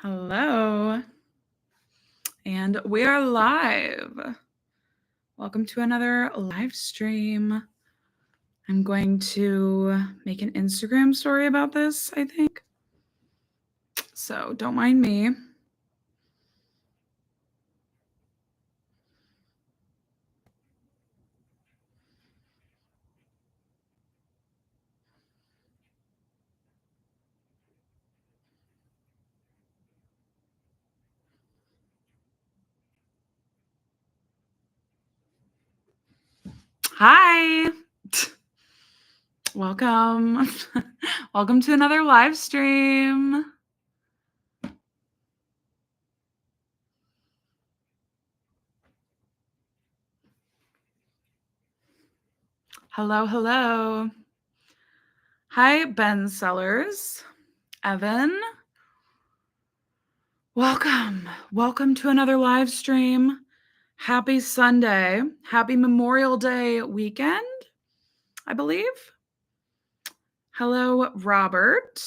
Hello, and we are live. Welcome to another live stream. I'm going to make an Instagram story about this, I think. So don't mind me. Hi. Welcome. Welcome to another live stream. Hello, hello. Hi, Ben Sellers. Evan. Welcome. Welcome to another live stream. Happy Sunday. Happy Memorial Day weekend, I believe. Hello, Robert.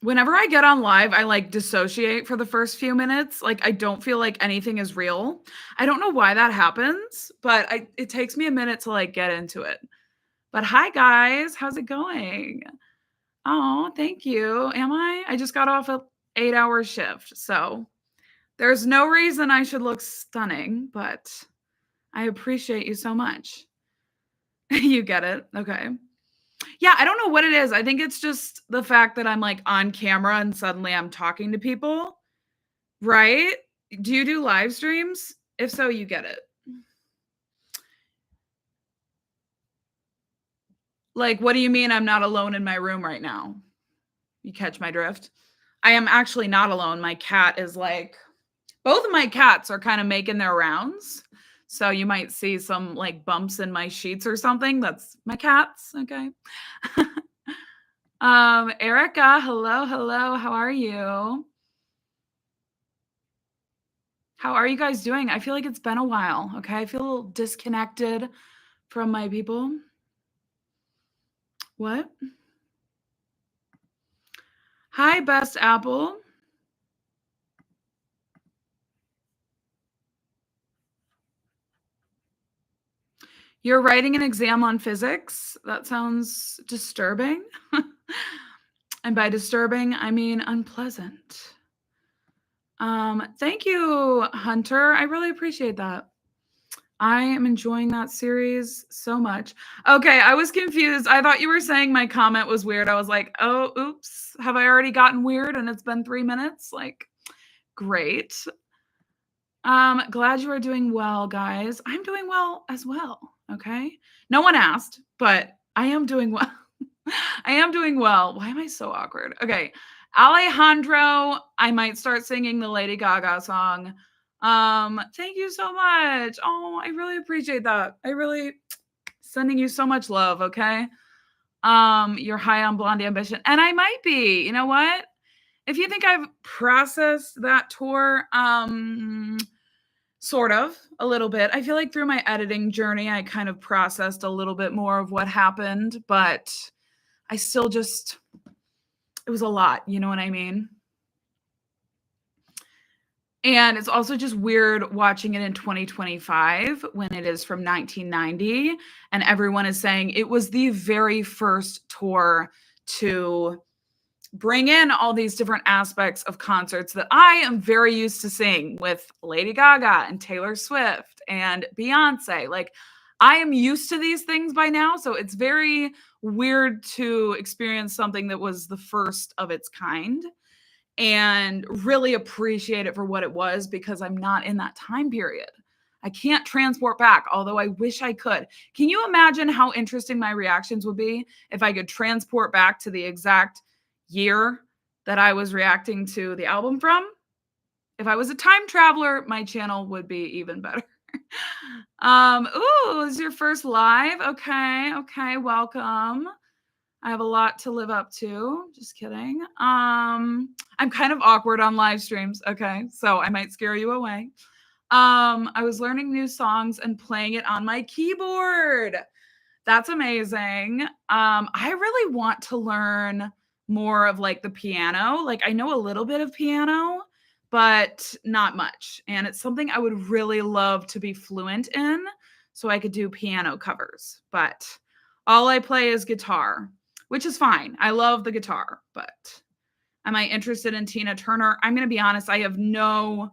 Whenever I get on live, I dissociate for the first few minutes. I don't feel like anything is real. I don't know why that happens, but it takes me a minute to get into it. But hi guys, how's it going? Oh, thank you. Am I? I just got off a 8-hour shift, so there's no reason I should look stunning, but I appreciate you so much. You get it. Okay. Yeah, I don't know what it is. I think it's just the fact that I'm on camera and suddenly I'm talking to people, right? Do you do live streams? If so, you get it. What do you mean I'm not alone in my room right now? You catch my drift? I am actually not alone. My cat is both of my cats are kind of making their rounds. So you might see some bumps in my sheets or something. That's my cats. Okay. Erica, hello. How are you? How are you guys doing? I feel like it's been a while. Okay. I feel a little disconnected from my people. What? Hi, Best Apple. You're writing an exam on physics? That sounds disturbing. And by disturbing, I mean unpleasant. Thank you, Hunter. I really appreciate that. I am enjoying that series so much. Okay, I was confused. I thought you were saying my comment was weird. I was like, oh, oops. Have I already gotten weird and it's been 3 minutes? Great. Glad you are doing well, guys. I'm doing well as well. Okay. No one asked, but I am doing well. I am doing well. Why am I so awkward? Okay. Alejandro, I might start singing the Lady Gaga song. Thank you so much. Oh, I really appreciate that. I really sending you so much love, okay? You're high on Blondie Ambition. And I might be. You know what? If you think I've processed that tour, sort of, a little bit. I feel like through my editing journey, I kind of processed a little bit more of what happened, but I still it was a lot, you know what I mean? And it's also just weird watching it in 2025 when it is from 1990 and everyone is saying it was the very first tour to bring in all these different aspects of concerts that I am very used to seeing with Lady Gaga and Taylor Swift and Beyonce. I am used to these things by now, so it's very weird to experience something that was the first of its kind and really appreciate it for what it was because I'm not in that time period. I can't transport back, although I wish I could. Can you imagine how interesting my reactions would be if I could transport back to the exact year that I was reacting to the album from? If I was a time traveler, my channel would be even better. Ooh, this is your first live? Okay, welcome. I have a lot to live up to. Just kidding. I'm kind of awkward on live streams. Okay, so I might scare you away. I was learning new songs and playing it on my keyboard. That's amazing. I really want to learn more of like the piano. Like I know a little bit of piano, but not much. And it's something I would really love to be fluent in so I could do piano covers. But all I play is guitar, which is fine. I love the guitar, but am I interested in Tina Turner? I'm going to be honest, I have no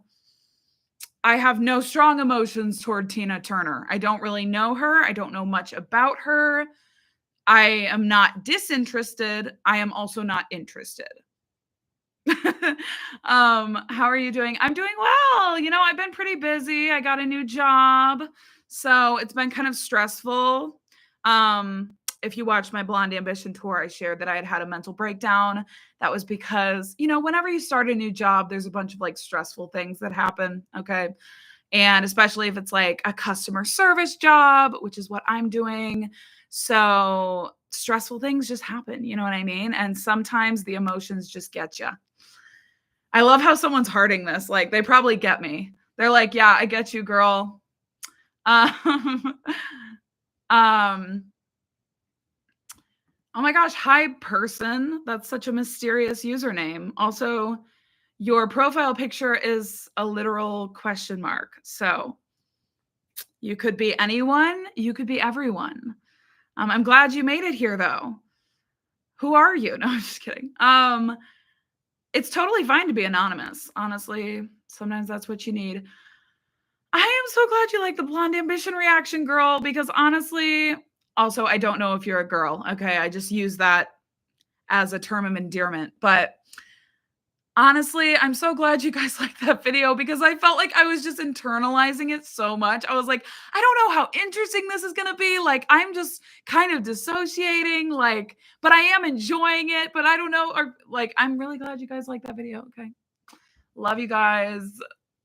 strong emotions toward Tina Turner. I don't really know her. I don't know much about her. I am not disinterested. I am also not interested. How are you doing? I'm doing well. You know, I've been pretty busy. I got a new job, so it's been kind of stressful. If you watched my Blonde Ambition tour, I shared that I had a mental breakdown. That was because, you know, whenever you start a new job, there's a bunch of like stressful things that happen. Okay. And especially if it's like a customer service job, which is what I'm doing. So stressful things just happen. You know what I mean? And sometimes the emotions just get you. I love how someone's hearting this. Like they probably get me. They're like, yeah, I get you, girl. Um, um, oh my gosh, hi person. That's such a mysterious username. Also, your profile picture is a literal question mark. So you could be anyone, you could be everyone. I'm glad you made it here though. Who are you? No, I'm just kidding. It's totally fine to be anonymous. Honestly, sometimes that's what you need. I am so glad you like the Blonde Ambition reaction, girl, because honestly, also, I don't know if you're a girl. Okay. I just use that as a term of endearment. But honestly, I'm so glad you guys liked that video because I felt like I was just internalizing it so much. I was like, I don't know how interesting this is going to be. Like, I'm just kind of dissociating, like, but I am enjoying it. But I don't know. Or, like, I'm really glad you guys liked that video. Okay. Love you guys.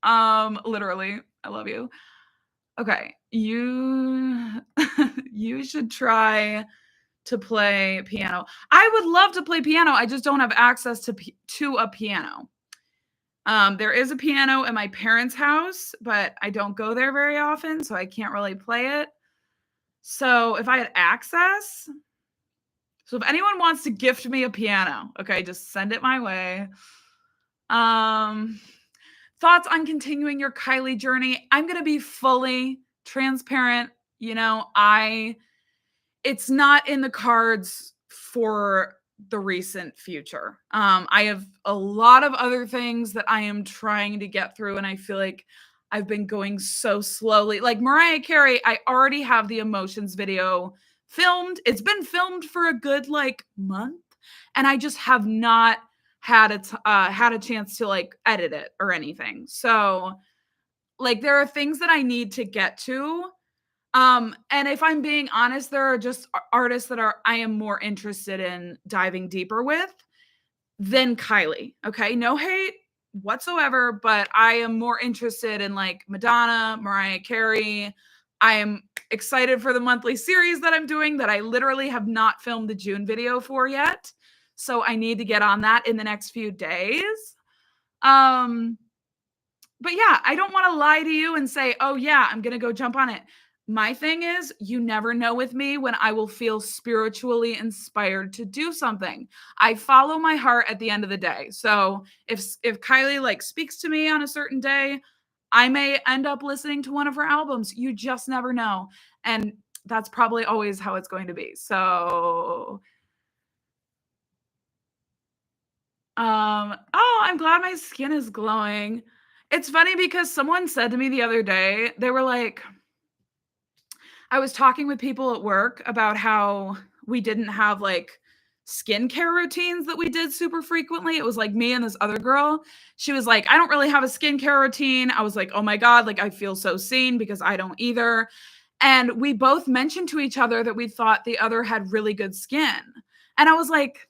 Literally, I love you. Okay. You should try to play piano. I would love to play piano. I just don't have access to a piano. There is a piano in my parents' house, but I don't go there very often, so I can't really play it. So if I had access, so if anyone wants to gift me a piano, okay, just send it my way. Thoughts on continuing your Kylie journey? I'm going to be fully transparent. You know, it's not in the cards for the recent future. I have a lot of other things that I am trying to get through, and I feel like I've been going so slowly. Like Mariah Carey, I already have the emotions video filmed. It's been filmed for a good like month, and I just have not had a chance to like edit it or anything. So like there are things that I need to get to. And if I'm being honest, there are just artists that I am more interested in diving deeper with than Kylie. Okay. No hate whatsoever, but I am more interested in like Madonna, Mariah Carey. I am excited for the monthly series that I'm doing that I literally have not filmed the June video for yet. So I need to get on that in the next few days. But yeah, I don't want to lie to you and say, oh yeah, I'm going to go jump on it. My thing is, you never know with me when I will feel spiritually inspired to do something. I follow my heart at the end of the day. So if Kylie like speaks to me on a certain day, I may end up listening to one of her albums. You just never know. And that's probably always how it's going to be. So oh, I'm glad my skin is glowing. It's funny because someone said to me the other day, they were like, I was talking with people at work about how we didn't have like skincare routines that we did super frequently. It was like me and this other girl. She was like, I don't really have a skincare routine. I was like, oh my God, like I feel so seen because I don't either. And we both mentioned to each other that we thought the other had really good skin. And I was like,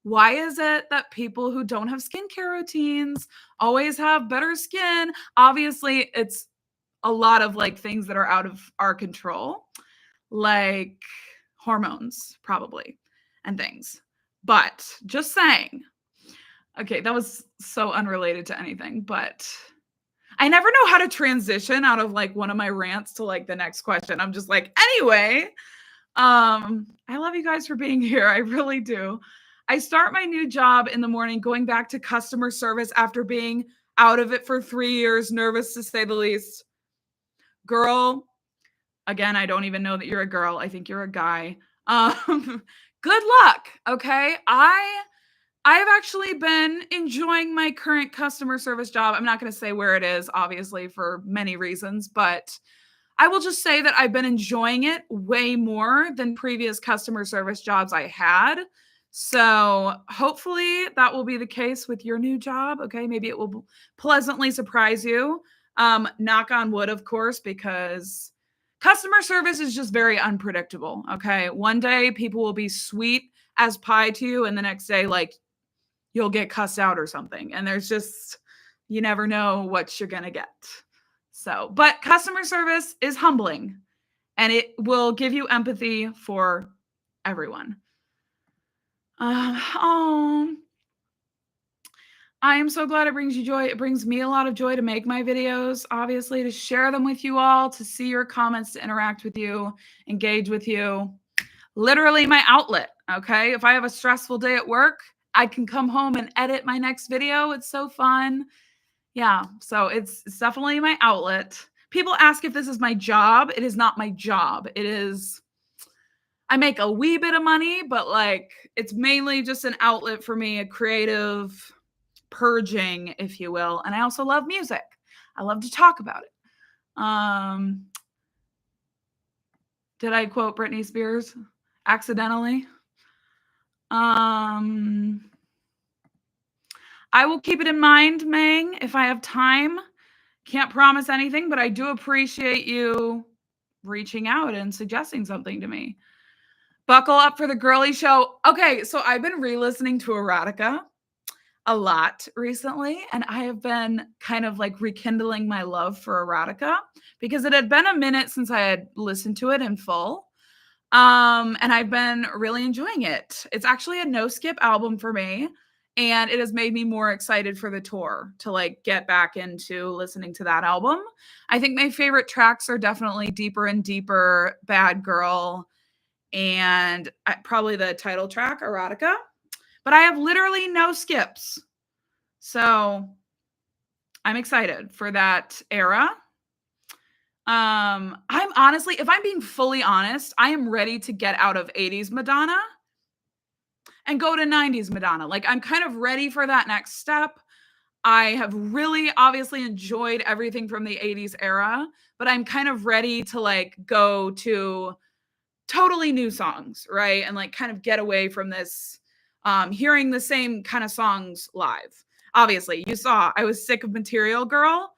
why is it that people who don't have skincare routines always have better skin? Obviously, it's a lot of like things that are out of our control, like hormones, probably, and things. But just saying. Okay, that was so unrelated to anything, but I never know how to transition out of like one of my rants to like the next question. I'm just like, anyway, I love you guys for being here. I really do. I start my new job in the morning going back to customer service after being out of it for 3 years, nervous to say the least. Girl, again, I don't even know that you're a girl. I think you're a guy. Good luck, okay? I have actually been enjoying my current customer service job. I'm not going to say where it is, obviously, for many reasons, but I will just say that I've been enjoying it way more than previous customer service jobs I had. So hopefully that will be the case with your new job. Okay, maybe it will pleasantly surprise you. Knock on wood, of course, because customer service is just very unpredictable. Okay, one day people will be sweet as pie to you, and the next day, like, you'll get cussed out or something. And there's just, you never know what you're going to get. So, but customer service is humbling and it will give you empathy for everyone. Oh, I am so glad it brings you joy. It brings me a lot of joy to make my videos, obviously, to share them with you all, to see your comments, to interact with you, engage with you. Literally my outlet, okay? If I have a stressful day at work, I can come home and edit my next video. It's so fun. Yeah, so it's definitely my outlet. People ask if this is my job. It is not my job. It is, I make a wee bit of money, but like it's mainly just an outlet for me, a creative purging, if you will. And I also love music. I love to talk about it. Did I quote Britney Spears accidentally? I will keep it in mind, Mang, if I have time. Can't promise anything, but I do appreciate you reaching out and suggesting something to me. Buckle up for the girly show. Okay, so I've been re-listening to Erotica a lot recently, and I have been kind of like rekindling my love for Erotica because it had been a minute since I had listened to it in full. And I've been really enjoying it. It's actually a no skip album for me, and it has made me more excited for the tour to like get back into listening to that album. I think my favorite tracks are definitely Deeper and Deeper, Bad Girl, and probably the title track, Erotica. But I have literally no skips. So I'm excited for that era. I'm honestly, if I'm being fully honest, I am ready to get out of 80s Madonna and go to 90s Madonna. Like I'm kind of ready for that next step. I have really obviously enjoyed everything from the 80s era, but I'm kind of ready to like go to totally new songs, right? And like kind of get away from this hearing the same kind of songs live. Obviously, you saw I was sick of Material Girl.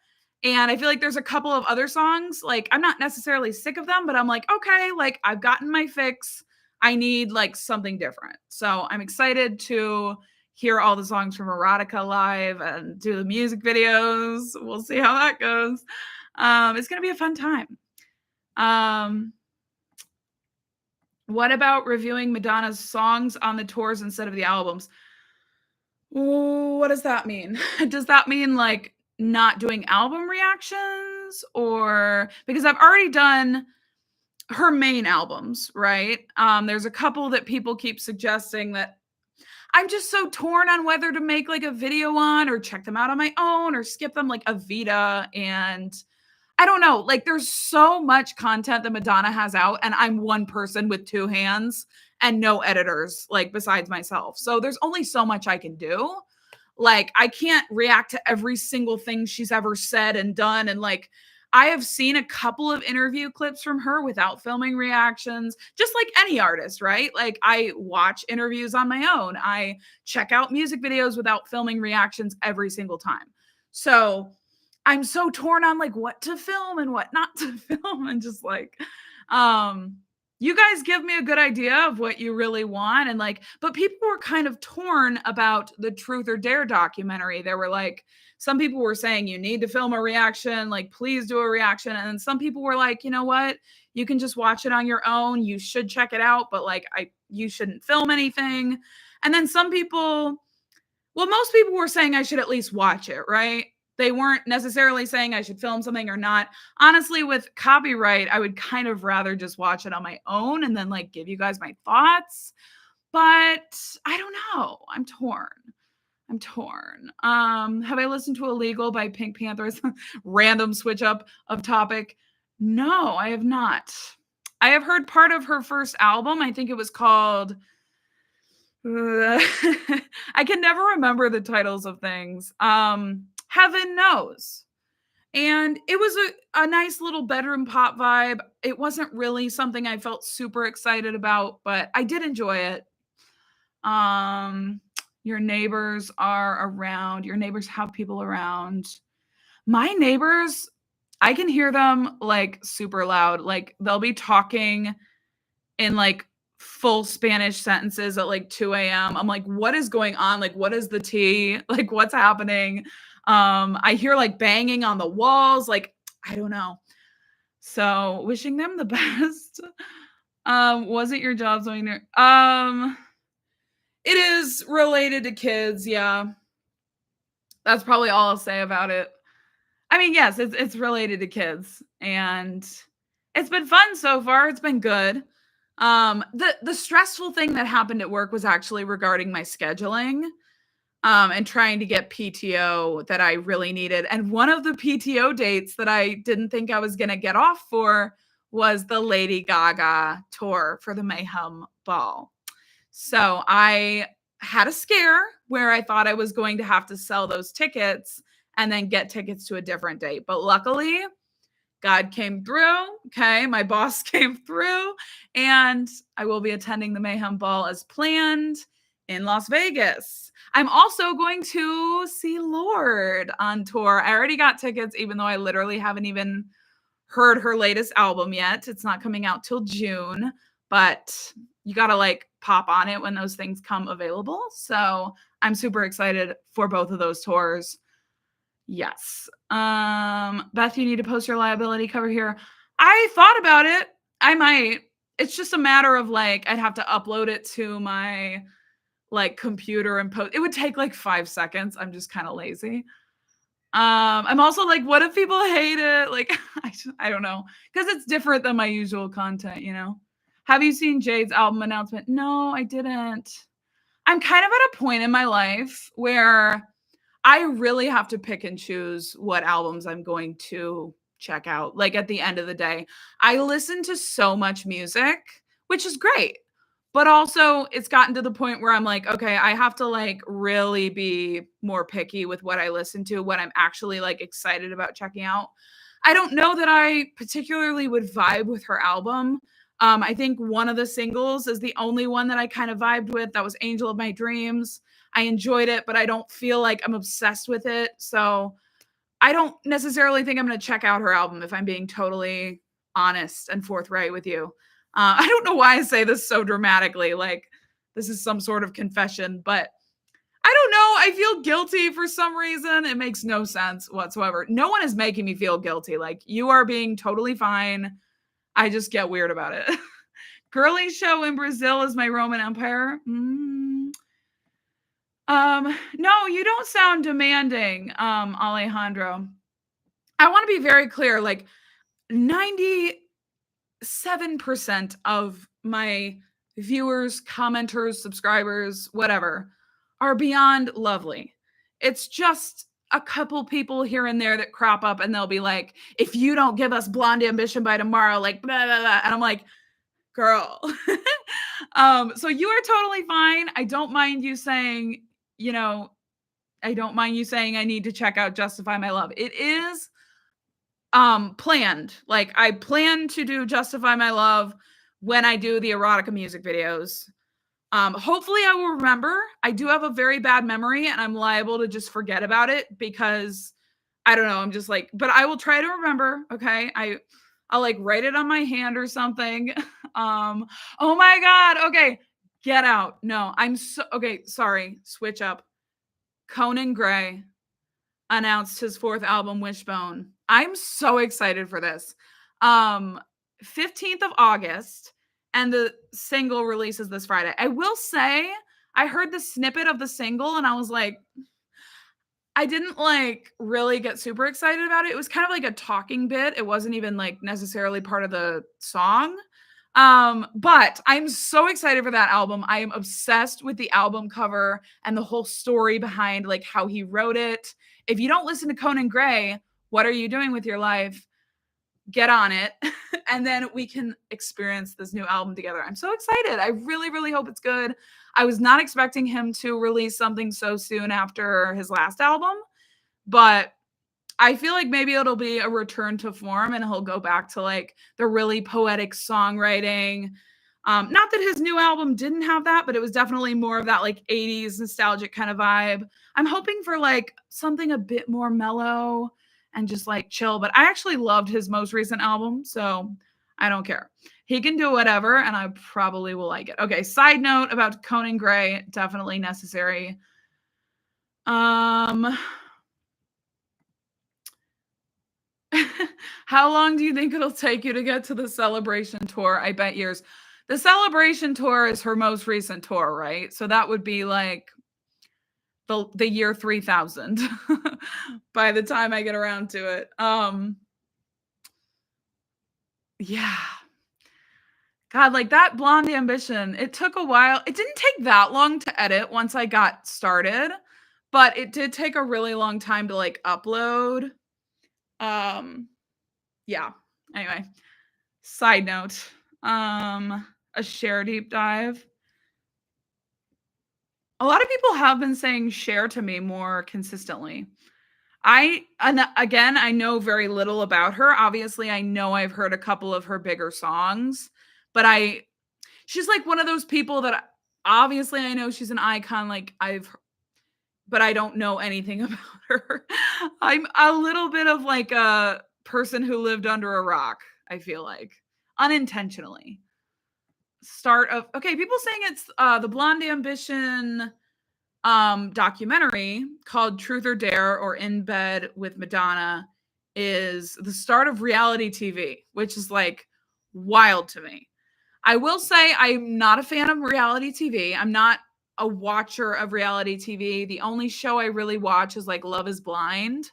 And I feel like there's a couple of other songs, like I'm not necessarily sick of them, but I'm like, okay, like I've gotten my fix. I need like something different. So I'm excited to hear all the songs from Erotica live and do the music videos. We'll see how that goes. It's going to be a fun time. What about reviewing Madonna's songs on the tours instead of the albums? What does that mean? Does that mean like not doing album reactions, or because I've already done her main albums, right? There's a couple that people keep suggesting that I'm just so torn on whether to make like a video on or check them out on my own or skip them, like Evita. And I don't know, like there's so much content that Madonna has out, and I'm one person with two hands and no editors, like besides myself. So there's only so much I can do. Like I can't react to every single thing she's ever said and done. And like I have seen a couple of interview clips from her without filming reactions, just like any artist, right? Like I watch interviews on my own. I check out music videos without filming reactions every single time. So I'm so torn on like what to film and what not to film, and just like you guys give me a good idea of what you really want. And like, but people were kind of torn about the Truth or Dare documentary. There were like, some people were saying you need to film a reaction, like please do a reaction. And then some people were like, you know what, you can just watch it on your own. You should check it out, but like you shouldn't film anything. And then some people, well, most people were saying I should at least watch it, right? They weren't necessarily saying I should film something or not. Honestly, with copyright, I would kind of rather just watch it on my own and then like give you guys my thoughts. But I don't know. I'm torn. I'm torn. Have I listened to Illegal by Pink Panthers? Random switch up of topic. No, I have not. I have heard part of her first album. I think it was called I can never remember the titles of things. Heaven Knows. And it was a nice little bedroom pop vibe. It wasn't really something I felt super excited about, but I did enjoy it. Your neighbors are around. Your neighbors have people around. My neighbors, I can hear them like super loud. Like they'll be talking in like full Spanish sentences at like 2 a.m. I'm like, what is going on? Like, what is the tea? Like, what's happening? I hear like banging on the walls. Like, I don't know. So wishing them the best. Wasn't your job something there? It is related to kids, yeah. That's probably all I'll say about it. I mean, yes, it's related to kids, and it's been fun so far. It's been good. The stressful thing that happened at work was actually regarding my scheduling, and trying to get PTO that I really needed. And one of the PTO dates that I didn't think I was gonna get off for was the Lady Gaga tour for the Mayhem Ball. So I had a scare where I thought I was going to have to sell those tickets and then get tickets to a different date. But luckily, God came through. Okay. My boss came through, and I will be attending the Mayhem Ball as planned in Las Vegas. I'm also going to see Lorde on tour. I already got tickets, even though I literally haven't even heard her latest album yet. It's not coming out till June, but you got to like pop on it when those things come available. So I'm super excited for both of those tours. Yes. Beth, you need to post your liability cover here. I thought about it. I might. It's just a matter of like, I'd have to upload it to my like computer and post. It would take like 5 seconds. I'm just kind of lazy. I'm also like, what if people hate it? Like, I don't know. Because it's different than my usual content, you know? Have you seen Jade's album announcement? No, I didn't. I'm kind of at a point in my life where I really have to pick and choose what albums I'm going to check out. Like at the end of the day, I listen to so much music, which is great. But also it's gotten to the point where I'm like, okay, I have to like really be more picky with what I listen to, what I'm actually like excited about checking out. I don't know that I particularly would vibe with her album. I think one of the singles is the only one that I kind of vibed with. That was Angel of My Dreams. I enjoyed it, but I don't feel like I'm obsessed with it. So I don't necessarily think I'm going to check out her album, if I'm being totally honest and forthright with you. I don't know why I say this so dramatically, like this is some sort of confession, but I don't know. I feel guilty for some reason. It makes no sense whatsoever. No one is making me feel guilty. Like you are being totally fine. I just get weird about it. Girly show in Brazil is my Roman Empire. No, you don't sound demanding, Alejandro. I want to be very clear. Like 97% of my viewers, commenters, subscribers, whatever, are beyond lovely. It's just a couple people here and there that crop up and they'll be like, if you don't give us Blonde Ambition by tomorrow, like blah, blah, blah. And I'm like, girl. So you are totally fine. I don't mind you saying, you know, I don't mind you saying I need to check out Justify My Love. It is planned. Like I plan to do Justify My Love when I do the erotica music videos. Hopefully I will remember. I do have a very bad memory and I'm liable to just forget about it because I don't know. I'm just like, but I will try to remember. Okay. I'll like write it on my hand or something. Oh my God. Okay. Get Out. No, I'm so okay. Sorry. Switch up. Conan Gray announced his 4th album, Wishbone. I'm so excited for this. 15th of August, and the single releases this Friday. I will say, I heard the snippet of the single, and I was like, I didn't like really get super excited about it. It was kind of like a talking bit. It wasn't even like necessarily part of the song. But I'm so excited for that album. I am obsessed with the album cover and the whole story behind like how he wrote it. If you don't listen to Conan Gray, what are you doing with your life? Get on it. And then we can experience this new album together. I'm so excited. I really, really hope it's good. I was not expecting him to release something so soon after his last album, but I feel like maybe it'll be a return to form and he'll go back to like the really poetic songwriting. Not that his new album didn't have that, but it was definitely more of that like 80s nostalgic kind of vibe. I'm hoping for like something a bit more mellow and just like chill, but I actually loved his most recent album, so I don't care. He can do whatever and I probably will like it. Okay, side note about Conan Gray, definitely necessary. How long do you think it'll take you to get to the Celebration tour? I bet years. The Celebration tour is her most recent tour, right? So that would be like the year 3000 by the time I get around to it. Yeah. God, like that Blonde Ambition, it took a while. It didn't take that long to edit once I got started, but it did take a really long time to like upload. Yeah. Anyway, side note, a share deep dive. A lot of people have been saying share to me more consistently. And again, I know very little about her. Obviously, I know I've heard a couple of her bigger songs, but she's like one of those people that obviously I know she's an icon, like but I don't know anything about her. I'm a little bit of like a person who lived under a rock, I feel like, unintentionally. Okay, people saying it's the Blonde Ambition documentary called Truth or Dare or In Bed with Madonna is the start of reality TV, which is like wild to me. I will say I'm not a fan of reality TV. I'm not a watcher of reality TV. The only show I really watch is like Love is Blind.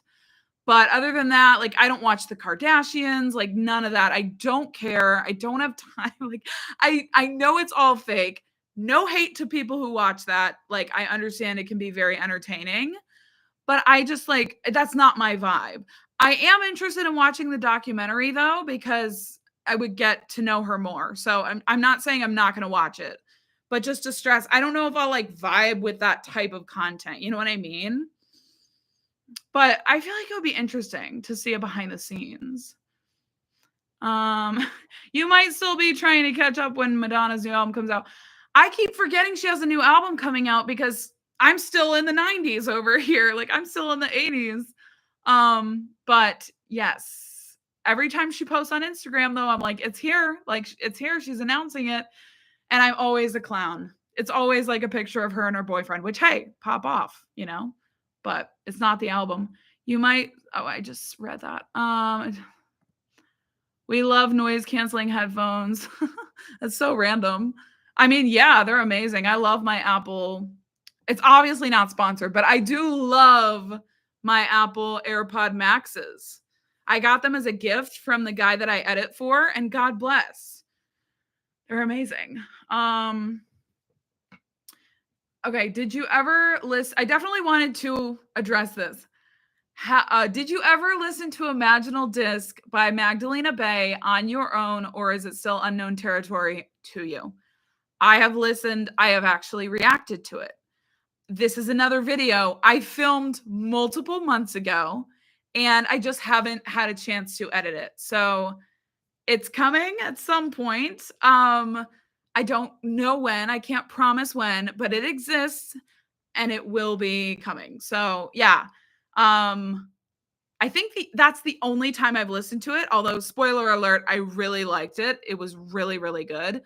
But other than that, like I don't watch the Kardashians, like none of that. I don't care. I don't have time. Like I know it's all fake. No hate to people who watch that. Like I understand it can be very entertaining, but I just like that's not my vibe. I am interested in watching the documentary though because I would get to know her more. So I'm not saying I'm not going to watch it, but just to stress, I don't know if I'll like vibe with that type of content. You know what I mean? But I feel like it would be interesting to see a behind the scenes. You might still be trying to catch up when Madonna's new album comes out. I keep forgetting she has a new album coming out because I'm still in the 90s over here. Like I'm still in the 80s. But yes, every time she posts on Instagram though, I'm like, it's here. Like it's here. She's announcing it. And I'm always a clown. It's always like a picture of her and her boyfriend, which hey, pop off, you know? But it's not the album. You might I just read that. We love noise canceling headphones. That's so random. I mean, yeah, they're amazing. I love my Apple. It's obviously not sponsored, but I do love my Apple AirPod Maxes. I got them as a gift from the guy that I edit for, and God bless. They're amazing. Okay, did you ever listen? I definitely wanted to address this. Did you ever listen to Imaginal Disc by Magdalena Bay on your own, or is it still unknown territory to you? I have listened. I have actually reacted to it. This is another video I filmed multiple months ago, and I just haven't had a chance to edit it. So it's coming at some point. I don't know when. I can't promise when, but it exists and it will be coming. So yeah. I think that's the only time I've listened to it. Although, spoiler alert, I really liked it. It was really, really good.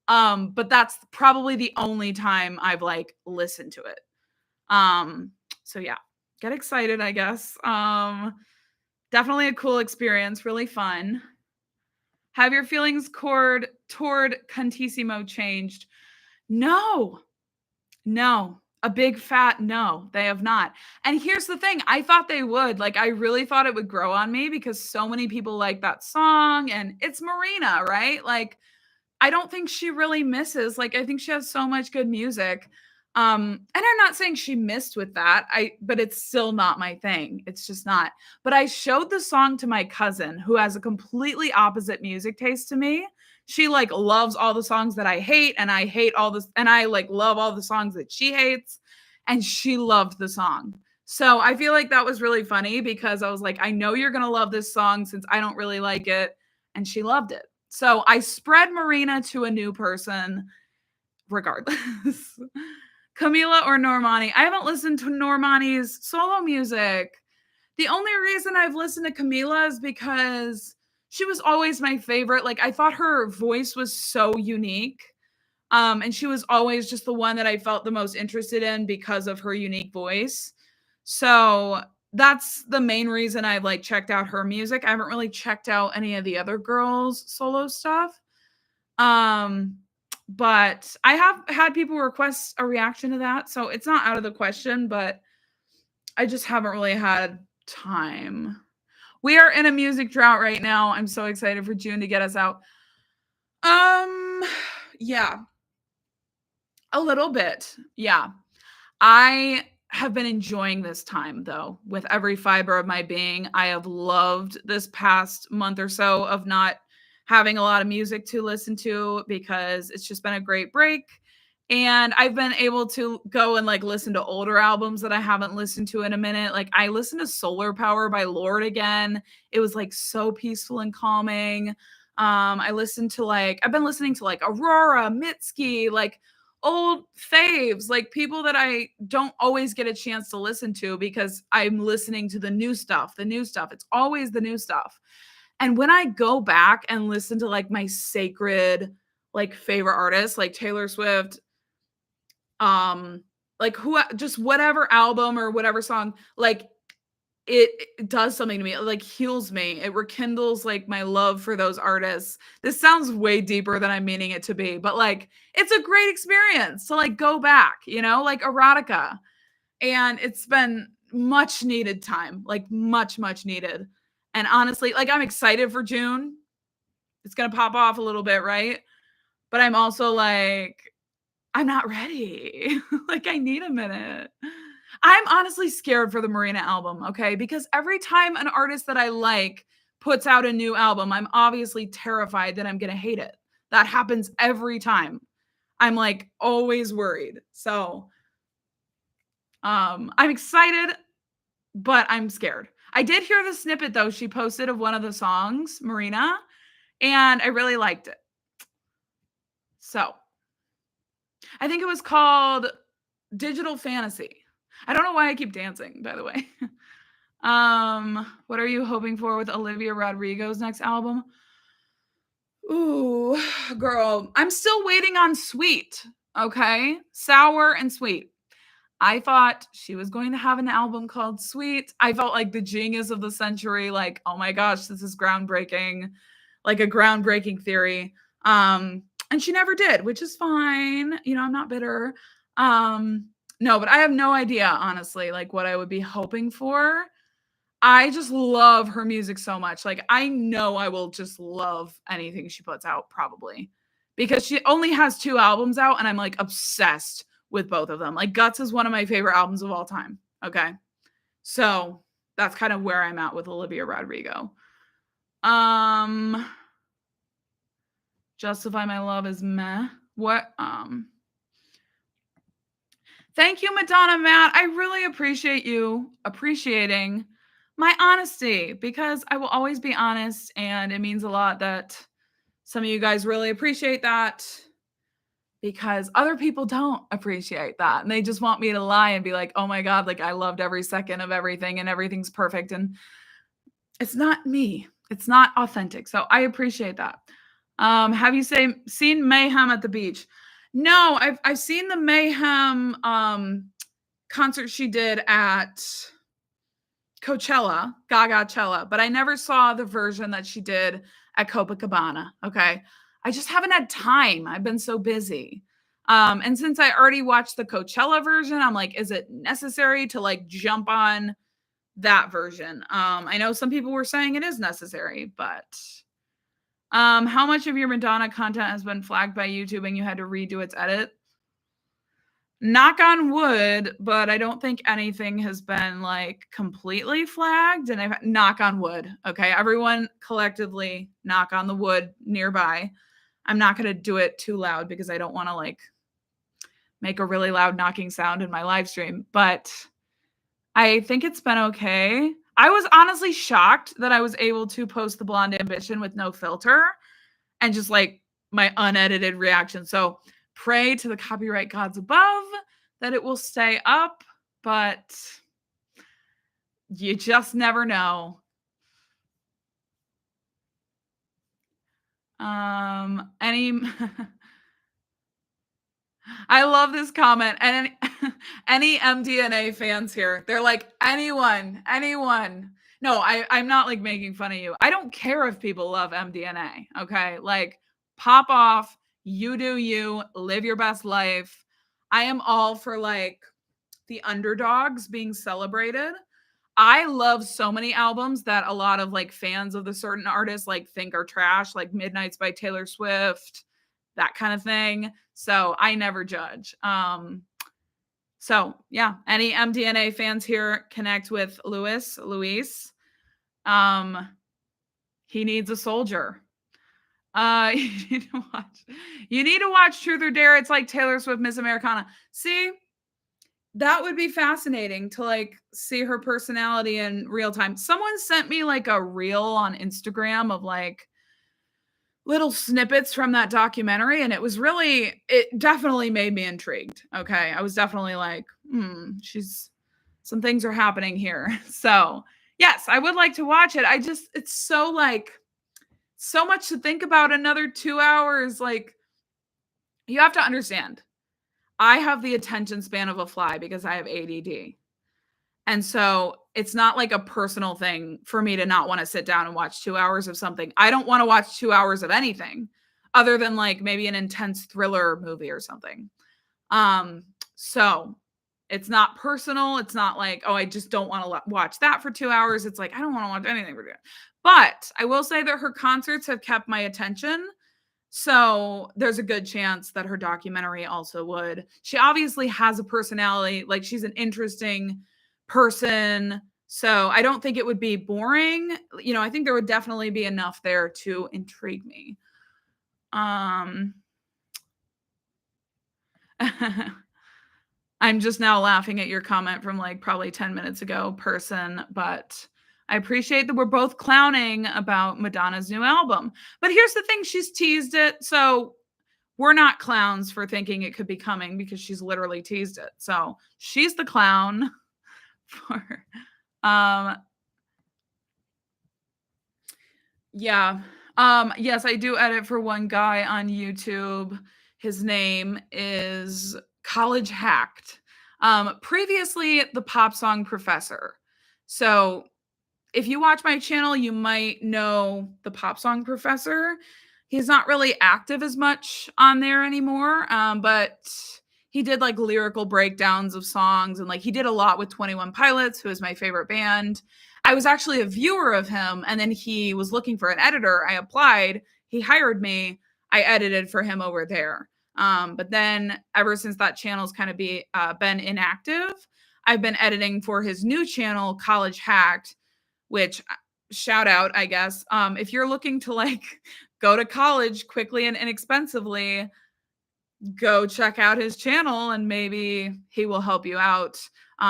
But that's probably the only time I've like listened to it. So yeah, get excited, I guess. Definitely a cool experience, really fun. Have your feelings toward Cantissimo changed? No. A big fat no, they have not. And here's the thing, I thought they would. Like, I really thought it would grow on me because so many people like that song, and it's Marina, right? Like, I don't think she really misses. Like, I think she has so much good music. And I'm not saying she missed with that. But it's still not my thing. It's just not. But I showed the song to my cousin who has a completely opposite music taste to me. She like loves all the songs that I hate, and I hate all this, and I like love all the songs that she hates, and she loved the song. So I feel like that was really funny because I was like, I know you're gonna love this song since I don't really like it, and she loved it. So I spread Marina to a new person regardless. Camila or Normani? I haven't listened to Normani's solo music. The only reason I've listened to Camila is because she was always my favorite. Like, I thought her voice was so unique. And she was always just the one that I felt the most interested in because of her unique voice. So that's the main reason I've like checked out her music. I haven't really checked out any of the other girls' solo stuff. But I have had people request a reaction to that, so it's not out of the question, but I just haven't really had time. We are in a music drought right now. I'm so excited for June to get us out. Yeah. A little bit. Yeah. I have been enjoying this time though, with every fiber of my being. I have loved this past month or so of not having a lot of music to listen to because it's just been a great break. And I've been able to go and like listen to older albums that I haven't listened to in a minute. Like I listened to Solar Power by Lorde again. It was like so peaceful and calming. I listened to like, I've been listening to like Aurora, Mitski, like old faves, like people that I don't always get a chance to listen to because I'm listening to the new stuff, the new stuff. It's always the new stuff. And when I go back and listen to like my sacred, like favorite artists, like Taylor Swift, like who, just whatever album or whatever song, like it does something to me. It like heals me. It rekindles like my love for those artists. This sounds way deeper than I'm meaning it to be, but like it's a great experience to like go back, you know, like erotica. And it's been much needed time, like much needed. And honestly, like I'm excited for June. It's going to pop off a little bit, right? But I'm also like I'm not ready. Like I need a minute. I'm honestly scared for the Marina album, okay? Because every time an artist that I like puts out a new album, I'm obviously terrified that I'm going to hate it. That happens every time. I'm like always worried. So, I'm excited, but I'm scared. I did hear the snippet though she posted of one of the songs, Marina, and I really liked it. So, I think it was called Digital Fantasy. I don't know why I keep dancing, by the way. What are you hoping for with Olivia Rodrigo's next album? Ooh, girl, I'm still waiting on Sweet, okay? Sour and Sweet. I thought she was going to have an album called Sweet. I felt like the genius of the century, like, oh my gosh, this is groundbreaking, like a groundbreaking theory. And she never did, which is fine. You know, I'm not bitter. No, but I have no idea, honestly, like what I would be hoping for. I just love her music so much. Like, I know I will just love anything she puts out, probably. Because she only has 2 albums out, and I'm like obsessed with both of them. Like, Guts is one of my favorite albums of all time. Okay. So that's kind of where I'm at with Olivia Rodrigo. Justify My Love is meh. What? Thank you, Madonna Matt. I really appreciate you appreciating my honesty because I will always be honest, and it means a lot that some of you guys really appreciate that because other people don't appreciate that. And they just want me to lie and be like, oh my God, like I loved every second of everything and everything's perfect. And it's not me. It's not authentic. So I appreciate that. Have you seen Mayhem at the Beach? No, I've seen the Mayhem concert she did at Coachella, Gaga-Chella, but I never saw the version that she did at Copacabana. Okay. I just haven't had time. I've been so busy. And since I already watched the Coachella version, I'm like, is it necessary to like jump on that version? I know some people were saying it is necessary, but how much of your Madonna content has been flagged by YouTube and you had to redo its edit? Knock on wood, but I don't think anything has been like completely flagged. And I've knock on wood. Okay. Everyone collectively knock on the wood nearby. I'm not going to do it too loud because I don't want to like make a really loud knocking sound in my live stream, but I think it's been okay. I was honestly shocked that I was able to post the Blonde Ambition with no filter and just like my unedited reaction. So pray to the copyright gods above that it will stay up, but you just never know. Any I love this comment. And any MDNA fans here, they're like, anyone. No, I'm not like making fun of you. I don't care if people love MDNA. Okay. Like, pop off. You do you. Live your best life. I am all for like the underdogs being celebrated. I love so many albums that a lot of like fans of the certain artists like think are trash, like Midnights by Taylor Swift, that kind of thing. So I never judge. So yeah, any MDNA fans here, connect with Luis. He needs a soldier. You need to watch Truth or Dare. It's like Taylor Swift Miss Americana. See, that would be fascinating to like see her personality in real time. Someone sent me like a reel on Instagram of like little snippets from that documentary, and it definitely made me intrigued. Okay. I was definitely like, some things are happening here. So yes, I would like to watch it. It's so like, so much to think about. Another 2 hours. Like, you have to understand, I have the attention span of a fly because I have ADD. And so it's not like a personal thing for me to not want to sit down and watch 2 hours of something. I don't want to watch 2 hours of anything other than like maybe an intense thriller movie or something. So it's not personal. It's not like, oh, I just don't want to watch that for 2 hours. It's like, I don't want to watch anything for 2 hours. But I will say that her concerts have kept my attention. So there's a good chance that her documentary also would. She obviously has a personality. Like, she's an interesting person. So I don't think it would be boring. You know, I think there would definitely be enough there to intrigue me. I'm just now laughing at your comment from like probably 10 minutes ago, person, but I appreciate that we're both clowning about Madonna's new album. But here's the thing, she's teased it. So we're not clowns for thinking it could be coming because she's literally teased it. So she's the clown for yeah. Yes, I do edit for one guy on YouTube. His name is College Hacked. Previously the Pop Song Professor. So if you watch my channel, you might know the Pop Song Professor. He's not really active as much on there anymore, but he did like lyrical breakdowns of songs, and like he did a lot with 21 Pilots, who is my favorite band. I was actually a viewer of him, and then he was looking for an editor. I applied. He hired me. I edited for him over there. But then ever since that channel's kind of been inactive, I've been editing for his new channel, College Hacked, which, shout out, I guess. If you're looking to like go to college quickly and inexpensively, go check out his channel and maybe he will help you out.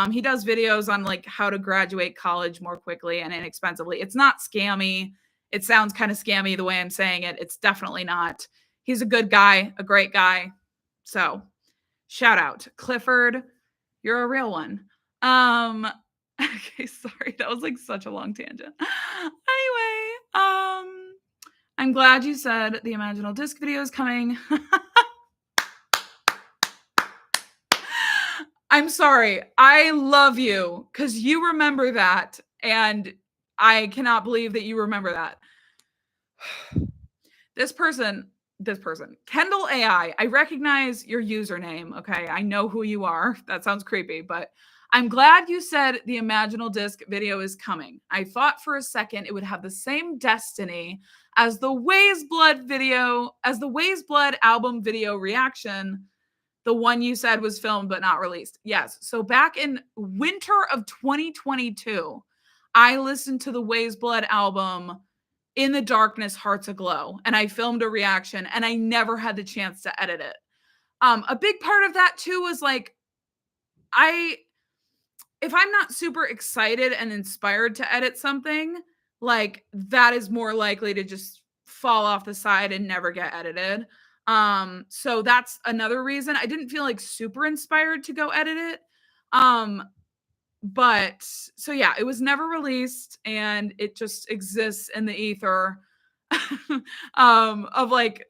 He does videos on like how to graduate college more quickly and inexpensively. It's not scammy. It sounds kind of scammy the way I'm saying it. It's definitely not. He's a good guy, a great guy. So shout out. Clifford, you're a real one. Okay, sorry. That was like such a long tangent. Anyway, I'm glad you said the Imaginal Disc video is coming. I'm sorry. I love you because you remember that. And I cannot believe that you remember that. This person, this person. Kendall AI, I recognize your username. Okay. I know who you are. That sounds creepy, but I'm glad you said the Imaginal Disc video is coming. I thought for a second it would have the same destiny as the Ways Blood video, as the Ways Blood album video reaction, the one you said was filmed but not released. Yes. So back in winter of 2022, I listened to the Ways Blood album In the Darkness, Hearts Aglow, and I filmed a reaction, and I never had the chance to edit it. A big part of that too was like, if I'm not super excited and inspired to edit something, like that is more likely to just fall off the side and never get edited. So that's another reason I didn't feel like super inspired to go edit it. But so yeah, it was never released and it just exists in the ether of like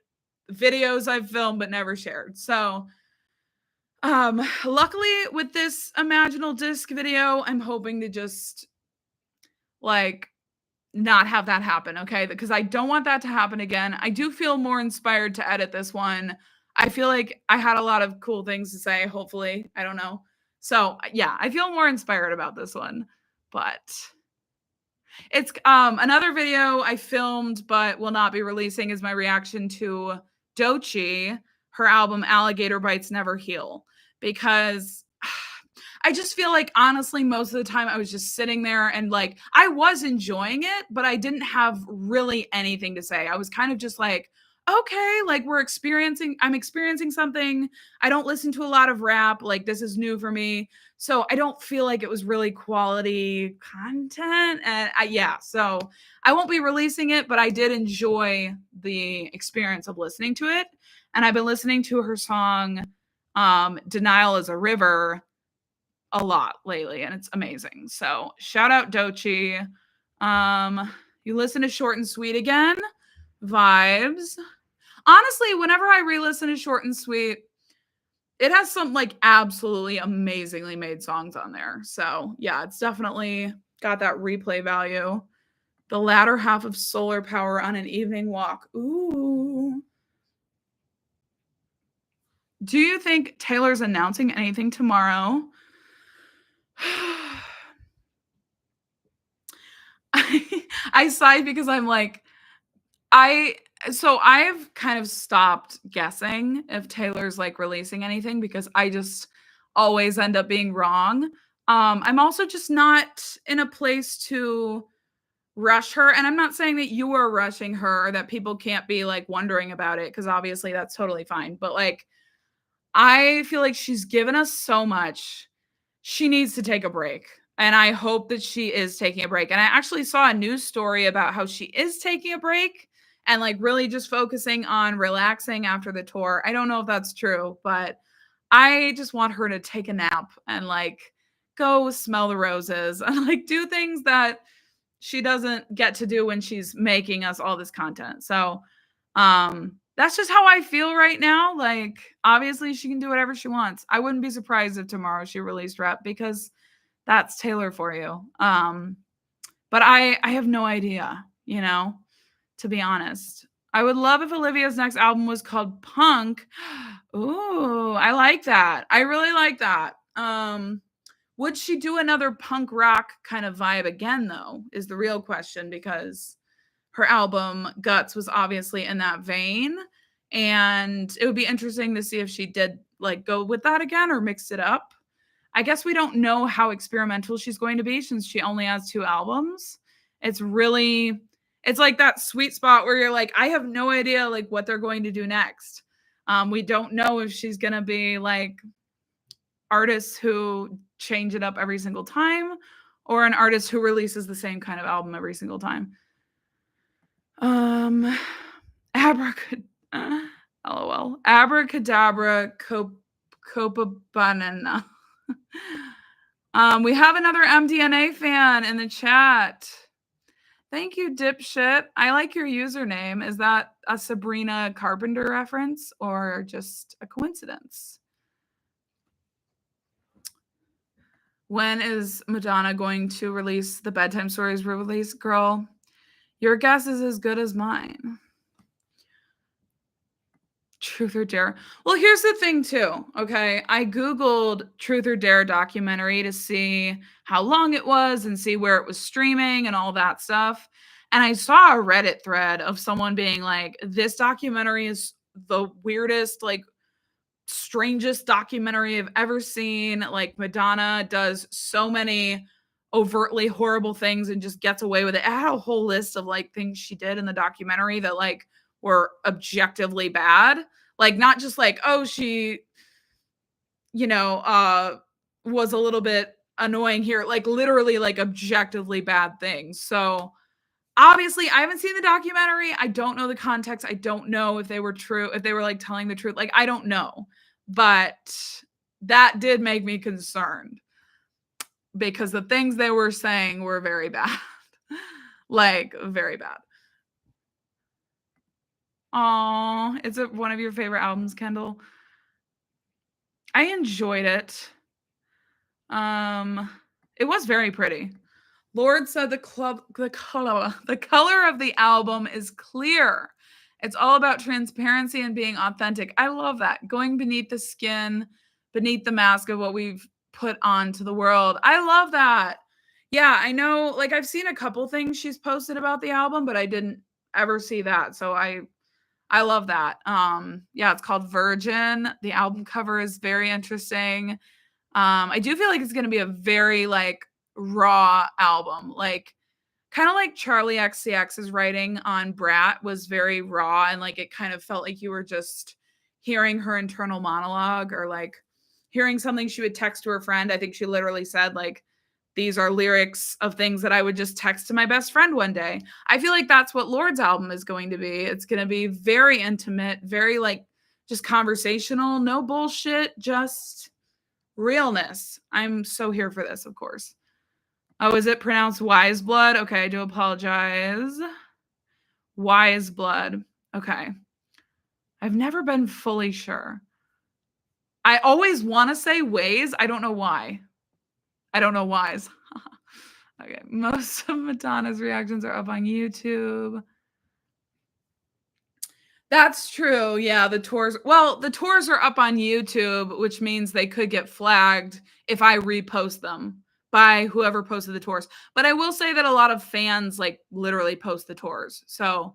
videos I've filmed but never shared. So luckily with this Imaginal Disc video, I'm hoping to just like not have that happen, okay? Because I don't want that to happen again. I do feel more inspired to edit this one. I feel like I had a lot of cool things to say, hopefully. I don't know. So, yeah, I feel more inspired about this one. But it's another video I filmed but will not be releasing is my reaction to Doechii, her album Alligator Bites Never Heal, because I just feel like honestly most of the time I was just sitting there and like I was enjoying it, but I didn't have really anything to say. I was kind of just like, okay, like I'm experiencing something. I don't listen to a lot of rap, like this is new for me. So I don't feel like it was really quality content. And so I won't be releasing it, but I did enjoy the experience of listening to it. And I've been listening to her song Denial is a River a lot lately, and it's amazing. So shout out Doechii. You listen to Short and Sweet again. Vibes. Honestly, whenever I re-listen to Short and Sweet, it has some like absolutely amazingly made songs on there. So yeah, it's definitely got that replay value. The latter half of Solar Power on an Evening Walk. Ooh. Do you think Taylor's announcing anything tomorrow? I sighed because I'm like, I've kind of stopped guessing if Taylor's like releasing anything because I just always end up being wrong. I'm also just not in a place to rush her. And I'm not saying that you are rushing her or that people can't be like wondering about it because obviously that's totally fine. But like, I feel like she's given us so much. She needs to take a break. And I hope that she is taking a break. And I actually saw a news story about how she is taking a break and like really just focusing on relaxing after the tour. I don't know if that's true, but I just want her to take a nap and like go smell the roses and like do things that she doesn't get to do when she's making us all this content. So, that's just how I feel right now. Like, obviously, she can do whatever she wants. I wouldn't be surprised if tomorrow she released Rep because that's Taylor for you. But I have no idea, to be honest. I would love if Olivia's next album was called Punk. Ooh, I like that. I really like that. Would she do another punk rock kind of vibe again, though, is the real question, because her album Guts was obviously in that vein. And it would be interesting to see if she did like go with that again or mixed it up. I guess we don't know how experimental she's going to be since she only has 2 albums. It's like that sweet spot where you're like, I have no idea like what they're going to do next. We don't know if she's going to be like artists who change it up every single time or an artist who releases the same kind of album every single time. LOL. Abracadabra Copa Banana. We have another MDNA fan in the chat. Thank you, dipshit. I like your username. Is that a Sabrina Carpenter reference or just a coincidence? When is Madonna going to release the Bedtime Stories release? Girl, your guess is as good as mine. Truth or Dare. Well, here's the thing too, okay? I Googled Truth or Dare documentary to see how long it was and see where it was streaming and all that stuff. And I saw a Reddit thread of someone being like, this documentary is the weirdest, like, strangest documentary I've ever seen. Like, Madonna does so many overtly horrible things and just gets away with it. It had a whole list of like things she did in the documentary that like were objectively bad. Like, not just like, oh, she, you know, was a little bit annoying here, like literally like objectively bad things. So obviously I haven't seen the documentary. I don't know the context. I don't know if they were true, if they were like telling the truth. Like, I don't know. But that did make me concerned because the things they were saying were very bad. Like, very bad. Oh, is it one of your favorite albums, Kendall? I enjoyed it. It was very pretty. Lord said the color of the album is clear. It's all about transparency and being authentic. I love that. Going beneath the skin, beneath the mask of what we've put onto the world. I love that. Yeah, I know, like, I've seen a couple things she's posted about the album, but I didn't ever see that. So I love that. Yeah, it's called Virgin. The album cover is very interesting. I do feel like it's going to be a very like raw album, like kind of like Charlie XCX's writing on Brat was very raw, and like it kind of felt like you were just hearing her internal monologue or like hearing something she would text to her friend. I think she literally said like, these are lyrics of things that I would just text to my best friend one day. I feel like that's what Lord's album is going to be. It's going to be very intimate, very like just conversational, no bullshit, just realness. I'm so here for this, of course. Oh, is it pronounced Wise Blood? Okay, I do apologize. Wise Blood. Okay. I've never been fully sure. I always want to say Ways. I don't know why. I don't know whys. Okay. Most of Madonna's reactions are up on YouTube. That's true. Yeah, the tours. Well, the tours are up on YouTube, which means they could get flagged if I repost them by whoever posted the tours. But I will say that a lot of fans like literally post the tours. So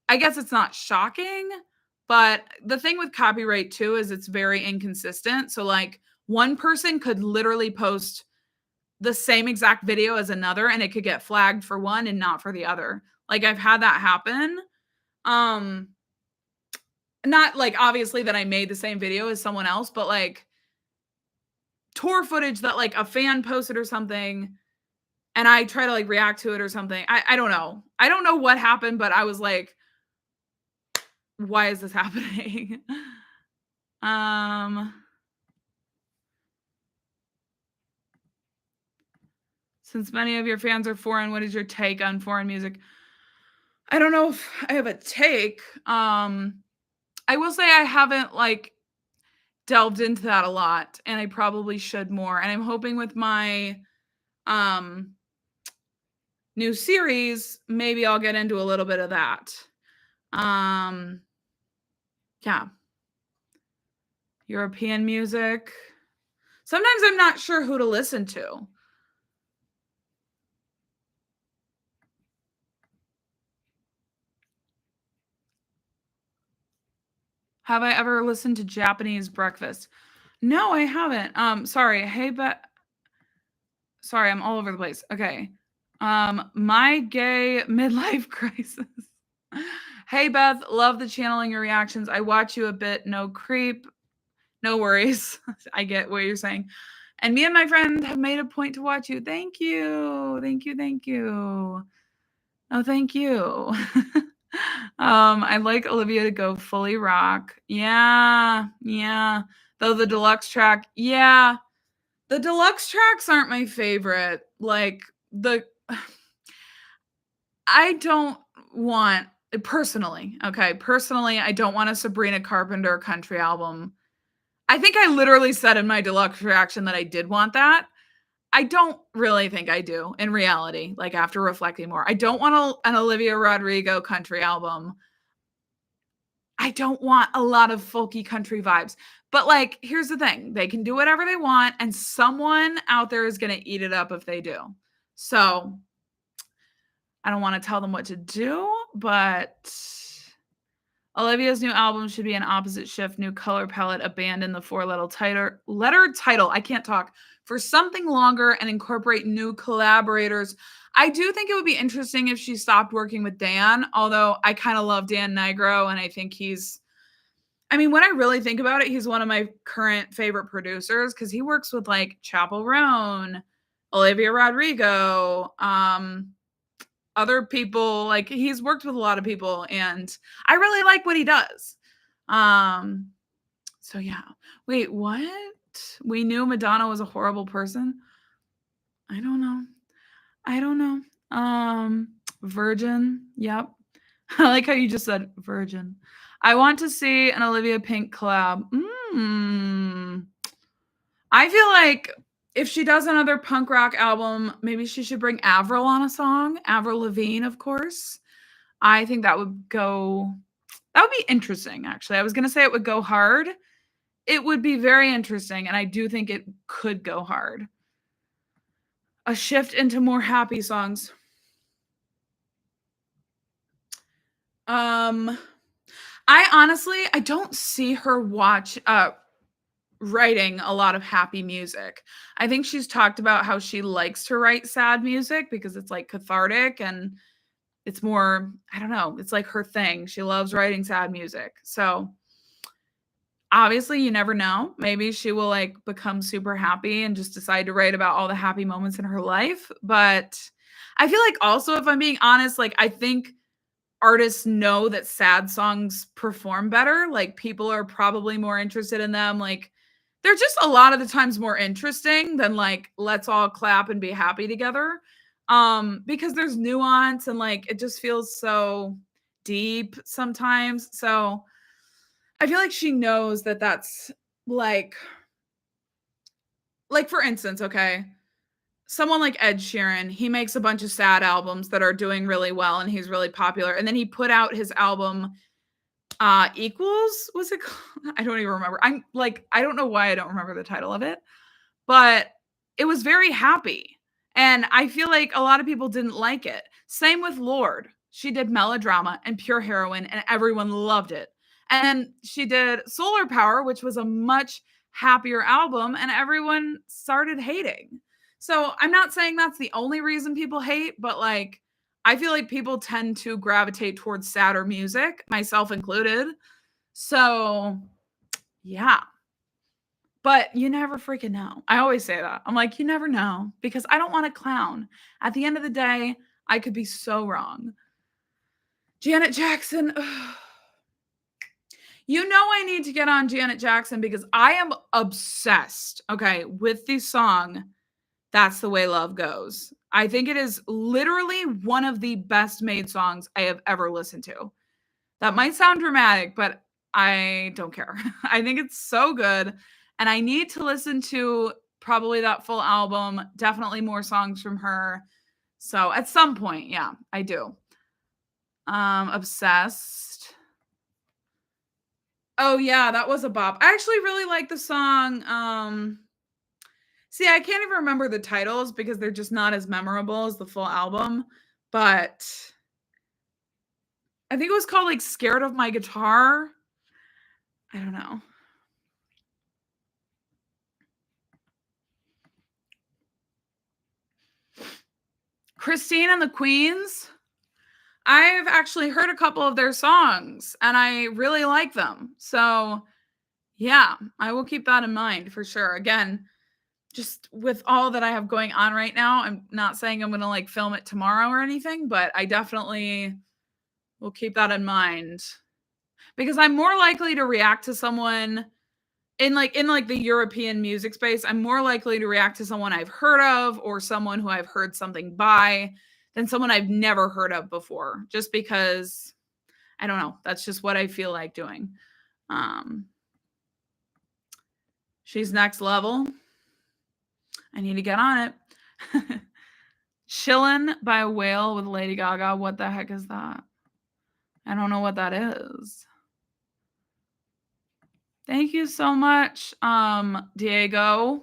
I guess it's not shocking, but the thing with copyright too is it's very inconsistent. So like one person could literally post the same exact video as another and it could get flagged for one and not for the other. Like, I've had that happen. Not like obviously that I made the same video as someone else, but like tour footage that like a fan posted or something and I try to like react to it or something. I don't know. I don't know what happened, but I was like, why is this happening? Since many of your fans are foreign, what is your take on foreign music? I don't know if I have a take. I will say I haven't like delved into that a lot, and I probably should more. And I'm hoping with my new series, maybe I'll get into a little bit of that. Yeah. European music. Sometimes I'm not sure who to listen to. Have I ever listened to Japanese breakfast? No, I haven't. Sorry. Hey, Beth. Sorry, I'm all over the place. Okay. My gay midlife crisis. Hey, Beth. Love the channeling your reactions. I watch you a bit. No creep. No worries. I get what you're saying. And me and my friend have made a point to watch you. Thank you. Thank you. Thank you. Oh, thank you. I'd like Olivia to go fully rock. Yeah. Though the deluxe track, yeah. The deluxe tracks aren't my favorite. Like I don't want personally, I don't want a Sabrina Carpenter country album. I think I literally said in my deluxe reaction that I did want that. I don't really think I do in reality, like after reflecting more. I don't want an Olivia Rodrigo country album. I don't want a lot of folky country vibes. But like, here's the thing. They can do whatever they want, and someone out there is gonna eat it up if they do. So I don't want to tell them what to do, but Olivia's new album should be an opposite shift, new color palette, abandon the letter title. I can't talk for something longer and incorporate new collaborators. I do think it would be interesting if she stopped working with Dan, although I kind of love Dan Nigro and I think when I really think about it, he's one of my current favorite producers because he works with like Chappell Roan, Olivia Rodrigo, other people. Like he's worked with a lot of people and I really like what he does. So yeah. Wait, what? We knew Madonna was a horrible person? I don't know. Virgin. Yep. I like how you just said virgin. I want to see an Olivia Pink collab. I feel like if she does another punk rock album, maybe she should bring Avril on a song. Avril Lavigne, of course. I think that would be interesting, actually. I was going to say it would go hard. It would be very interesting, and I do think it could go hard. A shift into more happy songs. I don't see her writing a lot of happy music. I think she's talked about how she likes to write sad music because it's like cathartic and it's more, I don't know, it's like her thing. She loves writing sad music. So obviously you never know. Maybe she will like become super happy and just decide to write about all the happy moments in her life. But I feel like also, if I'm being honest, like I think artists know that sad songs perform better. Like people are probably more interested in them. Like they're just a lot of the times more interesting than like, let's all clap and be happy together. Because there's nuance and like, it just feels so deep sometimes. So I feel like she knows that that's like for instance, okay, someone like Ed Sheeran, he makes a bunch of sad albums that are doing really well and he's really popular. And then he put out his album Equals, was it called? I don't even remember. I don't know why I don't remember the title of it, but it was very happy. And I feel like a lot of people didn't like it. Same with Lorde. She did Melodrama and Pure Heroine and everyone loved it. And then she did Solar Power, which was a much happier album and everyone started hating. So I'm not saying that's the only reason people hate, but like I feel like people tend to gravitate towards sadder music, myself included. So, yeah. But you never freaking know. I always say that. I'm like, you never know because I don't want to clown. At the end of the day, I could be so wrong. Janet Jackson. You know I need to get on Janet Jackson because I am obsessed, okay, with the song That's the Way Love Goes. I think it is literally one of the best made songs I have ever listened to. That might sound dramatic, but I don't care. I think it's so good. And I need to listen to probably that full album, definitely more songs from her. So at some point, yeah, I do. Obsessed. Oh yeah, that was a bop. I actually really like the song. See, I can't even remember the titles because they're just not as memorable as the full album. But I think it was called like Scared of My Guitar. I don't know. Christine and the Queens. I've actually heard a couple of their songs and I really like them. So, yeah, I will keep that in mind for sure. Again, just with all that I have going on right now, I'm not saying I'm going to like film it tomorrow or anything, but I definitely will keep that in mind because I'm more likely to react to someone in the European music space. I'm more likely to react to someone I've heard of or someone who I've heard something by than someone I've never heard of before, just because I don't know. That's just what I feel like doing. She's next level. I need to get on it. Chillin' by a Whale with Lady Gaga. What the heck is that? I don't know what that is. Thank you so much, Diego.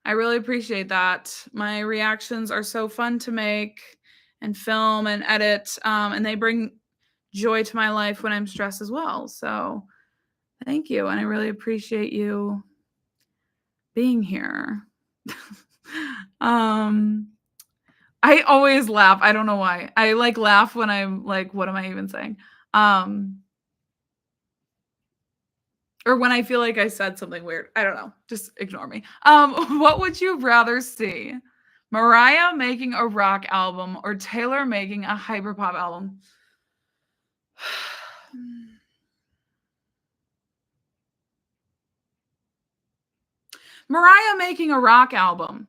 I really appreciate that. My reactions are so fun to make and film and edit, and they bring joy to my life when I'm stressed as well. So thank you, and I really appreciate you being here. um, I always laugh. I don't know why. I like laugh when I'm like, what am I even saying? Or when I feel like I said something weird. I don't know. Just ignore me. What would you rather see? Mariah making a rock album or Taylor making a hyperpop album? Mariah making a rock album.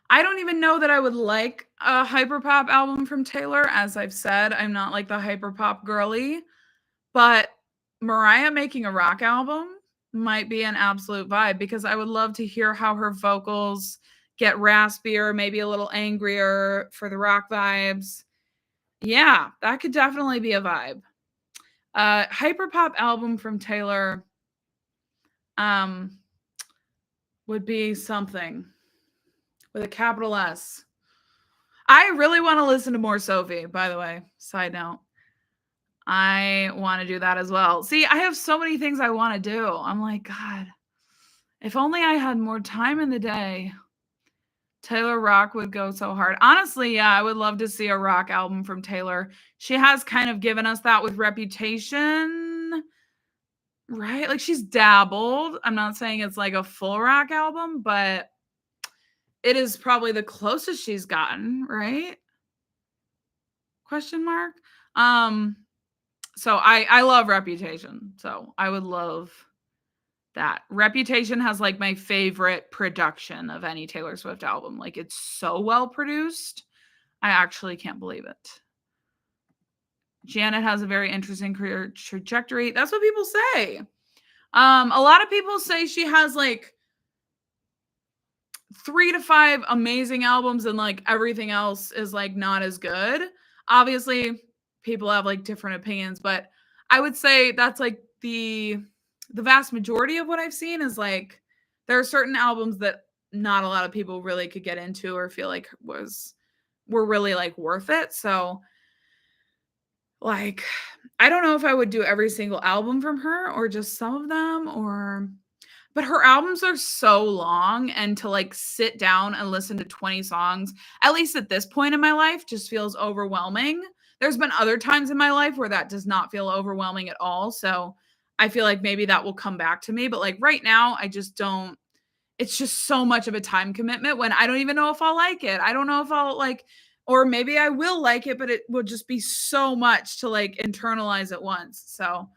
I don't even know that I would like a hyperpop album from Taylor. As I've said, I'm not like the hyperpop girly, but Mariah making a rock album might be an absolute vibe because I would love to hear how her vocals get raspier, maybe a little angrier for the rock vibes. Yeah, that could definitely be a vibe. Hyperpop album from Taylor um, would be something with a capital S. I really want to listen to more Sophie, by the way. Side note. I want to do that as well. See, I have so many things I want to do. I'm like, God, if only I had more time in the day. Taylor rock would go so hard. Honestly, yeah, I would love to see a rock album from Taylor. She has kind of given us that with Reputation, right? Like she's dabbled. I'm not saying it's like a full rock album, but it is probably the closest she's gotten, right? Question mark. So I love Reputation. So I would love that. Reputation has like my favorite production of any Taylor Swift album. Like it's so well produced. I actually can't believe it. Janet has a very interesting career trajectory. That's what people say. A lot of people say she has like 3 to 5 amazing albums and like everything else is like not as good. Obviously, people have like different opinions, but I would say that's like the vast majority of what I've seen is like there are certain albums that not a lot of people really could get into or feel like were really like worth it. So like I don't know if I would do every single album from her or just some of them or but her albums are so long and to like sit down and listen to 20 songs, at least at this point in my life, just feels overwhelming. There's been other times in my life where that does not feel overwhelming at all. So I feel like maybe that will come back to me. But like right now, I just don't. It's just so much of a time commitment when I don't even know if I'll like it. I don't know if I'll like, or maybe I will like it, but it will just be so much to like internalize at once. So,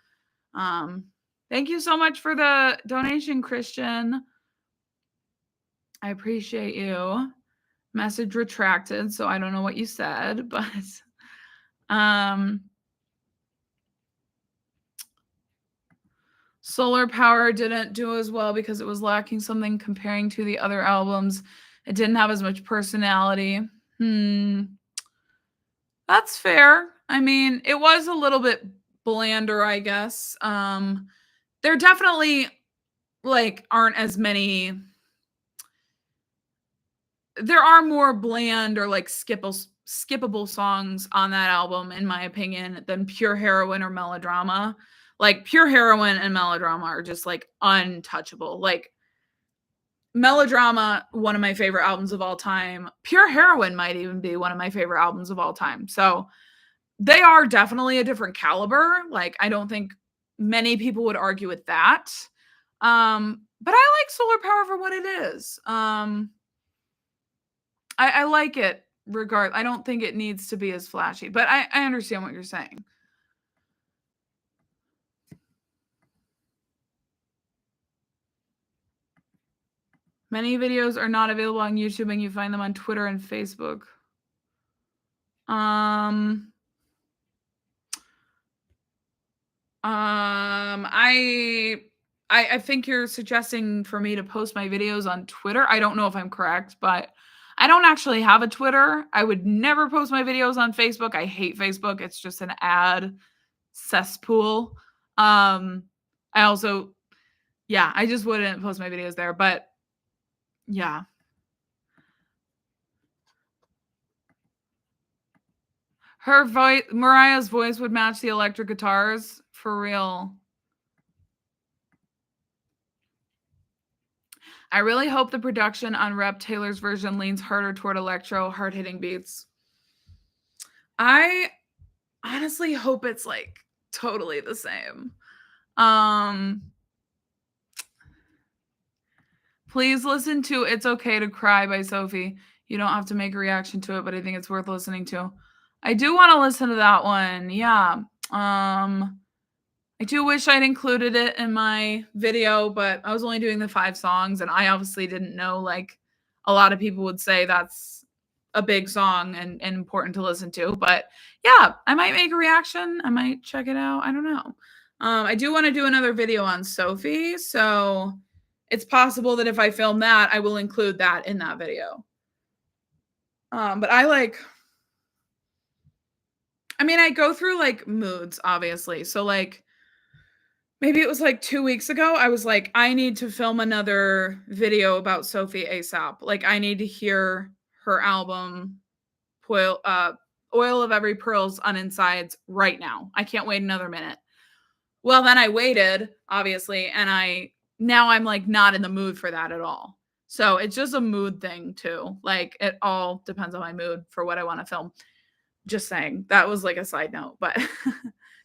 um, thank you so much for the donation, Christian. I appreciate you. Message retracted, so I don't know what you said, but Solar Power didn't do as well because it was lacking something comparing to the other albums. It didn't have as much personality. That's fair. I mean, it was a little bit blander, I guess. There definitely like aren't as many. There are more bland or like skippable songs on that album, in my opinion, than Pure Heroine or Melodrama. Like Pure Heroine and Melodrama are just like untouchable. Like Melodrama, one of my favorite albums of all time. Pure Heroine might even be one of my favorite albums of all time. So they are definitely a different caliber. Like I don't think many people would argue with that. But I like Solar Power for what it is. I like it I don't think it needs to be as flashy, but I understand what you're saying. Many videos are not available on YouTube and you find them on Twitter and Facebook. I think you're suggesting for me to post my videos on Twitter. I don't know if I'm correct, but I don't actually have a Twitter. I would never post my videos on Facebook. I hate Facebook. It's just an ad cesspool. I also Yeah, I just wouldn't post my videos there, but yeah. Mariah's voice would match the electric guitars for real. I really hope the production on Rep Taylor's version leans harder toward electro, hard-hitting beats. I honestly hope it's like totally the same. Please listen to It's Okay to Cry by Sophie. You don't have to make a reaction to it, but I think it's worth listening to. I do want to listen to that one. Yeah. I do wish I'd included it in my video, but I was only doing the 5 songs, and I obviously didn't know, like, a lot of people would say that's a big song and important to listen to. But yeah, I might make a reaction. I might check it out. I don't know. I do want to do another video on Sophie, so it's possible that if I film that, I will include that in that video. But I go through like moods, obviously. So like maybe it was like 2 weeks ago, I was like, I need to film another video about Sophie ASAP. Like I need to hear her album Oil of Every Pearl's Uninsides right now. I can't wait another minute. Well, then I waited, obviously, and now I'm like not in the mood for that at all. So it's just a mood thing too. Like it all depends on my mood for what I want to film. Just saying. That was like a side note, but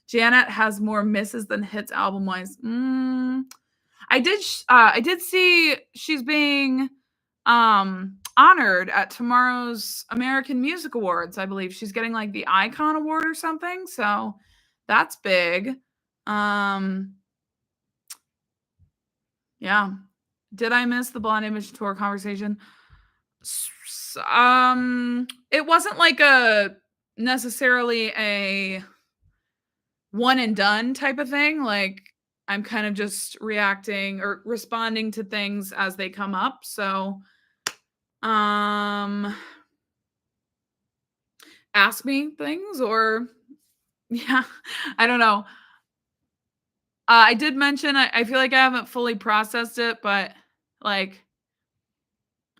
Janet has more misses than hits album wise. I did see she's being honored at tomorrow's American Music Awards. I believe she's getting like the Icon Award or something. So that's big. Yeah. Did I miss the Blonde Ambition Tour conversation? It wasn't like necessarily a one and done type of thing. Like I'm kind of just reacting or responding to things as they come up. So, ask me things or yeah, I don't know. I did mention I feel like I haven't fully processed it, but like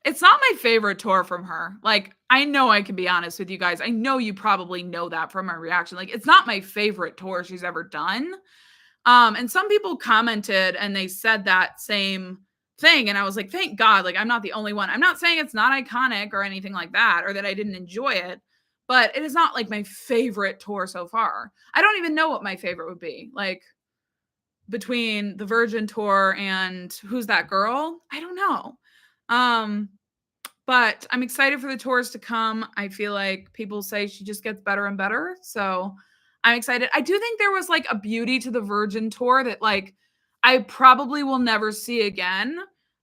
it's not my favorite tour from her. Like I know I can be honest with you guys. I know you probably know that from my reaction. Like it's not my favorite tour she's ever done. And some people commented and they said that same thing. And I was like, thank God, like I'm not the only one. I'm not saying it's not iconic or anything like that, or that I didn't enjoy it, but it is not like my favorite tour so far. I don't even know what my favorite would be. Like between the Virgin tour and Who's That Girl? I don't know. But I'm excited for the tours to come. I feel like people say she just gets better and better. So I'm excited. I do think there was like a beauty to the Virgin tour that like I probably will never see again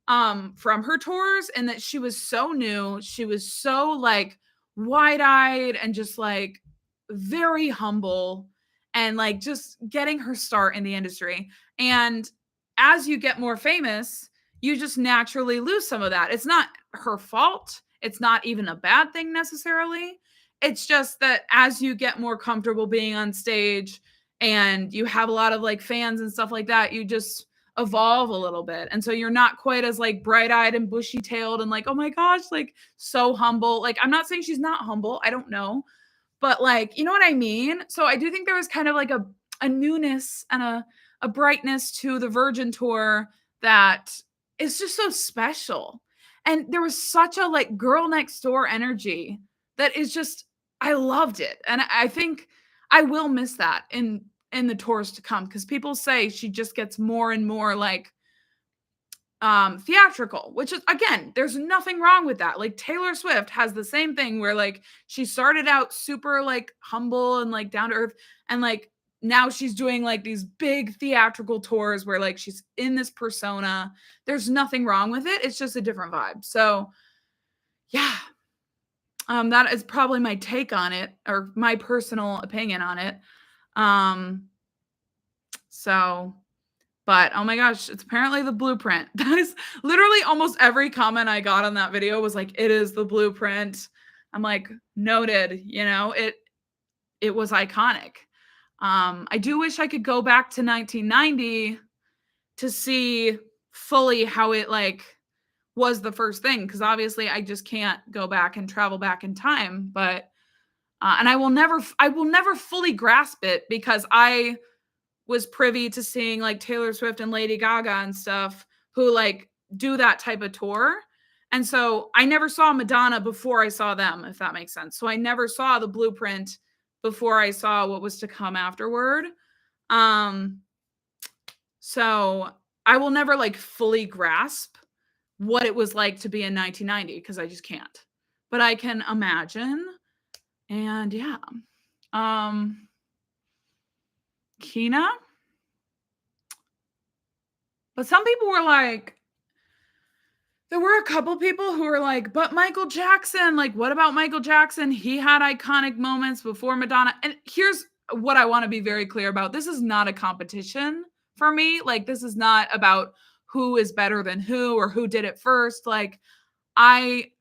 from her tours, and that she was so new. She was so like wide-eyed and just like very humble and like just getting her start in the industry. And as you get more famous, you just naturally lose some of that. It's not her fault. It's not even a bad thing necessarily. It's just that as you get more comfortable being on stage and you have a lot of like fans and stuff like that, you just evolve a little bit. And so you're not quite as like bright-eyed and bushy-tailed and like, "Oh my gosh, like so humble." Like I'm not saying she's not humble. I don't know. But like, you know what I mean? So I do think there was kind of like a newness and a brightness to the Virgin tour that is just so special. And there was such a like girl next door energy that is just I loved it. And I think I will miss that in the tours to come, because people say she just gets more and more like theatrical, which is again, there's nothing wrong with that. Like Taylor Swift has the same thing where like she started out super like humble and like down to earth, and like now she's doing like these big theatrical tours where like she's in this persona. There's nothing wrong with it. It's just a different vibe. So yeah, that is probably my take on it, or my personal opinion on it. So but oh my gosh, it's apparently the blueprint. That is literally almost every comment I got on that video was like, it is the blueprint. I'm like, noted, it was iconic. I do wish I could go back to 1990 to see fully how it like was the first thing, because obviously I just can't go back and travel back in time, but and I will never fully grasp it, because I was privy to seeing like Taylor Swift and Lady Gaga and stuff who like do that type of tour. And so I never saw Madonna before I saw them, if that makes sense. So I never saw the blueprint before I saw what was to come afterward. So I will never like fully grasp what it was like to be in 1990, because I just can't. But I can imagine. And yeah. Kina. But some people were like, there were a couple people who were like, but Michael Jackson, like, what about Michael Jackson? He had iconic moments before Madonna. And here's what I want to be very clear about. This is not a competition for me. Like, this is not about who is better than who or who did it first. Like, I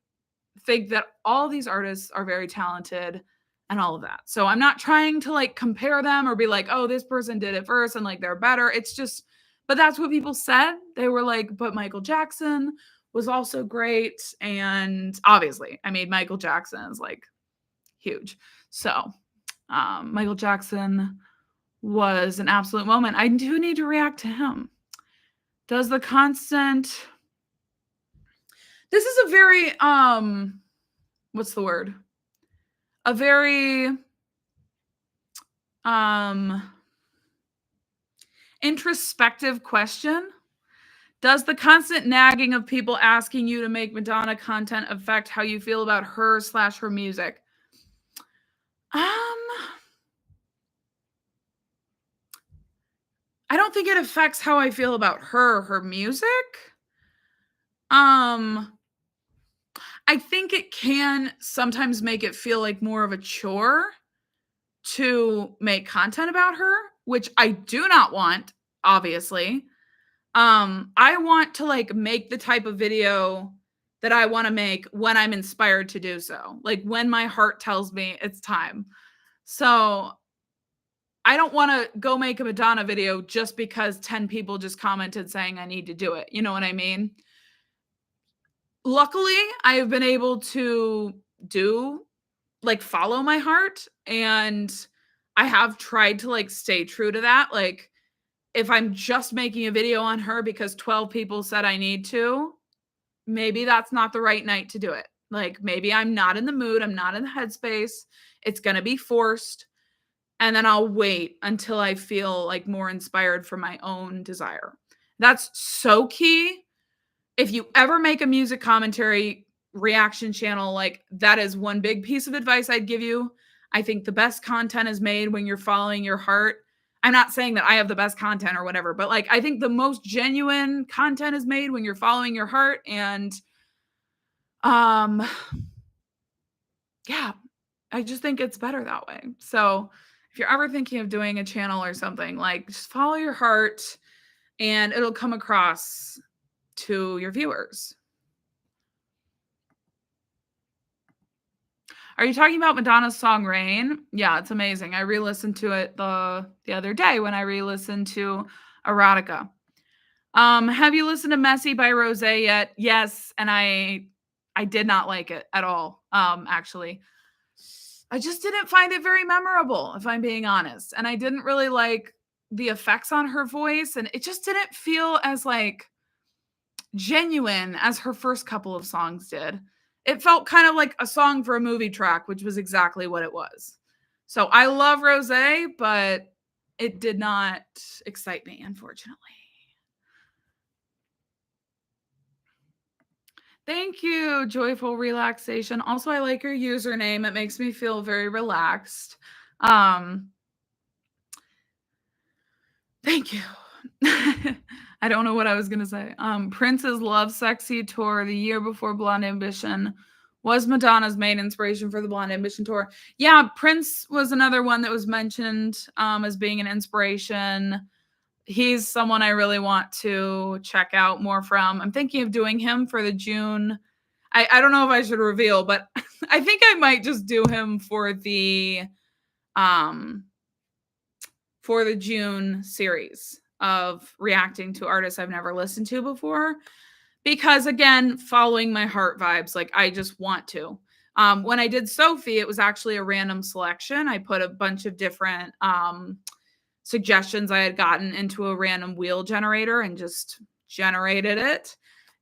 think that all these artists are very talented and all of that. So I'm not trying to like compare them or be like, oh, this person did it first and like they're better. It's just, but that's what people said. They were like, but Michael Jackson was also great. And obviously, I mean, Michael Jackson is like huge. So Michael Jackson was an absolute moment. I do need to react to him. Does the constant... This is a very, what's the word? A very introspective question. Does the constant nagging of people asking you to make Madonna content affect how you feel about her / her music? I don't think it affects how I feel about her music. I think it can sometimes make it feel like more of a chore to make content about her, which I do not want, obviously. I want to like make the type of video that I want to make when I'm inspired to do so. Like when my heart tells me it's time. So I don't want to go make a Madonna video just because 10 people just commented saying I need to do it. You know what I mean? Luckily, I have been able to follow my heart, and I have tried to like stay true to that. Like if I'm just making a video on her because 12 people said I need to, maybe that's not the right night to do it. Like maybe I'm not in the mood, I'm not in the headspace. It's going to be forced. And then I'll wait until I feel like more inspired for my own desire. That's so key. If you ever make a music commentary reaction channel, like that is one big piece of advice I'd give you. I think the best content is made when you're following your heart. I'm not saying that I have the best content or whatever, but like I think the most genuine content is made when you're following your heart. And yeah, I just think it's better that way. So if you're ever thinking of doing a channel or something, like just follow your heart and it'll come across to your viewers. Are you talking about Madonna's song Rain? Yeah, it's amazing. I re-listened to it the other day when I re-listened to Erotica. Have you listened to Messy by Rosé yet? Yes, and I did not like it at all. Actually. I just didn't find it very memorable, if I'm being honest. And I didn't really like the effects on her voice, and it just didn't feel as like genuine as her first couple of songs did. It felt kind of like a song for a movie track, which was exactly what it was. So I love Rosé, but it did not excite me, unfortunately. Thank you, Joyful Relaxation. Also, I like your username. It makes me feel very relaxed. Thank you. I don't know what I was going to say. Prince's Love Sexy tour the year before Blonde Ambition was Madonna's main inspiration for the Blonde Ambition tour. Yeah, Prince was another one that was mentioned as being an inspiration. He's someone I really want to check out more from. I'm thinking of doing him for the June. I don't know if I should reveal, but I think I might just do him for the June series. of reacting to artists I've never listened to before. Because again, following my heart vibes, like I just want to. When I did Sophie, it was actually a random selection. I put a bunch of different suggestions I had gotten into a random wheel generator and just generated it.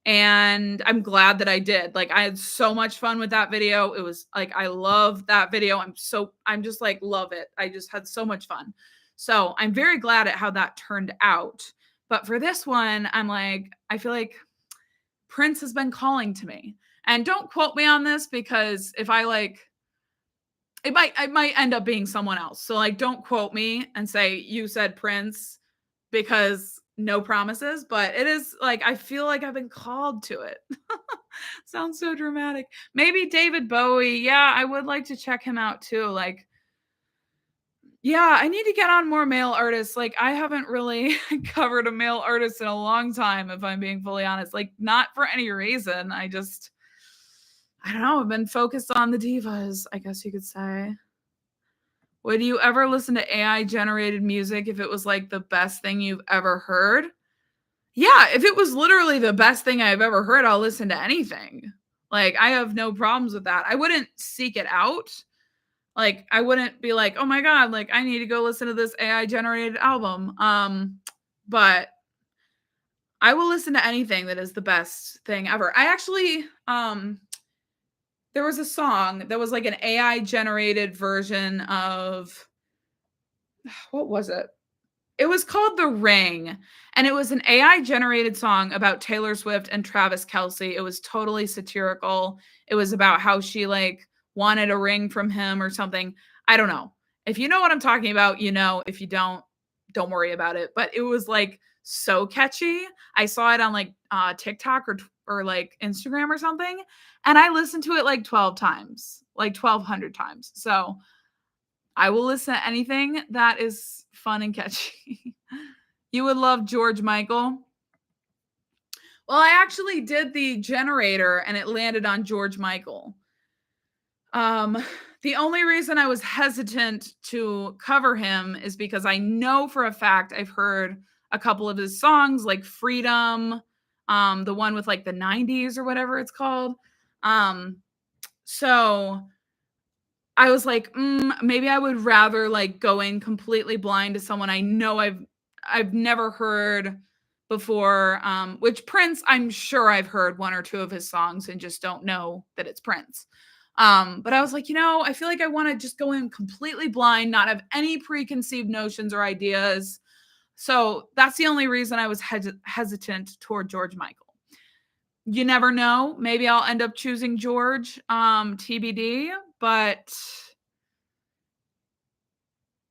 And I'm glad that I did. Like I had so much fun with that video. It was like I love that video. I'm just like love it. I just had so much fun. So I'm very glad at how that turned out. But for this one, I'm like, I feel like Prince has been calling to me. And don't quote me on this because if I like it might end up being someone else. So like don't quote me and say you said Prince because no promises, but it is like I feel like I've been called to it. Sounds so dramatic. Maybe David Bowie. Yeah, I would like to check him out too. Like yeah, I need to get on more male artists. Like I haven't really covered a male artist in a long time if I'm being fully honest. Like not for any reason. I don't know, I've been focused on the divas, I guess you could say. Would you ever listen to AI generated music if it was like the best thing you've ever heard? Yeah, if it was literally the best thing I've ever heard, I'll listen to anything. Like, I have no problems with that. I wouldn't seek it out. Like, I wouldn't be like, oh my God, like, I need to go listen to this AI generated album. But I will listen to anything that is the best thing ever. I actually, there was a song that was like an AI generated version of what was it? It was called The Ring, and it was an AI generated song about Taylor Swift and Travis Kelce. It was totally satirical. It was about how she like wanted a ring from him or something. I don't know. If you know what I'm talking about, you know. If you don't worry about it. But it was like so catchy. I saw it on like TikTok or like Instagram or something, and I listened to it like 12 times, like 1,200 times. So I will listen to anything that is fun and catchy. You would love George Michael. Well, I actually did the generator and it landed on George Michael. The only reason I was hesitant to cover him is because I know for a fact I've heard a couple of his songs like Freedom, the one with like the 90s or whatever it's called. So I was like, maybe I would rather like go in completely blind to someone I know I've never heard before. Which Prince, I'm sure I've heard one or two of his songs and just don't know that it's Prince. But I was like, I feel like I want to just go in completely blind, not have any preconceived notions or ideas. So that's the only reason I was hesitant toward George Michael. You never know. Maybe I'll end up choosing George, TBD. But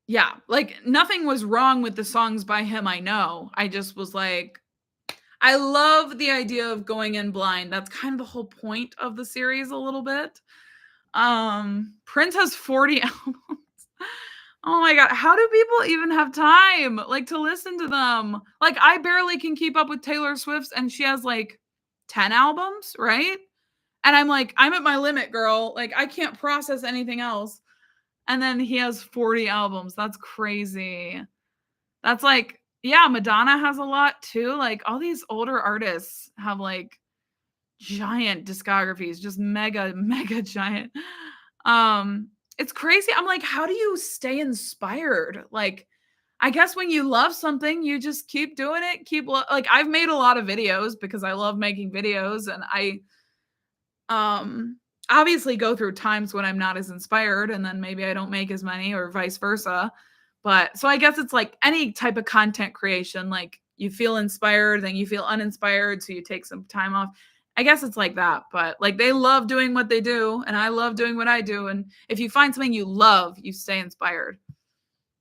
yeah, like nothing was wrong with the songs by him. I know. I just was like, I love the idea of going in blind. That's kind of the whole point of the series a little bit. Prince has 40 albums. Oh my God. How do people even have time like to listen to them? Like I barely can keep up with Taylor Swift's and she has like 10 albums, right? And I'm like, I'm at my limit, girl. Like I can't process anything else. And then he has 40 albums. That's crazy. That's like, yeah, Madonna has a lot too. Like all these older artists have like giant discographies, just mega, mega giant. It's crazy. I'm like, how do you stay inspired? Like, I guess when you love something, you just keep doing it. Like I've made a lot of videos because I love making videos, and I obviously go through times when I'm not as inspired, and then maybe I don't make as many, or vice versa. But so I guess it's like any type of content creation, like you feel inspired, then you feel uninspired, so you take some time off. I guess it's like that, but like they love doing what they do, and I love doing what I do. And if you find something you love, you stay inspired.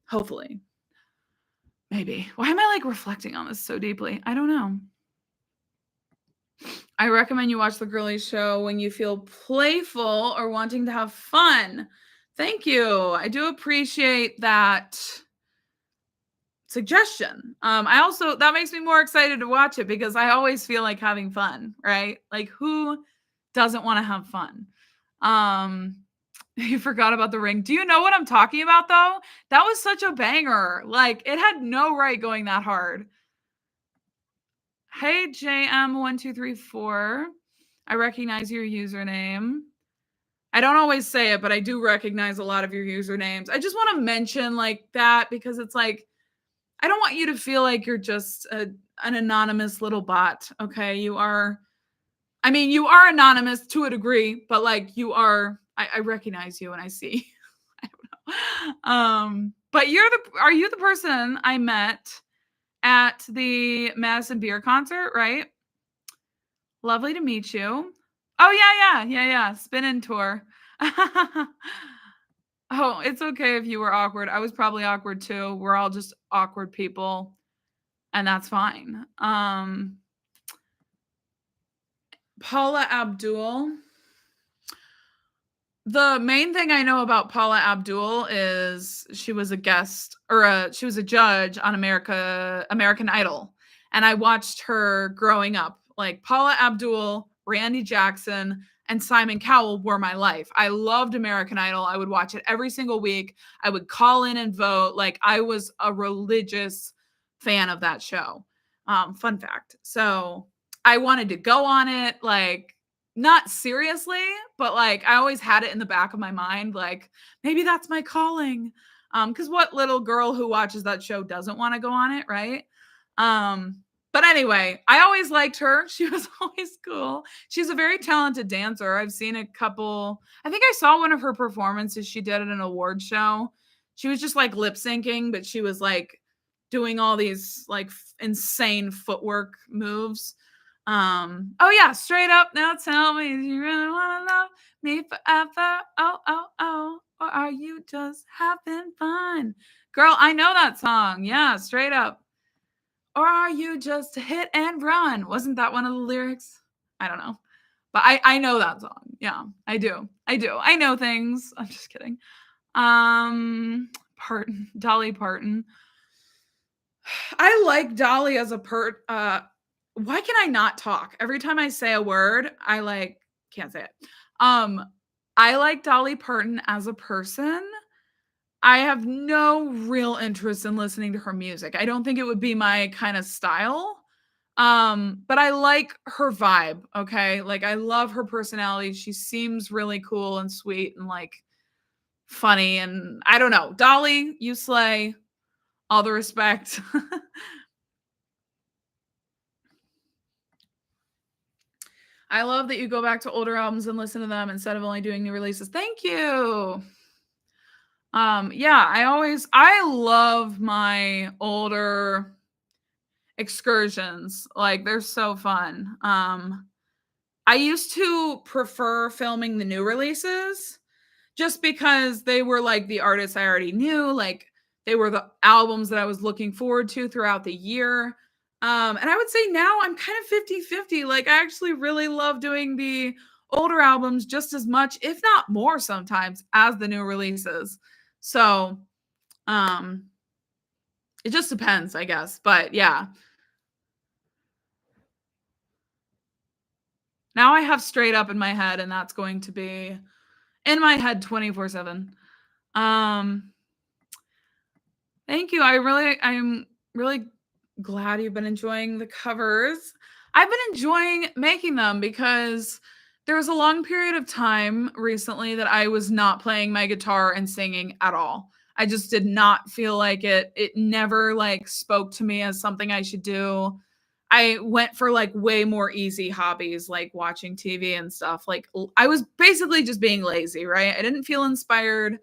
Hopefully. Maybe. Why am I like reflecting on this so deeply? I don't know. I recommend you watch The Girly Show when you feel playful or wanting to have fun. Thank you. I do appreciate that suggestion. That makes me more excited to watch it because I always feel like having fun, right? Like who doesn't want to have fun? You forgot about the ring. Do you know what I'm talking about though? That was such a banger. Like it had no right going that hard. Hey JM1234. I recognize your username. I don't always say it, but I do recognize a lot of your usernames. I just want to mention like that because it's like I don't want you to feel like you're just an anonymous little bot. Okay, you are. I mean, you are anonymous to a degree, but like you are. I recognize you and I see. I don't know. But are you the person I met at the Madison Beer concert, right? Lovely to meet you. Oh yeah. Spin and tour. Oh, it's okay if you were awkward. I was probably awkward too. We're all just awkward people, and that's fine. Paula Abdul. The main thing I know about Paula Abdul is she was a guest or she was a judge on American Idol. And I watched her growing up. Like Paula Abdul, Randy Jackson, and Simon Cowell were my life. I loved American Idol. I would watch it every single week. I would call in and vote. Like I was a religious fan of that show. Fun fact. So I wanted to go on it. Like not seriously, but like I always had it in the back of my mind, like maybe that's my calling. Because what little girl who watches that show doesn't want to go on it, right? But anyway, I always liked her. She was always cool. She's a very talented dancer. I've seen a couple. I think I saw one of her performances she did at an award show. She was just like lip syncing, but she was like doing all these like insane footwork moves. Oh yeah, straight up now tell me, do you really wanna love me forever? Oh, or are you just having fun? Girl, I know that song. Yeah, straight up. Or are you just a hit and run? Wasn't that one of the lyrics? I don't know. But I know that song. Yeah, I do. I know things. I'm just kidding. Dolly Parton. I like Dolly as a why can I not talk? Every time I say a word, I like can't say it. I like Dolly Parton as a person. I have no real interest in listening to her music. I don't think it would be my kind of style. But I like her vibe, okay? Like I love her personality. She seems really cool and sweet and like funny and I don't know. Dolly, you slay. All the respect. I love that you go back to older albums and listen to them instead of only doing new releases. Thank you. Yeah, I love my older excursions. Like they're so fun. I used to prefer filming the new releases just because they were like the artists I already knew, like they were the albums that I was looking forward to throughout the year. And I would say now I'm kind of 50-50. Like I actually really love doing the older albums just as much, if not more sometimes, as the new releases. So it just depends, I guess. But yeah. Now I have straight up in my head, and that's going to be in my head 24/7. Thank you. I'm really glad you've been enjoying the covers. I've been enjoying making them because there was a long period of time recently that I was not playing my guitar and singing at all. I just did not feel like it. It never like spoke to me as something I should do. I went for like way more easy hobbies like watching TV and stuff. Like I was basically just being lazy, right? I didn't feel inspired.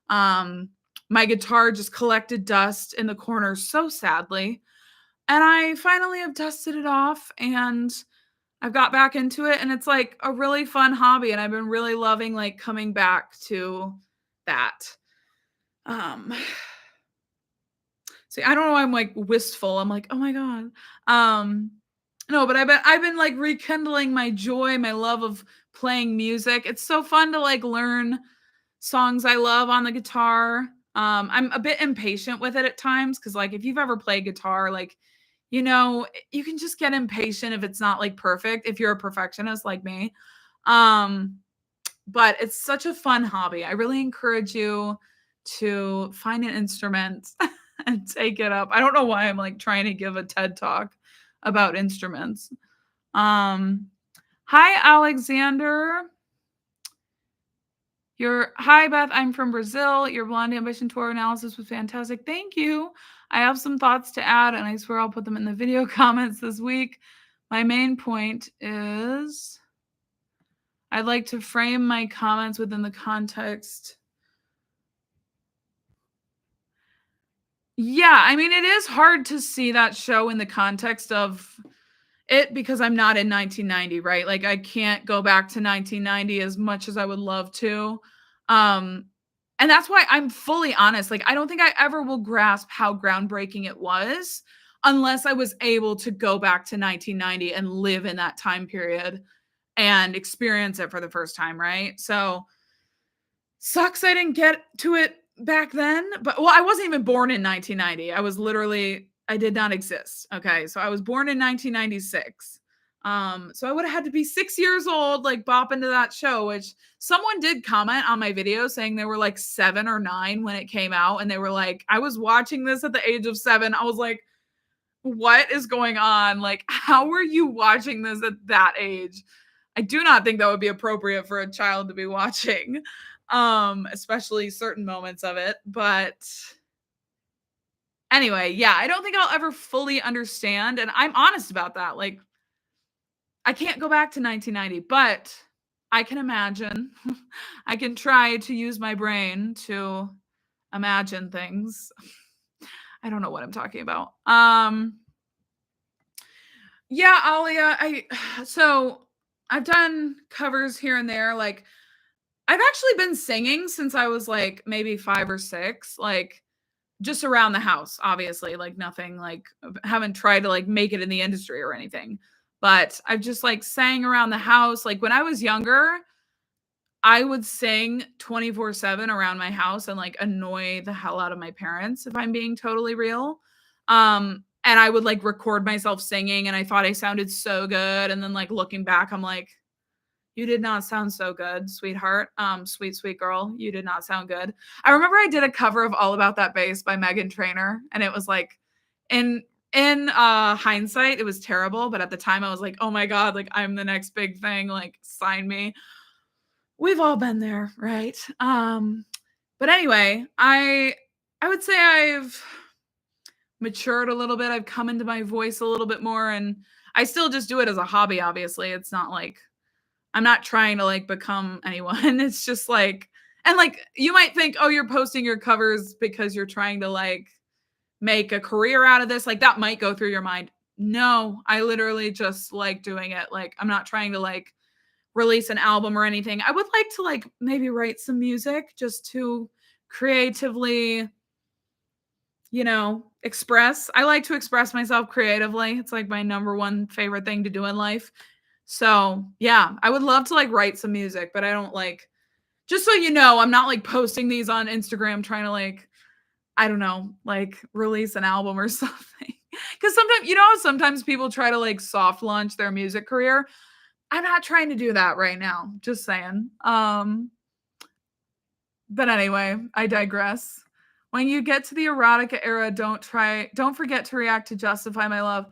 My guitar just collected dust in the corner so sadly. And I finally have dusted it off and I've got back into it and it's like a really fun hobby and I've been really loving like coming back to that. Um See, I don't know why I'm like wistful. I'm like, "Oh my god." No, but I've been like rekindling my joy, my love of playing music. It's so fun to like learn songs I love on the guitar. I'm a bit impatient with it at times because, like, if you've ever played guitar, like, you can just get impatient if it's not like perfect, if you're a perfectionist like me. Um, but it's such a fun hobby. I really encourage you to find an instrument and take it up. I don't know why I'm like trying to give a TED talk about instruments. Hi, Alexander. Hi, Beth. I'm from Brazil. Your Blonde Ambition tour analysis was fantastic. Thank you. I have some thoughts to add, and I swear I'll put them in the video comments this week. My main point is I'd like to frame my comments within the context. Yeah, I mean, it is hard to see that show in the context of it because I'm not in 1990, right? Like I can't go back to 1990 as much as I would love to. And that's why I'm fully honest. Like I don't think I ever will grasp how groundbreaking it was unless I was able to go back to 1990 and live in that time period and experience it for the first time, right? So sucks I didn't get to it back then, but well, I wasn't even born in 1990. I did not exist. Okay. So I was born in 1996. So I would have had to be 6 years old, like bop into that show, which someone did comment on my video saying they were like 7 or 9 when it came out. And they were like, I was watching this at the age of 7. I was like, what is going on? Like, how were you watching this at that age? I do not think that would be appropriate for a child to be watching, especially certain moments of it. But anyway, yeah, I don't think I'll ever fully understand. And I'm honest about that. Like, I can't go back to 1990, but I can imagine. I can try to use my brain to imagine things. I don't know what I'm talking about. Yeah, Alia, so I've done covers here and there. Like, I've actually been singing since I was like maybe 5 or 6, like just around the house, obviously, like nothing, like haven't tried to like make it in the industry or anything. But I've just like sang around the house. Like when I was younger, I would sing 24/7 around my house and like annoy the hell out of my parents, if I'm being totally real. And I would like record myself singing and I thought I sounded so good. And then like looking back, I'm like, you did not sound so good, sweetheart. Sweet girl. You did not sound good. I remember I did a cover of All About That Bass by Meghan Trainor. And it was like in hindsight, it was terrible. But at the time I was like, oh my God, like I'm the next big thing. Like sign me. We've all been there, right? But anyway, I would say I've matured a little bit. I've come into my voice a little bit more, and I still just do it as a hobby, obviously. It's not like I'm not trying to like become anyone. It's just like, and like you might think, oh, you're posting your covers because you're trying to like make a career out of this. Like that might go through your mind. No, I literally just like doing it. Like I'm not trying to like release an album or anything. I would like to like maybe write some music just to creatively, express. I like to express myself creatively. It's like my number one favorite thing to do in life. So, yeah, I would love to like write some music, but I don't like, just so you know, I'm not like posting these on Instagram trying to like, I don't know, like release an album or something. Cause sometimes people try to like soft launch their music career. I'm not trying to do that right now. Just saying. But anyway, I digress. When you get to the erotica era, don't forget to react to Justify My Love.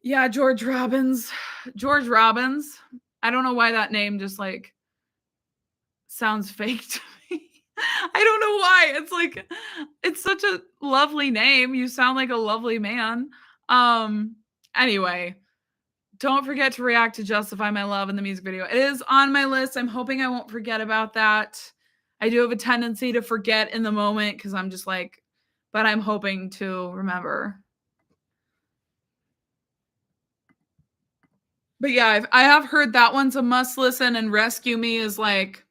Yeah, George Robbins. I don't know why that name just like sounds fake to me. I don't know why. It's like it's such a lovely name. You sound like a lovely man. Anyway, don't forget to react to Justify My Love in the music video. It is on my list. I'm hoping I won't forget about that. I do have a tendency to forget in the moment because I'm just like, but I'm hoping to remember. But yeah, I have heard that one's a must listen, and Rescue Me is like,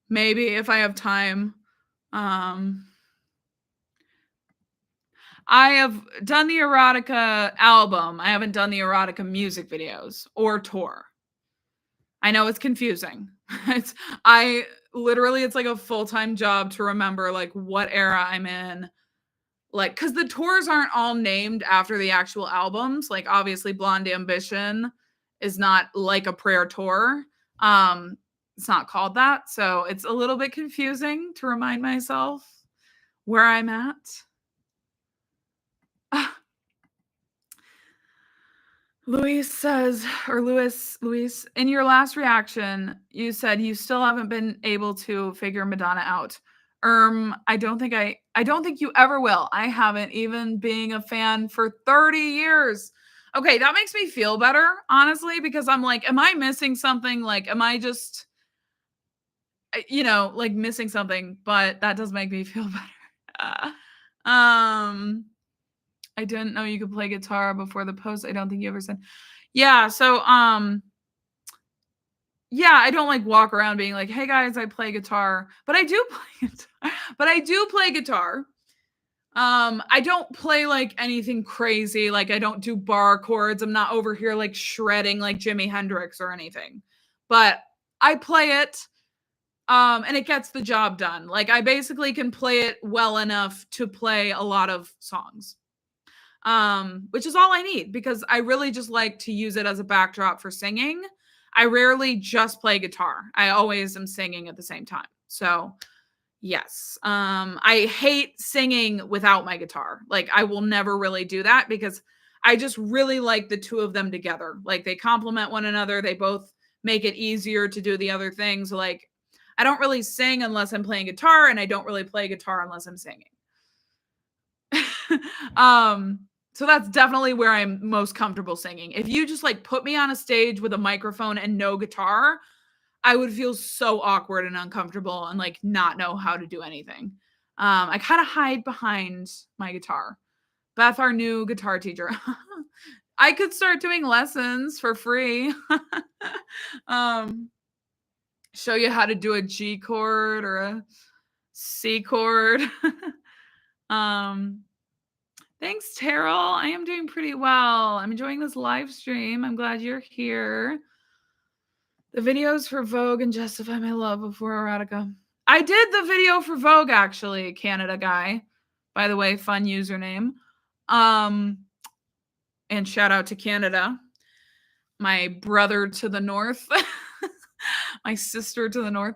maybe if I have time. I have done the erotica album. I haven't done the erotica music videos or tour. I know it's confusing. It's like a full-time job to remember like what era I'm in. Like, because the tours aren't all named after the actual albums. Like, obviously, Blonde Ambition is not like a prayer tour. it's not called that. So it's a little bit confusing to remind myself where I'm at. Luis says, or Luis, in your last reaction, you said you still haven't been able to figure Madonna out. I don't think you ever will. I haven't, even being a fan for 30 years. Okay, that makes me feel better, honestly, because I'm like, am I missing something? Like, am I just, like missing something? But that does make me feel better. I didn't know you could play guitar before the post. I don't think you ever said. Yeah, so yeah, I don't like walk around being like, "Hey guys, I play guitar." But I do play guitar. I don't play like anything crazy. Like I don't do bar chords. I'm not over here like shredding like Jimi Hendrix or anything. But I play it and it gets the job done. Like I basically can play it well enough to play a lot of songs. Which is all I need because I really just like to use it as a backdrop for singing. I rarely just play guitar. I always am singing at the same time. So, yes. I hate singing without my guitar. Like I will never really do that because I just really like the two of them together. Like they complement one another. They both make it easier to do the other things. Like I don't really sing unless I'm playing guitar, and I don't really play guitar unless I'm singing. So that's definitely where I'm most comfortable singing. If you just like put me on a stage with a microphone and no guitar, I would feel so awkward and uncomfortable and like not know how to do anything. I kind of hide behind my guitar. Beth, our new guitar teacher. I could start doing lessons for free. Show you how to do a G chord or a C chord. Thanks, Terrell. I am doing pretty well. I'm enjoying this live stream. I'm glad you're here. The videos for Vogue and Justify My Love before Erotica. I did the video for Vogue, actually, Canada guy. By the way, fun username. And shout out to Canada. My brother to the north. My sister to the north.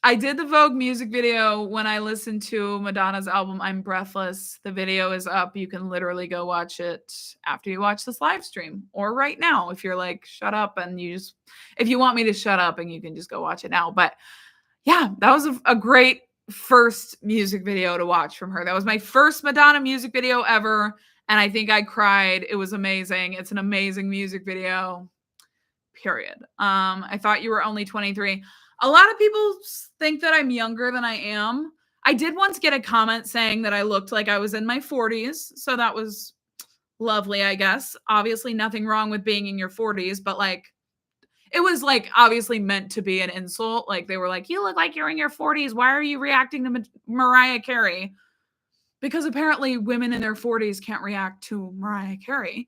I did the Vogue music video when I listened to Madonna's album, I'm Breathless. The video is up. You can literally go watch it after you watch this live stream or right now if you're like, shut up and if you want me to shut up and you can just go watch it now. But yeah, that was a great first music video to watch from her. That was my first Madonna music video ever. And I think I cried. It was amazing. It's an amazing music video, period. I thought you were only 23. A lot of people think that I'm younger than I am. I did once get a comment saying that I looked like I was in my 40s. So that was lovely, I guess. Obviously, nothing wrong with being in your 40s, but like, it was like obviously meant to be an insult. Like they were like, you look like you're in your 40s. Why are you reacting to Mariah Carey? Because apparently women in their 40s can't react to Mariah Carey.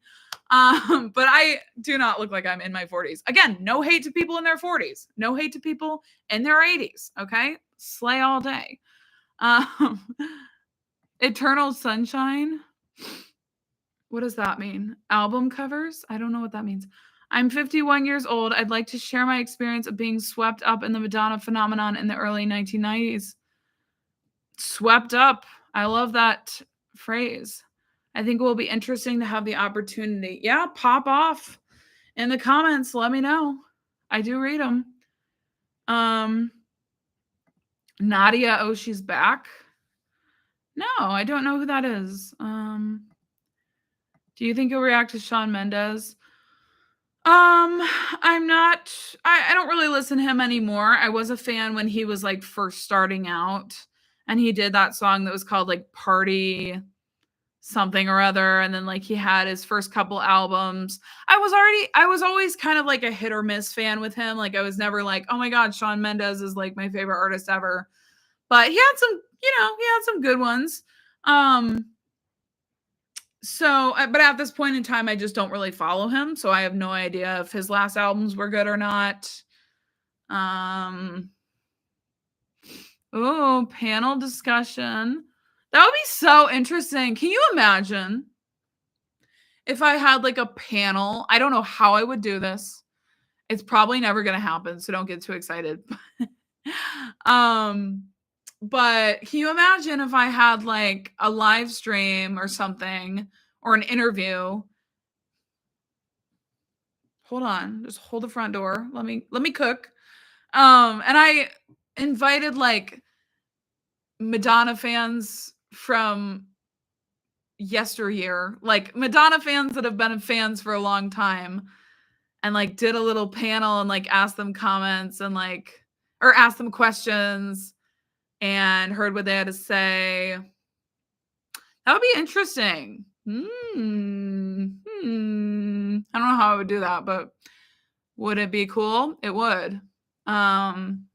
But I do not look like I'm in my 40s. Again, no hate to people in their 40s. No hate to people in their 80s. Okay? Slay all day. Eternal Sunshine. What does that mean? Album covers? I don't know what that means. I'm 51 years old. I'd like to share my experience of being swept up in the Madonna phenomenon in the early 1990s. Swept up. I love that phrase. I think it will be interesting to have the opportunity. Yeah, pop off in the comments. Let me know. I do read them. Nadia, oh, she's back. No, I don't know who that is. Do you think you'll react to Shawn Mendes? I'm not. I don't really listen to him anymore. I was a fan when he was like first starting out, and he did that song that was called like Party something or other, and then like he had his first couple albums. I was always kind of like a hit or miss fan with him. Like I was never like, oh my god, Shawn Mendes is like my favorite artist ever. But he had some good ones. So, but at this point in time, I just don't really follow him, so I have no idea if his last albums were good or not. Oh, panel discussion. That would be so interesting. Can you imagine if I had like a panel? I don't know how I would do this. It's probably never gonna happen, so don't get too excited. Um, but can you imagine if I had, like, a live stream or something, or an interview. Hold on, just hold the front door. Let me cook. And I invited, like, Madonna fans from yesteryear, like, Madonna fans that have been fans for a long time, and, like, did a little panel and, like, asked them comments and, like, or asked them questions and heard what they had to say. That would be interesting. I don't know how I would do that, but would it be cool? It would. Um,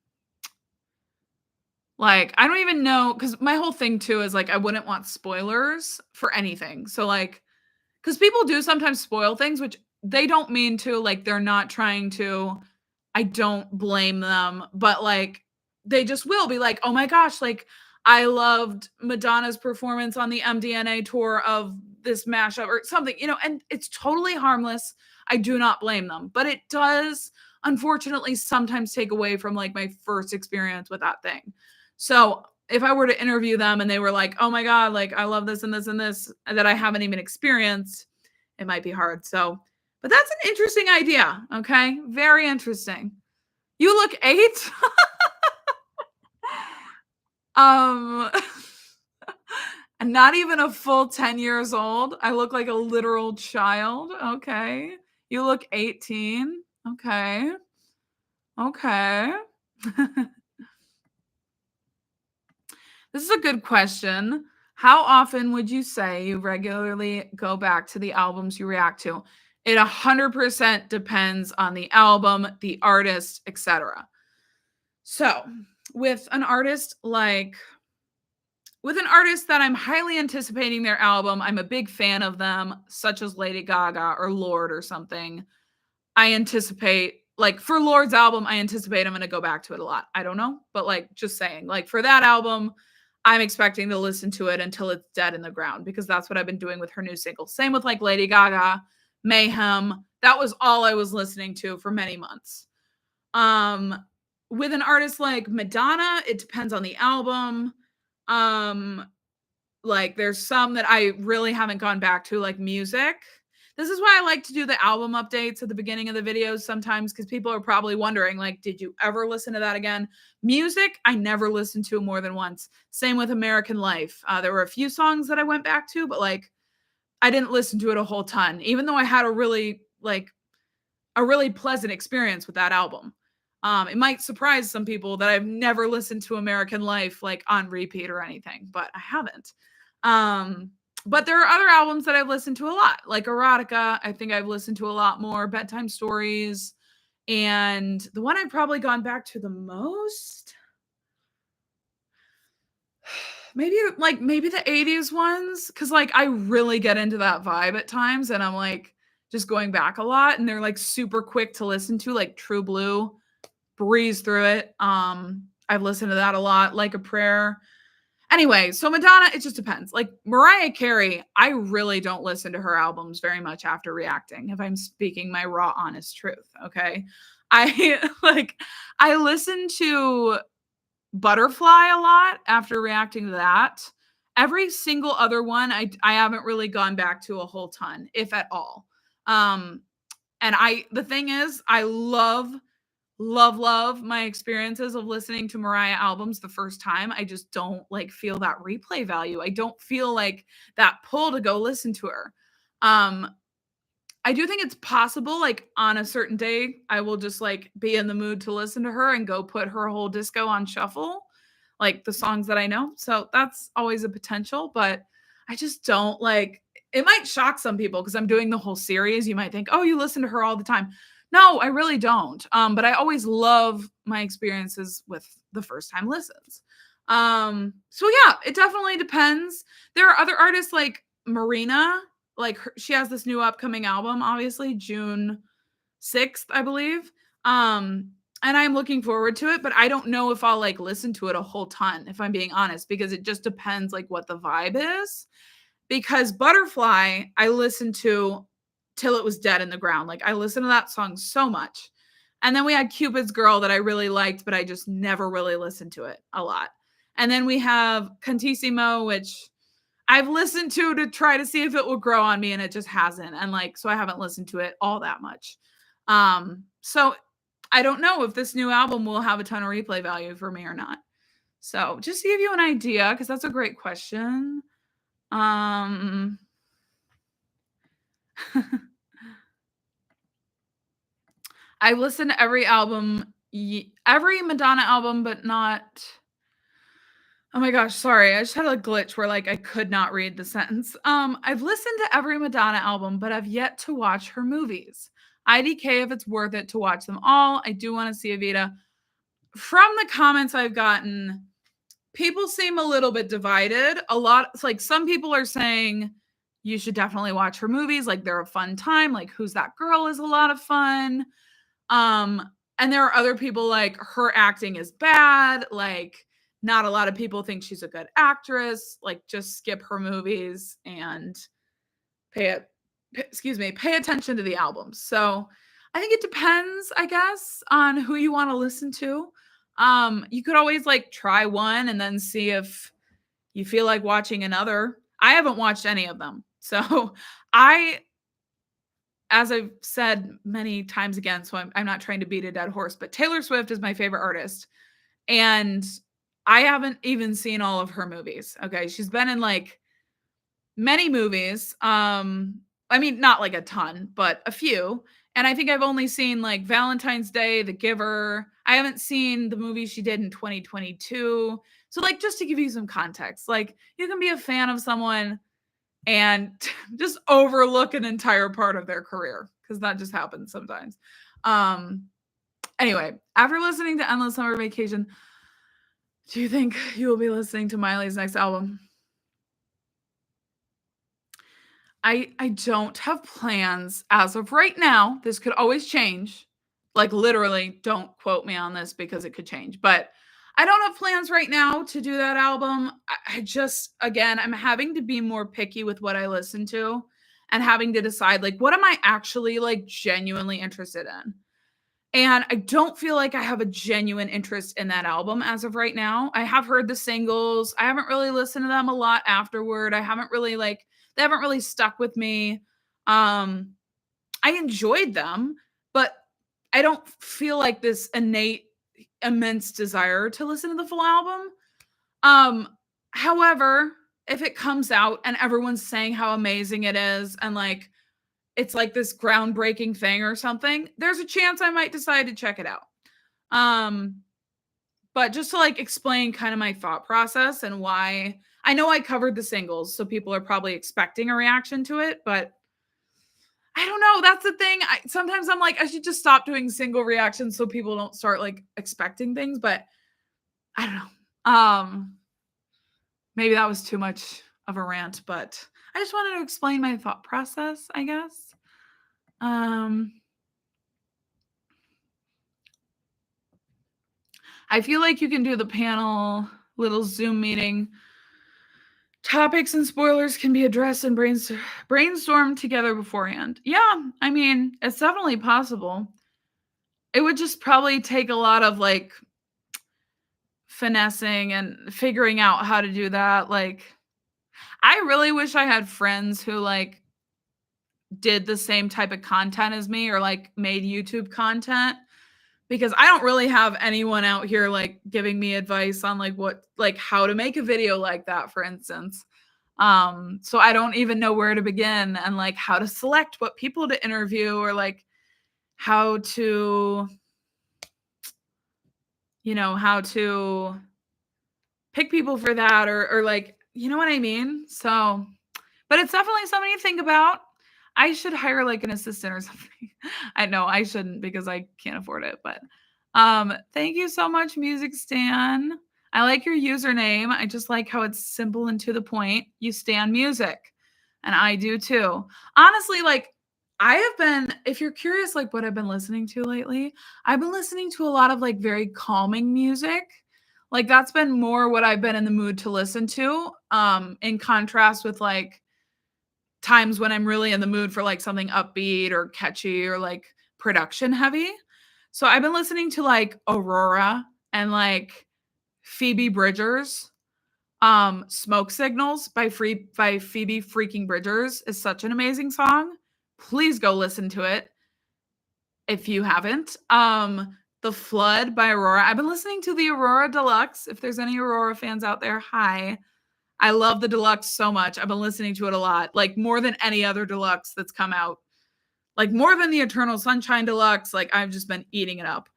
like, I don't even know, because my whole thing too is, like, I wouldn't want spoilers for anything. So, like, because people do sometimes spoil things, which they don't mean to, like, they're not trying to. I don't blame them, but, like, they just will be like, "Oh my gosh, like, I loved Madonna's performance on the MDNA tour of this mashup," or something, and it's totally harmless. I do not blame them, but it does unfortunately sometimes take away from, like, my first experience with that thing. So, if I were to interview them and they were like, "Oh my god, like, I love this and this and this," that I haven't even experienced, it might be hard. So, but that's an interesting idea, okay? Very interesting. You look 8? Um, and not even a full 10 years old. I look like a literal child. Okay. You look 18. Okay. Okay. This is a good question. How often would you say you regularly go back to the albums you react to? It 100% depends on the album, the artist, etc. So, with an artist like with an artist that I'm highly anticipating their album, I'm a big fan of them, such as Lady Gaga or Lorde or something. I anticipate, like, for Lorde's album, I anticipate I'm going to go back to it a lot. I don't know, but, like, just saying, like, for that album, I'm expecting to listen to it until it's dead in the ground, because that's what I've been doing with her new single. Same with, like, Lady Gaga, Mayhem. That was all I was listening to for many months. With an artist like Madonna, it depends on the album. Um, like, there's some that I really haven't gone back to, like Music. This is why I like to do the album updates at the beginning of the videos sometimes, because people are probably wondering, like, did you ever listen to that again? Music, I never listened to more than once. Same with American Life. There were a few songs that I went back to, but, like, I didn't listen to it a whole ton, even though I had a really pleasant experience with that album. It might surprise some people that I've never listened to American Life, like, on repeat or anything, but I haven't. But there are other albums that I've listened to a lot, like Erotica. I think I've listened to a lot more. Bedtime Stories. And the one I've probably gone back to the most, maybe the 80s ones, because, like, I really get into that vibe at times, and I'm, like, just going back a lot, and they're, like, super quick to listen to, like True Blue. Breeze through it. I've listened to that a lot, Like a Prayer. Anyway, so Madonna, it just depends. Like Mariah Carey, I really don't listen to her albums very much after reacting, if I'm speaking my raw, honest truth. Okay. I I listen to Butterfly a lot after reacting to that. Every single other one, I haven't really gone back to a whole ton, if at all. And the thing is, I love my experiences of listening to Mariah albums the first time. I just don't, like, feel that replay value. I don't feel like that pull to go listen to her. I do think it's possible, like, on a certain day, I will just, like, be in the mood to listen to her and go put her whole disco on shuffle, like the songs that I know. So that's always a potential, but I just don't, like, it might shock some people because I'm doing the whole series. You might think, oh, you listen to her all the time. No, I really don't. But I always love my experiences with the first time listens. So yeah, it definitely depends. There are other artists like Marina, like she has this new upcoming album, obviously June 6th, I believe. And I'm looking forward to it, but I don't know if I'll, like, listen to it a whole ton, if I'm being honest, because it just depends, like, what the vibe is. Because Butterfly, I listened to till it was dead in the ground. Like, I listened to that song so much. And then we had Cupid's Girl that I really liked, but I just never really listened to it a lot. And then we have Cantissimo, which I've listened to try to see if it will grow on me, and it just hasn't. And like, so I haven't listened to it all that much. So I don't know if this new album will have a ton of replay value for me or not. So just to give you an idea, because that's a great question. I've listened to every album, every Madonna album, but not. Oh my gosh, sorry. I just had a glitch where like I could not read the sentence. I've listened to every Madonna album, but I've yet to watch her movies. IDK if it's worth it to watch them all. I do want to see Evita. From the comments I've gotten, people seem a little bit divided. A lot, like some people are saying you should definitely watch her movies. Like they're a fun time. Like Who's That Girl is a lot of fun. And there are other people like her acting is bad. Like not a lot of people think she's a good actress. Like just skip her movies and pay attention to the albums. So I think it depends, I guess, on who you want to listen to. You could always like try one and then see if you feel like watching another. I haven't watched any of them. So as I've said many times again, so I'm not trying to beat a dead horse, but Taylor Swift is my favorite artist. And I haven't even seen all of her movies. Okay. She's been in like many movies. I mean, not like a ton, but a few. And I think I've only seen like Valentine's Day, The Giver. I haven't seen the movie she did in 2022. So like, just to give you some context, like you can be a fan of someone and just overlook an entire part of their career because that just happens sometimes. Anyway, after listening to Endless Summer Vacation, do you think you will be listening to Miley's next album? I don't have plans as of right now. This could always change. Like literally, don't quote me on this because it could change. But I don't have plans right now to do that album. I just, again, I'm having to be more picky with what I listen to and having to decide, like, what am I actually, like, genuinely interested in? And I don't feel like I have a genuine interest in that album as of right now. I have heard the singles. I haven't really listened to them a lot afterward. I haven't really, like, they haven't really stuck with me. I enjoyed them, but I don't feel like this innate immense desire to listen to the full album. However, if it comes out and everyone's saying how amazing it is and like it's like this groundbreaking thing or something, there's a chance I might decide to check it out. But just to like explain kind of my thought process and why I know I covered the singles, so people are probably expecting a reaction to it, but I don't know. That's the thing. Sometimes I'm like, I should just stop doing single reactions so people don't start like expecting things, but I don't know. Maybe that was too much of a rant, but I just wanted to explain my thought process, I guess. I feel like you can do the panel little Zoom meeting. Topics and spoilers can be addressed and brainstorm together beforehand. Yeah, I mean, it's definitely possible. It would just probably take a lot of like finessing and figuring out how to do that. Like, I really wish I had friends who like did the same type of content as me or like made YouTube content because I don't really have anyone out here like giving me advice on like what like how to make a video like that, for instance. So I don't even know where to begin and like how to select what people to interview or like how to how to pick people for that or like, you know what I mean? So, but it's definitely something to think about. I should hire like an assistant or something. I know I shouldn't because I can't afford it, but thank you so much, Music Stan. I like your username. I just like how it's simple and to the point. You stan music. And I do too. Honestly, like I have been, if you're curious, like what I've been listening to lately, I've been listening to a lot of like very calming music. Like that's been more what I've been in the mood to listen to. In contrast with like times when I'm really in the mood for like something upbeat or catchy or like production heavy. So I've been listening to like Aurora and like Phoebe Bridgers. Smoke Signals by Phoebe freaking Bridgers is such an amazing song. Please go listen to it if you haven't. The Flood by Aurora. I've been listening to the Aurora Deluxe. If there's any Aurora fans out there, hi. I love the Deluxe so much. I've been listening to it a lot, like more than any other Deluxe that's come out. Like more than the Eternal Sunshine Deluxe. Like I've just been eating it up.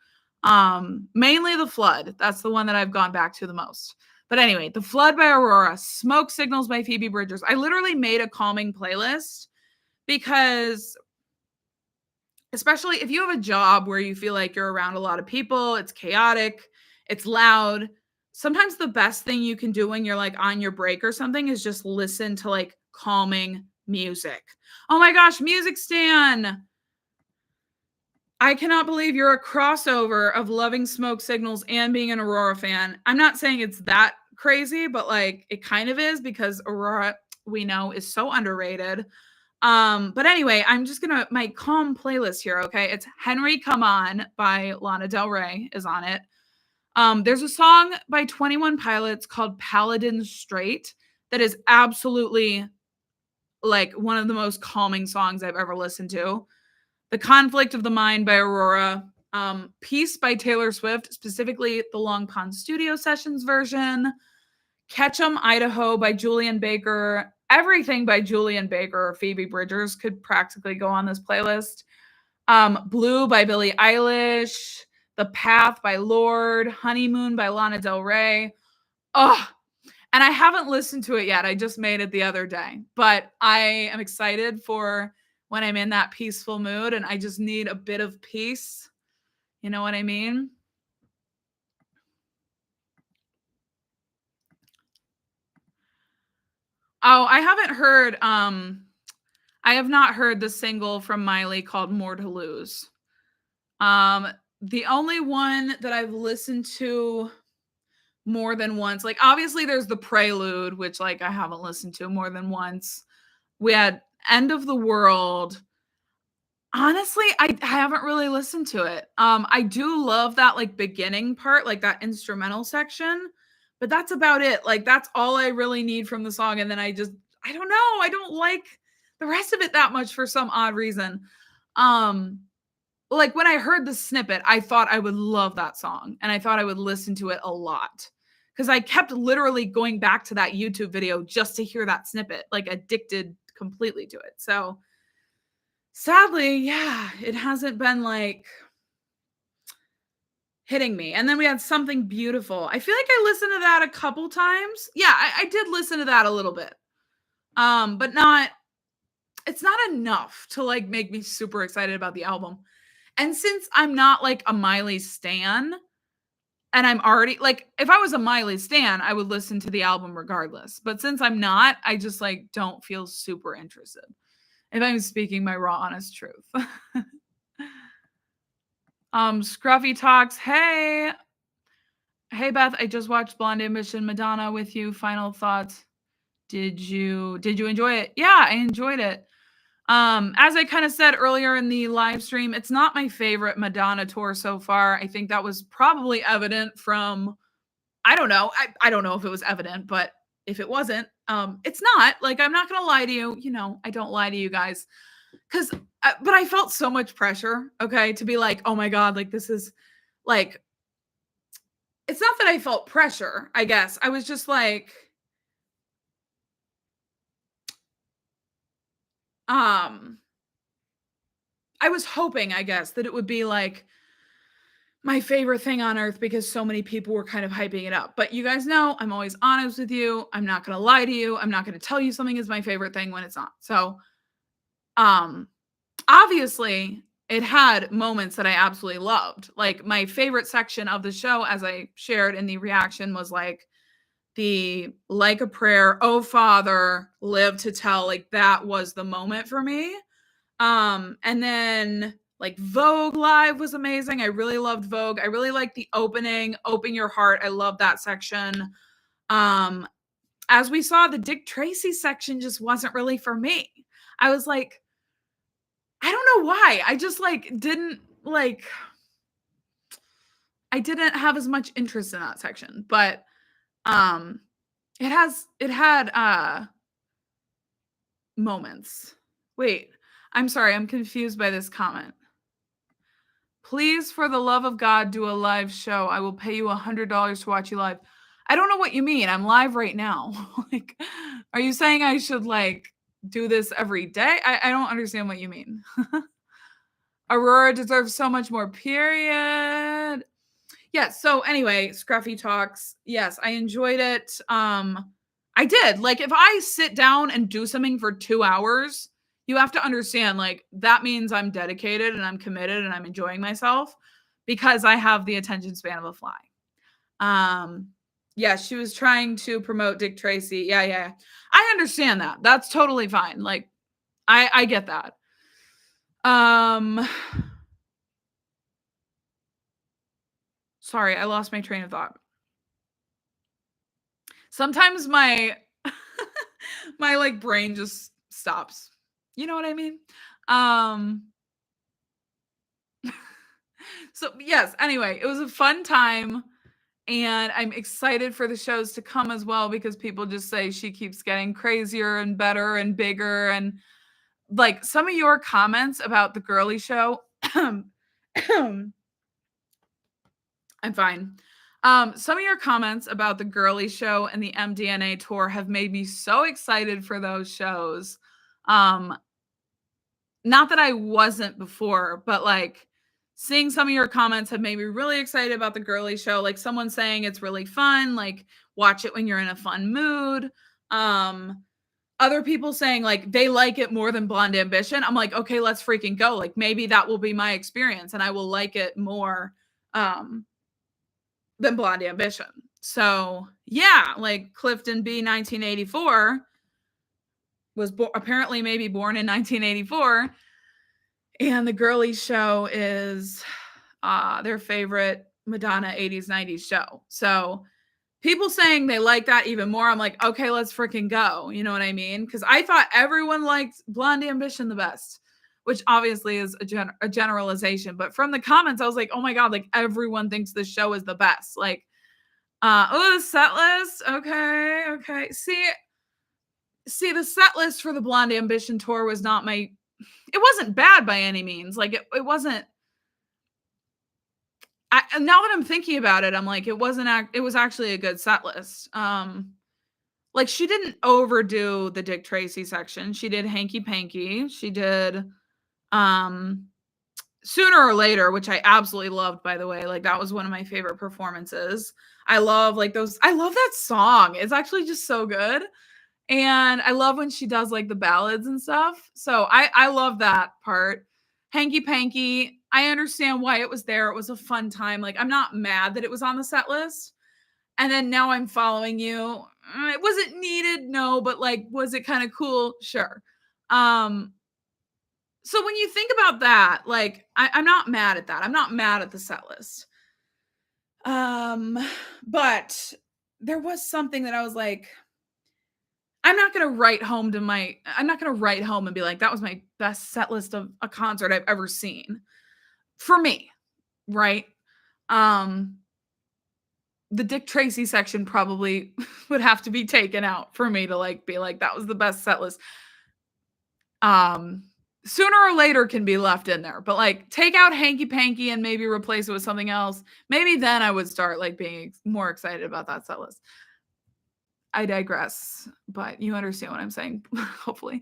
Mainly The Flood. That's the one that I've gone back to the most. But anyway, The Flood by Aurora, Smoke Signals by Phoebe Bridgers. I literally made a calming playlist because especially if you have a job where you feel like you're around a lot of people, it's chaotic, it's loud. Sometimes the best thing you can do when you're like on your break or something is just listen to like calming music. Oh my gosh, Music Stan. I cannot believe you're a crossover of loving Smoke Signals and being an Aurora fan. I'm not saying it's that crazy, but like it kind of is because Aurora, we know, is so underrated. But anyway, I'm just gonna my calm playlist here, okay? It's Henry Come On by Lana Del Rey is on it. There's a song by 21 Pilots called Paladin Straight that is absolutely like one of the most calming songs I've ever listened to. The Conflict of the Mind by Aurora. Peace by Taylor Swift, specifically the Long Pond Studio Sessions version. Ketchum, Idaho by Julian Baker. Everything by Julian Baker or Phoebe Bridgers could practically go on this playlist. Blue by Billie Eilish. The Path by Lorde. Honeymoon by Lana Del Rey. Oh, and I haven't listened to it yet. I just made it the other day. But I am excited for when I'm in that peaceful mood and I just need a bit of peace. You know what I mean? Oh, I haven't heard I have not heard the single from Miley called More to Lose. The only one that I've listened to more than once, like obviously there's the Prelude, which like I haven't listened to more than once. We had End of the World. Honestly, I haven't really listened to it. I do love that like beginning part, like that instrumental section, but that's about it. Like that's all I really need from the song. And then I don't know, I don't like the rest of it that much for some odd reason. Like when I heard the snippet, I thought I would love that song and I thought I would listen to it a lot because I kept literally going back to that YouTube video just to hear that snippet, like addicted completely to it. So sadly, yeah, it hasn't been like hitting me. And then we had Something Beautiful. I feel like I listened to that a couple times. Yeah, I did listen to that a little bit. But it's not enough to like make me super excited about the album. And since I'm not like a Miley stan, and I'm already like, if I was a Miley stan, I would listen to the album regardless. But since I'm not, I just like don't feel super interested. If I'm speaking my raw, honest truth. Scruffy Talks. Hey, Beth. I just watched Blonde Ambition Madonna with you. Final thoughts. Did you enjoy it? Yeah, I enjoyed it. As I kind of said earlier in the live stream, it's not my favorite Madonna tour so far. I think that was probably evident from, I don't know. I don't know if it was evident, but if it wasn't, it's not. Like, I'm not going to lie to you. You know, I don't lie to you guys. But I felt so much pressure, okay, to be like, oh my God, like this is like, it's not that I felt pressure, I guess. I was just like, I was hoping, I guess, that it would be like my favorite thing on earth because so many people were kind of hyping it up. But you guys know I'm always honest with you. I'm not going to lie to you. I'm not going to tell you something is my favorite thing when it's not. So, obviously it had moments that I absolutely loved. Like my favorite section of the show, as I shared in the reaction, was like the Like a Prayer, Oh Father, Live to Tell. Like that was the moment for me. And then like Vogue Live was amazing. I really loved Vogue. I really liked the opening, Open Your Heart. I love that section. As we saw, the Dick Tracy section just wasn't really for me. I was like, I don't know why. I just like didn't like, I didn't have as much interest in that section, but um it had moments. Wait, I'm sorry, I'm confused by this comment. Please, for the love of God, do a live show. I will pay you $100 to watch you live. I don't know what you mean. I'm live right now. Like, are you saying I should like do this every day? I don't understand what you mean. Aurora deserves so much more, period. Yes. So anyway, Scruffy Talks. Yes, I enjoyed it. I did. Like, if I sit down and do something for 2 hours, you have to understand, like, that means I'm dedicated and I'm committed and I'm enjoying myself because I have the attention span of a fly. Yeah, she was trying to promote Dick Tracy. Yeah, yeah. I understand that. That's totally fine. Like, I get that. Sorry, I lost my train of thought. Sometimes my my like brain just stops. You know what I mean? Um so yes, anyway, it was a fun time and I'm excited for the shows to come as well because people just say she keeps getting crazier and better and bigger and like some of your comments about the girly show I'm fine. Some of your comments about the girly show and the MDNA tour have made me so excited for those shows. Um, Not that I wasn't before, but like seeing some of your comments have made me really excited about the girly show. Like someone saying it's really fun, like watch it when you're in a fun mood. Other people saying like they like it more than Blonde Ambition. I'm like, okay, let's freaking go. Like maybe that will be my experience and I will like it more than Blonde Ambition. So yeah, like Clifton B 1984 was apparently maybe born in 1984. And the girly show is their favorite Madonna 80s, 90s show. So people saying they like that even more, I'm like, okay, let's freaking go. You know what I mean? Because I thought everyone liked Blonde Ambition the best, which obviously is a generalization. But from the comments, I was like, oh my God, like everyone thinks this show is the best. Like, oh, the set list. Okay, okay. See, the set list for the Blonde Ambition tour was not my. It wasn't bad by any means. Like it wasn't. Now that I'm thinking about it, I'm like, it wasn't. It was actually a good set list. Like she didn't overdo the Dick Tracy section. She did Hanky Panky. She did Sooner or Later, which I absolutely loved, by the way. Like that was one of my favorite performances. I love like those. I love that song. It's actually just so good. And I love when she does like the ballads and stuff. So I love that part. Hanky Panky, I understand why it was there. It was a fun time. Like I'm not mad that it was on the set list. And then now I'm following you. It wasn't needed, no, but like was it kind of cool? Sure. So when you think about that, like I'm not mad at that. I'm not mad at the set list. But there was something that I was like, I'm not going to write home and be like, that was my best set list of a concert I've ever seen. For me, right? The Dick Tracy section probably would have to be taken out for me to like be like, that was the best set list. Sooner or Later can be left in there, but like take out Hanky Panky and maybe replace it with something else. Maybe then I would start like being more excited about that set list. I digress, but you understand what I'm saying, hopefully.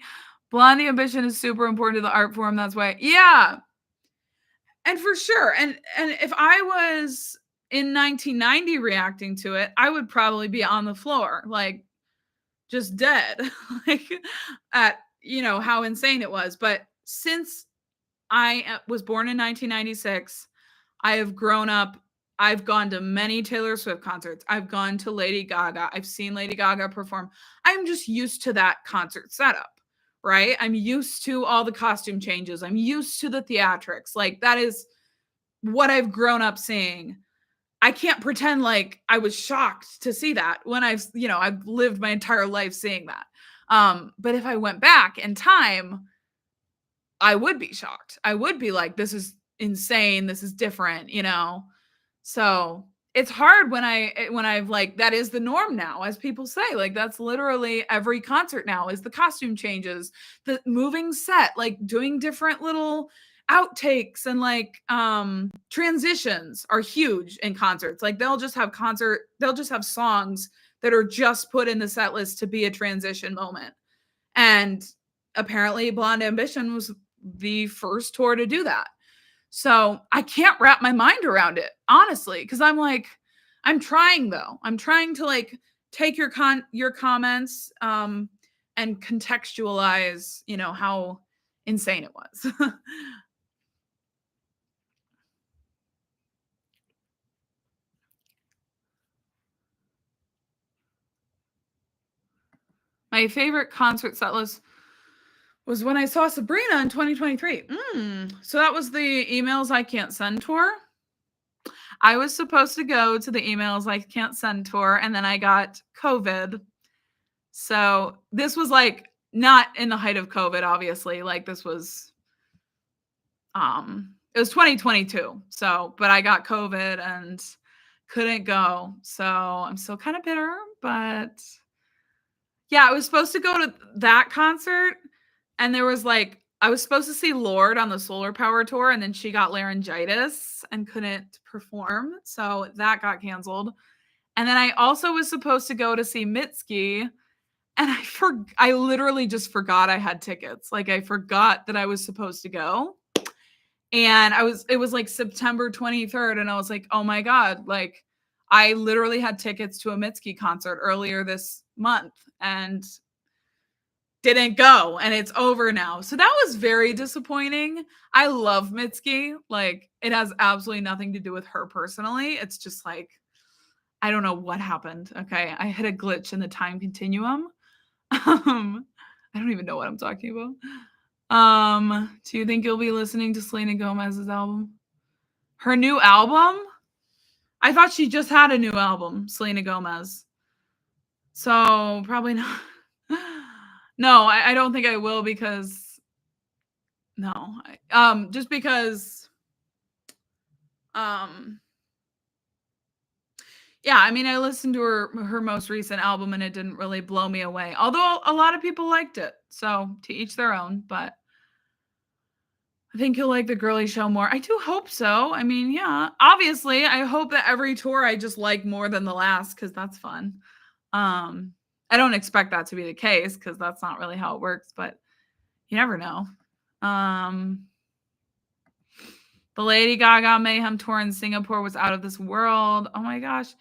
Blondie Ambition is super important to the art form. That's why, yeah. And for sure. And if I was in 1990 reacting to it, I would probably be on the floor, like just dead, like at, you know, how insane it was. But since I was born in 1996, I have grown up. I've gone to many Taylor Swift concerts. I've gone to Lady Gaga. I've seen Lady Gaga perform. I'm just used to that concert setup, right? I'm used to all the costume changes. I'm used to the theatrics. Like that is what I've grown up seeing. I can't pretend like I was shocked to see that when I've lived my entire life seeing that. But if I went back in time, I would be shocked. I would be like, this is insane. This is different, you know? So it's hard when I've like, that is the norm now, as people say, like that's literally every concert now is the costume changes, the moving set, like doing different little outtakes and like transitions are huge in concerts. Like they'll just have songs that are just put in the set list to be a transition moment. And apparently Blonde Ambition was the first tour to do that. So I can't wrap my mind around it, honestly, because I'm like, I'm trying though. I'm trying to like take your comments and contextualize, how insane it was. My favorite concert set list was when I saw Sabrina in 2023. So that was the Emails I Can't Send tour. I was supposed to go to the Emails I Can't Send tour, and then I got COVID. So this was like not in the height of COVID, obviously. Like this was it was 2022. So, but I got COVID and couldn't go. So I'm still kind of bitter, but yeah, I was supposed to go to that concert, and there was like I was supposed to see Lorde on the Solar Power tour, and then she got laryngitis and couldn't perform. So that got canceled. And then I also was supposed to go to see Mitski, and I literally just forgot I had tickets. Like I forgot that I was supposed to go. And it was like September 23rd, and I was like, "Oh my god, like I literally had tickets to a Mitski concert earlier this month and didn't go, and it's over now." So that was very disappointing. I love Mitski. Like it has absolutely nothing to do with her personally. It's just like I don't know what happened. Okay, I hit a glitch in the time continuum. I don't even know what I'm talking about. Do you think you'll be listening to Selena Gomez's album? Her new album? I thought she just had a new album, Selena Gomez. So probably not. No, I don't think I will because no. Just because yeah, I mean I listened to her most recent album and it didn't really blow me away. Although a lot of people liked it. So to each their own, but I think you'll like the girly show more. I do hope so. I mean, yeah. Obviously, I hope that every tour I just like more than the last because that's fun. I don't expect that to be the case because that's not really how it works, but you never know. The Lady Gaga Mayhem tour in Singapore was out of this world. Oh my gosh.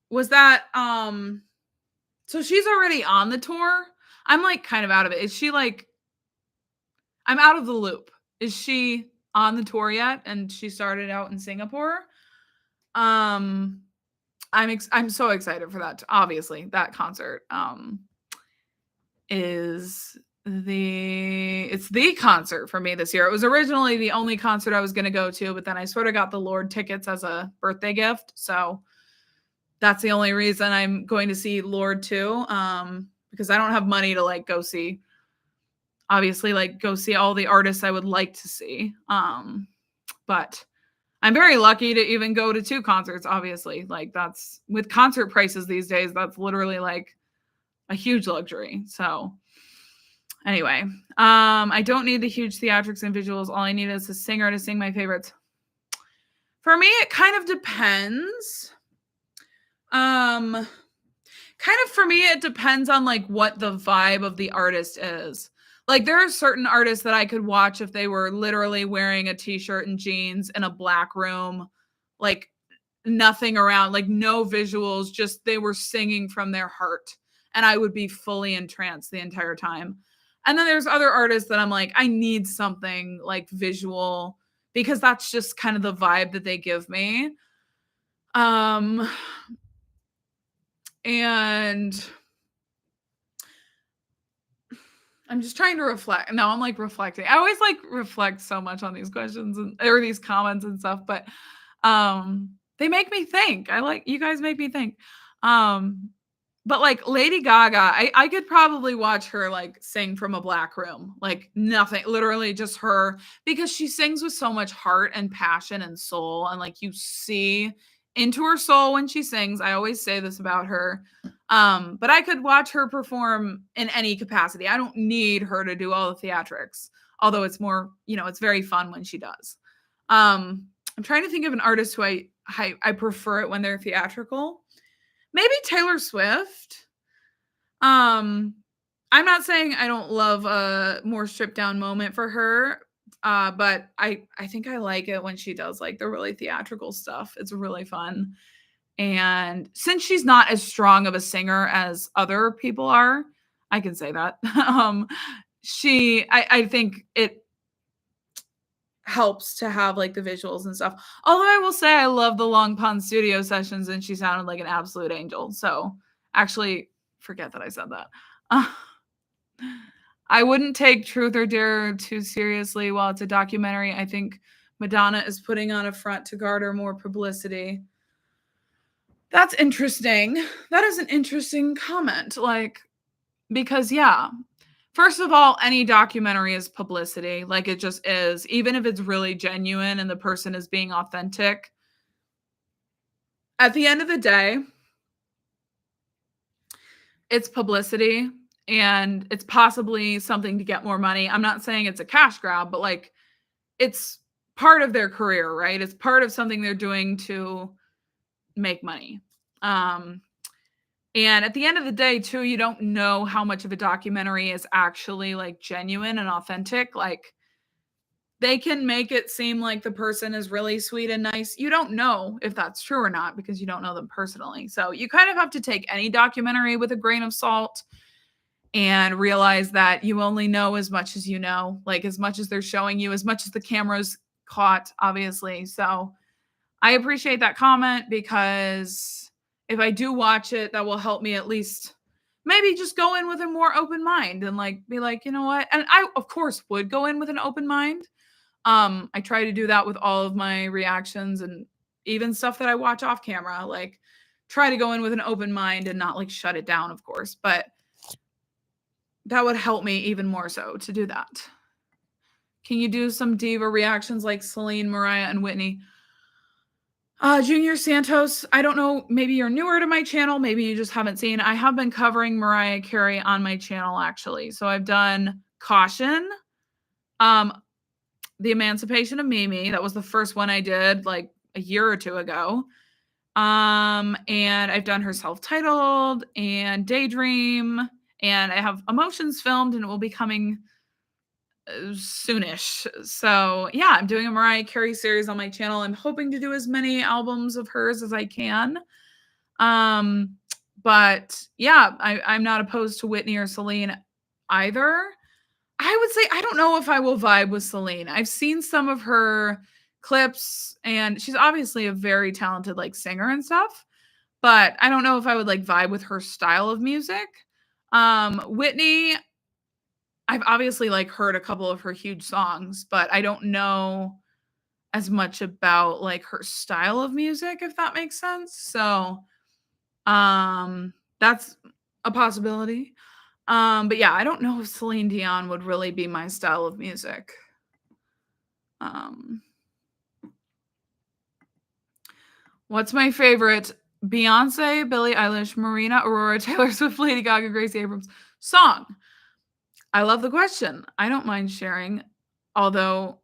Was that so she's already on the tour? I'm like kind of out of it. Is she like I'm out of the loop. Is she on the tour yet? And she started out in Singapore. I'm so excited for that. Obviously, that concert is it's the concert for me this year. It was originally the only concert I was going to go to, but then I sort of got the Lorde tickets as a birthday gift. So that's the only reason I'm going to see Lorde too. Because I don't have money to like go see obviously like go see all the artists I would like to see. But I'm very lucky to even go to 2 concerts, obviously. Like that's with concert prices these days, that's literally like a huge luxury. So anyway, I don't need the huge theatrics and visuals. All I need is a singer to sing my favorites. For me, it kind of depends. Kind of for me, it depends on like what the vibe of the artist is. Like there are certain artists that I could watch if they were literally wearing a t-shirt and jeans in a black room, like nothing around, like no visuals, just they were singing from their heart and I would be fully entranced the entire time. And then there's other artists that I'm like, I need something like visual because that's just kind of the vibe that they give me. And I'm just trying to reflect. No, I'm like reflecting. I always like reflect so much on these questions or these comments and stuff, but they make me think. I like you guys make me think. But like Lady Gaga, I could probably watch her like sing from a black room. Like nothing, literally just her because she sings with so much heart and passion and soul and like you see into her soul when she sings. I always say this about her. But I could watch her perform in any capacity. I don't need her to do all the theatrics, although it's more, it's very fun when she does. I'm trying to think of an artist who I prefer it when they're theatrical. Maybe Taylor Swift. I'm not saying I don't love a more stripped down moment for her, but I think I like it when she does like the really theatrical stuff. It's really fun. And since she's not as strong of a singer as other people are, I can say that. I think it helps to have like the visuals and stuff. Although I will say I love the Long Pond studio sessions and she sounded like an absolute angel. So actually, forget that I said that. I wouldn't take Truth or Dare too seriously while it's a documentary. I think Madonna is putting on a front to garner more publicity. That's interesting. That is an interesting comment. Because yeah, first of all, any documentary is publicity. Like it just is. Even if it's really genuine and the person is being authentic. At the end of the day, it's publicity and it's possibly something to get more money. I'm not saying it's a cash grab, but like it's part of their career, right? It's part of something they're doing to make money. And at the end of the day, too, you don't know how much of a documentary is actually like genuine and authentic. Like they can make it seem like the person is really sweet and nice. You don't know if that's true or not because you don't know them personally. So you kind of have to take any documentary with a grain of salt and realize that you only know as much as you know, like as much as they're showing you, as much as the camera's caught, obviously. So I appreciate that comment because if I do watch it, that will help me at least maybe just go in with a more open mind and like be like, you know what? And I of course would go in with an open mind. I try to do that with all of my reactions and even stuff that I watch off camera, like try to go in with an open mind and not like shut it down, of course, but that would help me even more so to do that. Can you do some diva reactions like Celine, Mariah, and Whitney? Junior Santos, I don't know, maybe you're newer to my channel, maybe you just haven't seen. I have been covering Mariah Carey on my channel, actually. So I've done Caution, The Emancipation of Mimi. That was the first one I did like a year or two ago. And I've done her self-titled and Daydream, and I have Emotions filmed, and it will be coming soonish. So yeah, I'm doing a Mariah Carey series on my channel. I'm hoping to do as many albums of hers as I can. But yeah, I'm not opposed to Whitney or Celine either. I would say I don't know if I will vibe with Celine. I've seen some of her clips and she's obviously a very talented like singer and stuff, but I don't know if I would like vibe with her style of music. Whitney, I've obviously like heard a couple of her huge songs, but I don't know as much about like her style of music, if that makes sense. So that's a possibility. But yeah, I don't know if Celine Dion would really be my style of music. What's my favorite? Beyonce, Billie Eilish, Marina, Aurora, Taylor Swift, Lady Gaga, Gracie Abrams song. I love the question. I don't mind sharing, although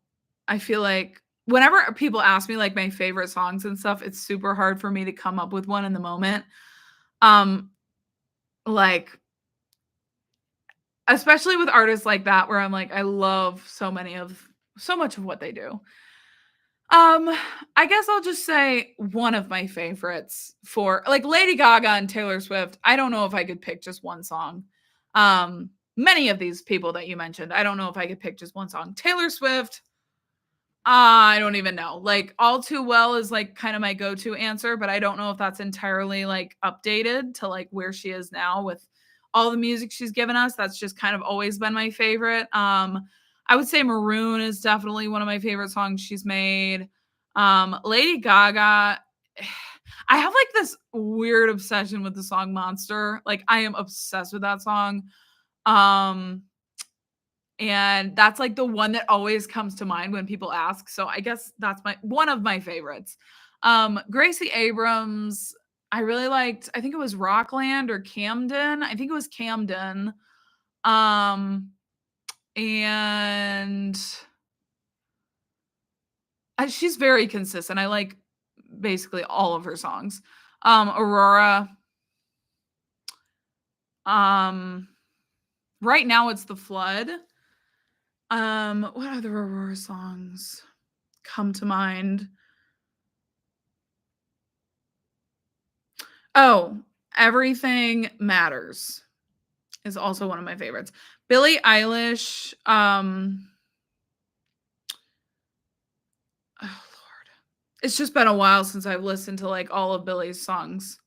I feel like whenever people ask me like my favorite songs and stuff, it's super hard for me to come up with one in the moment. Like especially with artists like that where I'm like I love so much of what they do. I guess I'll just say one of my favorites for like Lady Gaga and Taylor Swift. I don't know if I could pick just one song. Many of these people that you mentioned, I don't know if I could pick just one song. Taylor Swift, I don't even know. Like All Too Well is like kind of my go-to answer, but I don't know if that's entirely like updated to like where she is now with all the music she's given us. That's just kind of always been my favorite. I would say Maroon is definitely one of my favorite songs she's made. Lady Gaga, I have like this weird obsession with the song Monster. Like I am obsessed with that song. And that's like the one that always comes to mind when people ask. So I guess that's one of my favorites. Gracie Abrams, I really liked, I think it was Rockland or Camden. I think it was Camden. And she's very consistent. I like basically all of her songs. Aurora. Right now it's The Flood. What other Aurora songs come to mind? Oh, Everything Matters is also one of my favorites. Billie Eilish, oh Lord. It's just been a while since I've listened to like all of Billie's songs.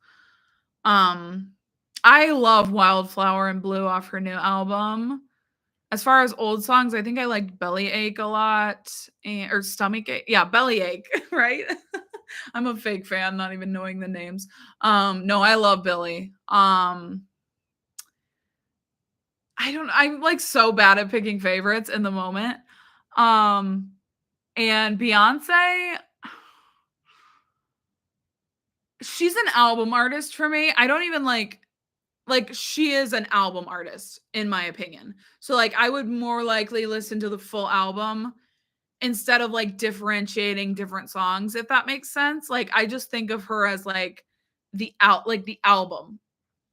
I love Wildflower and Blue off her new album. As far as old songs, I think I liked Bellyache a lot, or Stomach Ache. Yeah, Bellyache, right? I'm a fake fan, not even knowing the names. No, I love Billie. I'm like so bad at picking favorites in the moment. And Beyonce, she's an album artist for me. I don't even like she is an album artist in my opinion. So like I would more likely listen to the full album instead of like differentiating different songs, if that makes sense. Like I just think of her as like the album.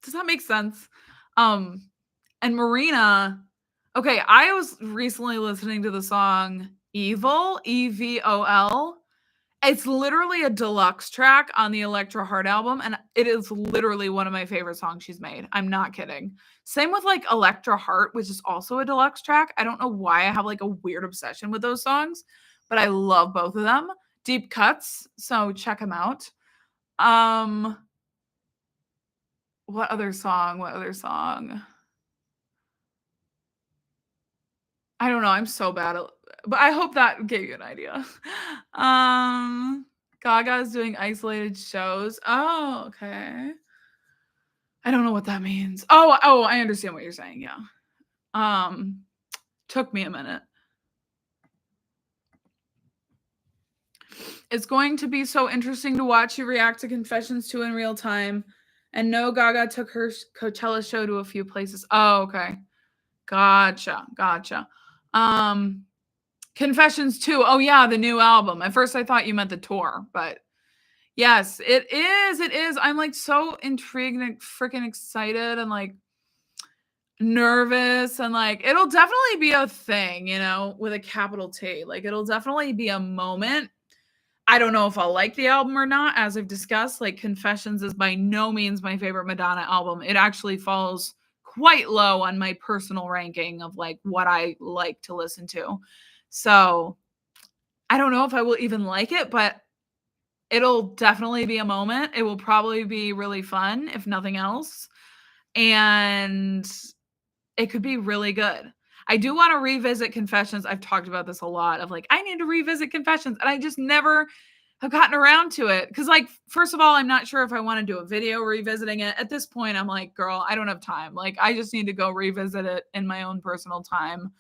Does that make sense? And Marina, okay, I was recently listening to the song Evil, Evol. It's literally a deluxe track on the Electra Heart album, and it is literally one of my favorite songs she's made. I'm not kidding. Same with like Electra Heart, which is also a deluxe track. I don't know why I have like a weird obsession with those songs, but I love both of them. Deep cuts, so check them out. What other song? I don't know. I'm so bad at, but I hope that gave you an idea. Gaga's doing isolated shows. Oh, okay. I don't know what that means. Oh, I understand what you're saying. Yeah. Took me a minute. It's going to be so interesting to watch you react to Confessions 2 in real time. And no, Gaga took her Coachella show to a few places. Oh, okay. Gotcha. Confessions 2. Oh yeah, the new album. At first I thought you meant the tour, but yes, it is. I'm like so intrigued and freaking excited and like nervous, and like it'll definitely be a thing, you know, with a capital T. Like it'll definitely be a moment. I don't know if I'll like the album or not, as I've discussed. Like Confessions is by no means my favorite Madonna album. It actually falls quite low on my personal ranking of like what I like to listen to. So I don't know if I will even like it, but it'll definitely be a moment. It will probably be really fun, if nothing else. And it could be really good. I do want to revisit Confessions. I've talked about this a lot of like, I need to revisit Confessions. And I just never have gotten around to it. Because like, first of all, I'm not sure if I want to do a video revisiting it. At this point, I'm like, girl, I don't have time. Like, I just need to go revisit it in my own personal time.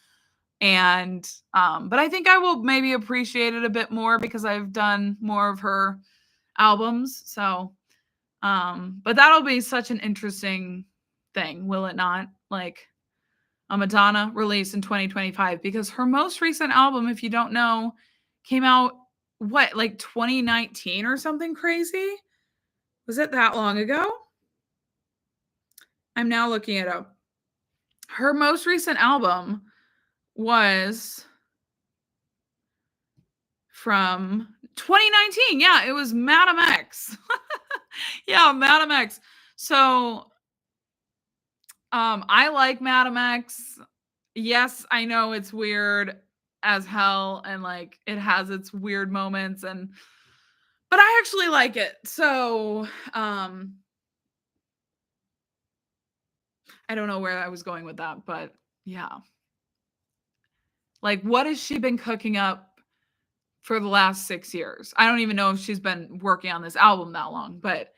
And but I think I will maybe appreciate it a bit more because I've done more of her albums. So but that'll be such an interesting thing, will it not? Like a Madonna release in 2025, because her most recent album, if you don't know, came out what, like 2019 or something crazy? Was it that long ago? I'm now looking it up. Her most recent album was from 2019. Yeah, it was Madam X. Yeah, Madam X. So I like Madam X. Yes, I know it's weird as hell and like it has its weird moments, and but I actually like it. So I don't know where I was going with that, but yeah. Like, what has she been cooking up for the last 6 years? I don't even know if she's been working on this album that long, but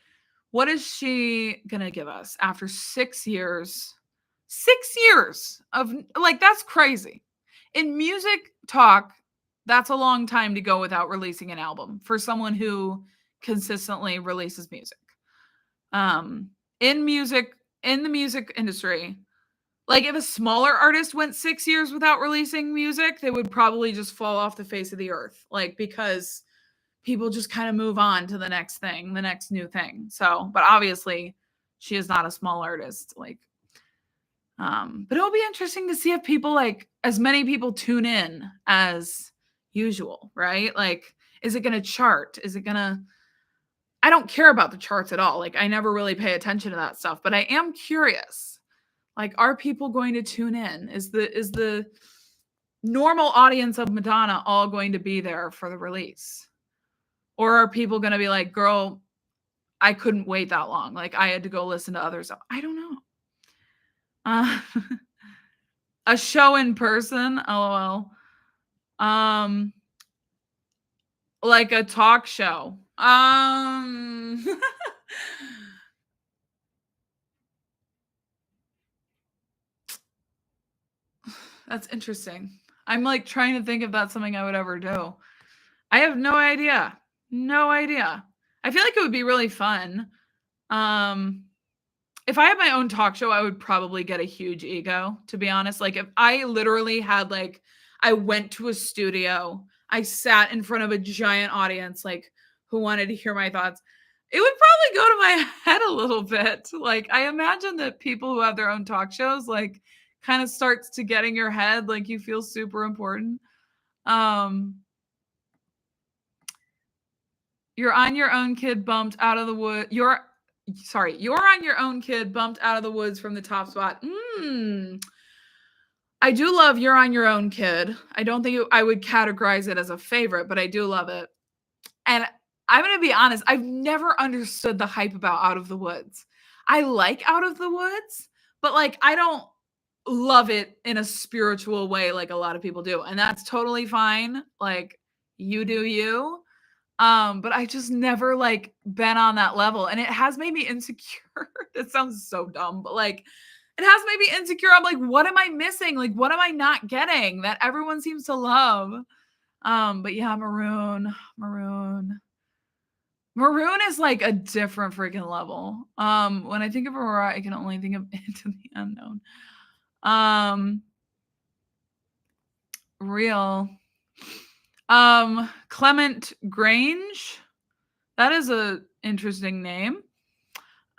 what is she gonna give us after 6 years? 6 years of, like, that's crazy. In music talk, that's a long time to go without releasing an album for someone who consistently releases music. Um, in music, in the music industry, like if a smaller artist went 6 years without releasing music, they would probably just fall off the face of the earth, like because people just kind of move on to the next thing, the next new thing. So, but obviously, she is not a small artist. Like, but it'll be interesting to see if people like as many people tune in as usual, right? Like, is it going to chart? Is it going to? I don't care about the charts at all. Like, I never really pay attention to that stuff, but I am curious. Like, are people going to tune in? Is the normal audience of Madonna all going to be there for the release? Or are people going to be like, girl, I couldn't wait that long. Like, I had to go listen to others. I don't know. A show in person, lol. Like a talk show. That's interesting. I'm like trying to think if that's something I would ever do. I have no idea. No idea. I feel like it would be really fun. If I had my own talk show, I would probably get a huge ego, to be honest. Like if I literally had like I went to a studio, I sat in front of a giant audience like who wanted to hear my thoughts, it would probably go to my head a little bit. Like I imagine that people who have their own talk shows like kind of starts to get in your head like you feel super important. You're on your own kid bumped out of the wood. You're on your own kid bumped out of the woods from the top spot. I do love You're on Your Own Kid. I don't think I would categorize it as a favorite, but I do love it. And I'm going to be honest, I've never understood the hype about Out of the Woods. I like Out of the Woods, but like I don't love it in a spiritual way like a lot of people do. And that's totally fine. Like you do you. But I just never like been on that level. And it has made me insecure. It sounds so dumb, but like it has made me insecure. I'm like, what am I missing? Like, what am I not getting that everyone seems to love? But yeah, Maroon is like a different freaking level. When I think of Aurora, I can only think of Into the Unknown. Real. Clement Grange. That is a interesting name.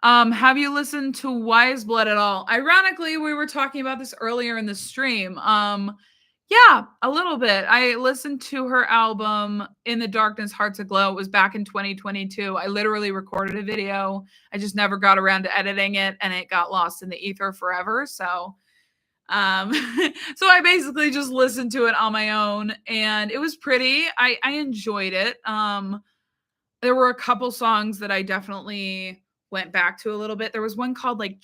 Have you listened to Wise Blood at all? Ironically, we were talking about this earlier in the stream. Yeah, a little bit. I listened to her album In the Darkness Hearts Aglow. It was back in 2022. I literally recorded a video. I just never got around to editing it and it got lost in the ether forever. So so I basically just listened to it on my own and it was pretty. I enjoyed it. There were a couple songs that I definitely went back to a little bit. There was one called like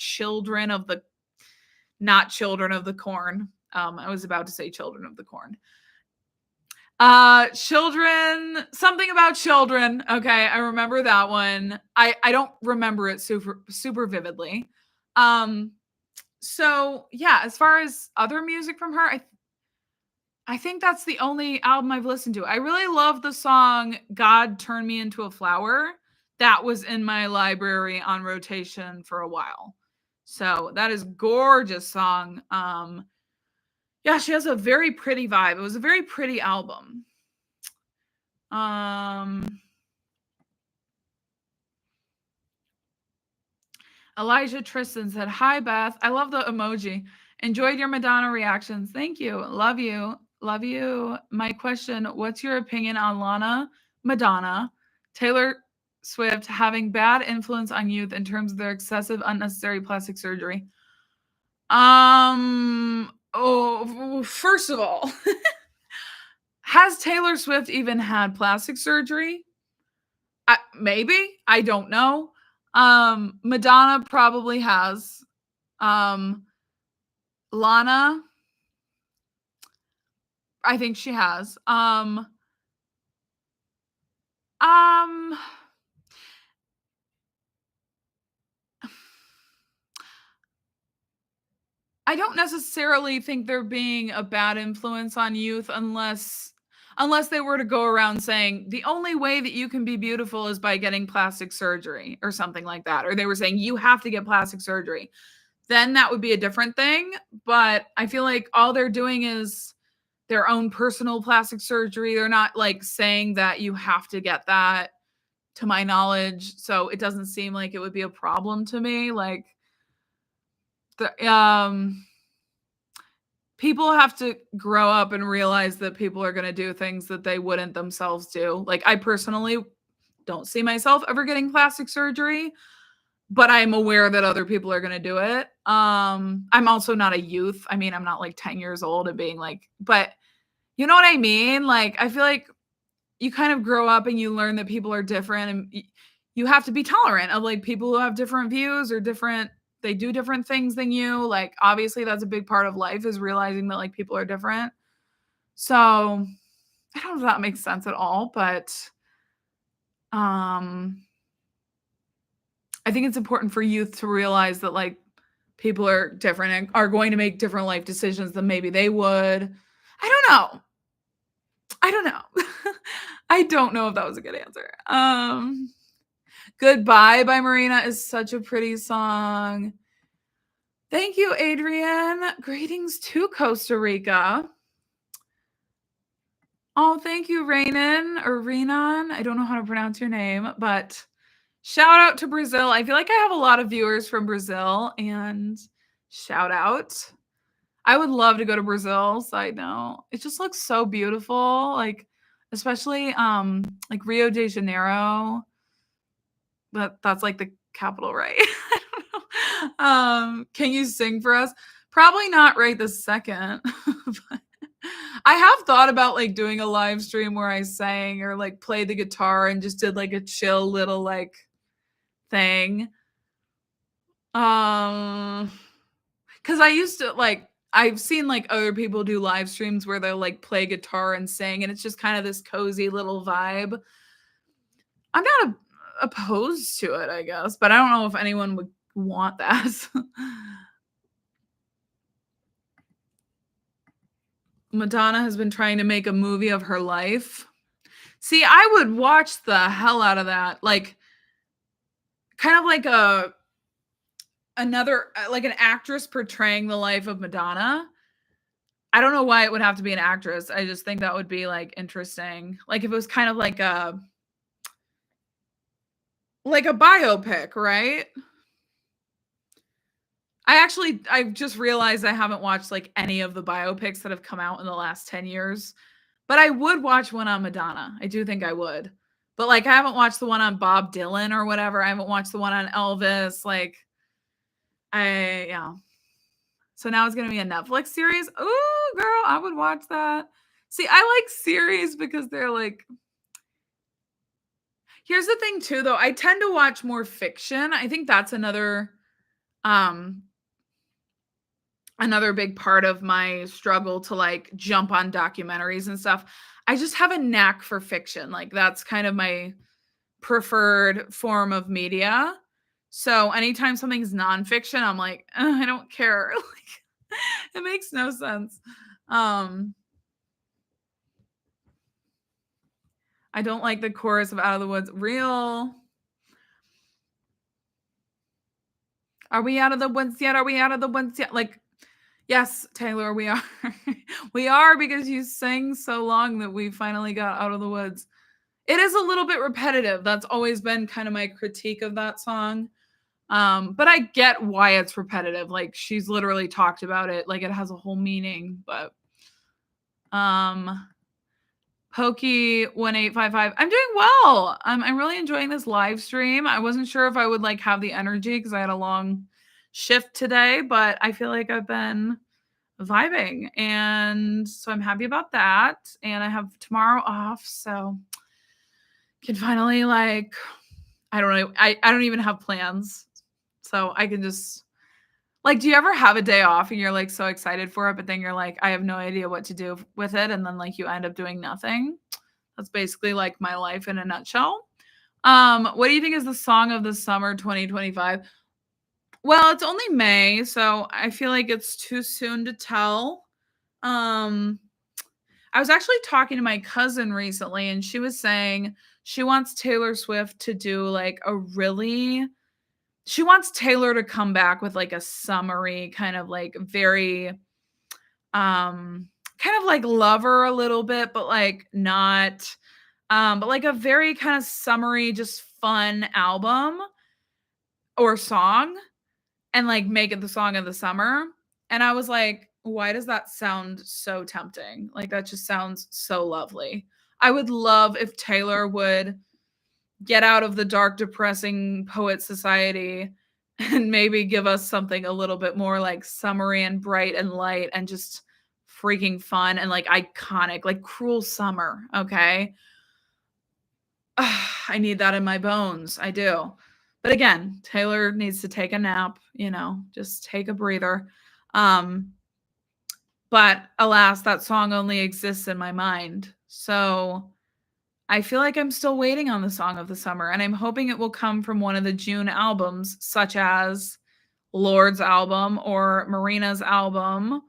Not Children of the Corn. I was about to say Children of the Corn. Something about children. Okay, I remember that one. I don't remember it super vividly. So yeah, as far as other music from her, I think that's the only album I've listened to. I really love the song God Turned Me Into a Flower. That was in my library on rotation for a while. So that is gorgeous song. Yeah, she has a very pretty vibe. It was a very pretty album. Elijah Tristan said, "Hi, Beth. I love the emoji. Enjoyed your Madonna reactions. Thank you. Love you. Love you. My question, what's your opinion on Lana, Madonna, Taylor Swift having bad influence on youth in terms of their excessive unnecessary plastic surgery?" First of all, has Taylor Swift even had plastic surgery? Maybe. I don't know. Madonna probably has. Lana, I think she has. I don't necessarily think they're being a bad influence on youth unless unless they were to go around saying the only way that you can be beautiful is by getting plastic surgery or something like that, or they were saying you have to get plastic surgery, then that would be a different thing. But I feel like all they're doing is their own personal plastic surgery. They're not like saying that you have to get that, to my knowledge. So it doesn't seem like it would be a problem to me. Like people have to grow up and realize that people are going to do things that they wouldn't themselves do. Like I personally don't see myself ever getting plastic surgery, but I'm aware that other people are going to do it. I'm also not a youth. I mean, I'm not like 10 years old and being like, but you know what I mean? Like, I feel like you kind of grow up and you learn that people are different, and you have to be tolerant of like people who have different views or they do different things than you. Like, obviously that's a big part of life, is realizing that like people are different. So I don't know if that makes sense at all, but I think it's important for youth to realize that like people are different and are going to make different life decisions than maybe they would. I don't know. I don't know if that was a good answer. Goodbye by Marina is such a pretty song. Thank you, Adrian. Greetings to Costa Rica. Oh, thank you, Rainan or Renan. I don't know how to pronounce your name, but shout out to Brazil. I feel like I have a lot of viewers from Brazil, and shout out. I would love to go to Brazil. Side note, it just looks so beautiful. Like, especially like Rio de Janeiro. That's like the capital, right? I don't know. Can you sing for us? Probably not right this second. But I have thought about like doing a live stream where I sang or like played the guitar and just did like a chill little like thing. Because I used to like, I've seen like other people do live streams where they'll like play guitar and sing, and it's just kind of this cozy little vibe. I'm not opposed to it, I guess, but I don't know if anyone would want that. Madonna has been trying to make a movie of her life. See, I would watch the hell out of that. Like, kind of like an actress portraying the life of Madonna. I don't know why it would have to be an actress. I just think that would be like interesting. Like if it was kind of like a biopic, right? I just realized I haven't watched like any of the biopics that have come out in the last 10 years, but I would watch one on Madonna. I do think I would. But like I haven't watched the one on Bob Dylan or whatever. I haven't watched the one on Elvis. Like yeah. So now it's going to be a Netflix series. Ooh, girl, I would watch that. See, I like series because they're like, here's the thing too, though. I tend to watch more fiction. I think that's another big part of my struggle to like jump on documentaries and stuff. I just have a knack for fiction. Like that's kind of my preferred form of media. So anytime something's nonfiction, I'm like, I don't care. Like, it makes no sense. I don't like the chorus of Out of the Woods. Real. Are we out of the woods yet? Are we out of the woods yet? Like, yes, Taylor, we are. We are, because you sang so long that we finally got out of the woods. It is a little bit repetitive. That's always been kind of my critique of that song. But I get why it's repetitive. Like she's literally talked about it. Like it has a whole meaning, but Pokey 1855. I'm doing well. I'm really enjoying this live stream. I wasn't sure if I would like have the energy because I had a long shift today, but I feel like I've been vibing, and so I'm happy about that. And I have tomorrow off, so can finally like, I don't know. I don't even have plans. So I can just like, do you ever have a day off and you're like so excited for it, but then you're like, I have no idea what to do with it, and then like you end up doing nothing? That's basically like my life in a nutshell. What do you think is the song of the summer 2025? Well, it's only May, so I feel like it's too soon to tell. I was actually talking to my cousin recently, and she was saying she wants Taylor Swift to do like a really she wants Taylor to come back with like a summary kind of like very kind of like Lover a little bit, but like not but like a very kind of summery, just fun album or song and like make it the song of the summer. And I was like, why does that sound so tempting? Like that just sounds so lovely. I would love if Taylor would get out of the dark, depressing poet society and maybe give us something a little bit more like summery and bright and light and just freaking fun and like iconic, like Cruel Summer. Okay. I need that in my bones. I do. But again, Taylor needs to take a nap, just take a breather. Um, but alas, that song only exists in my mind. So I feel like I'm still waiting on the song of the summer, and I'm hoping it will come from one of the June albums, such as Lord's album or Marina's album,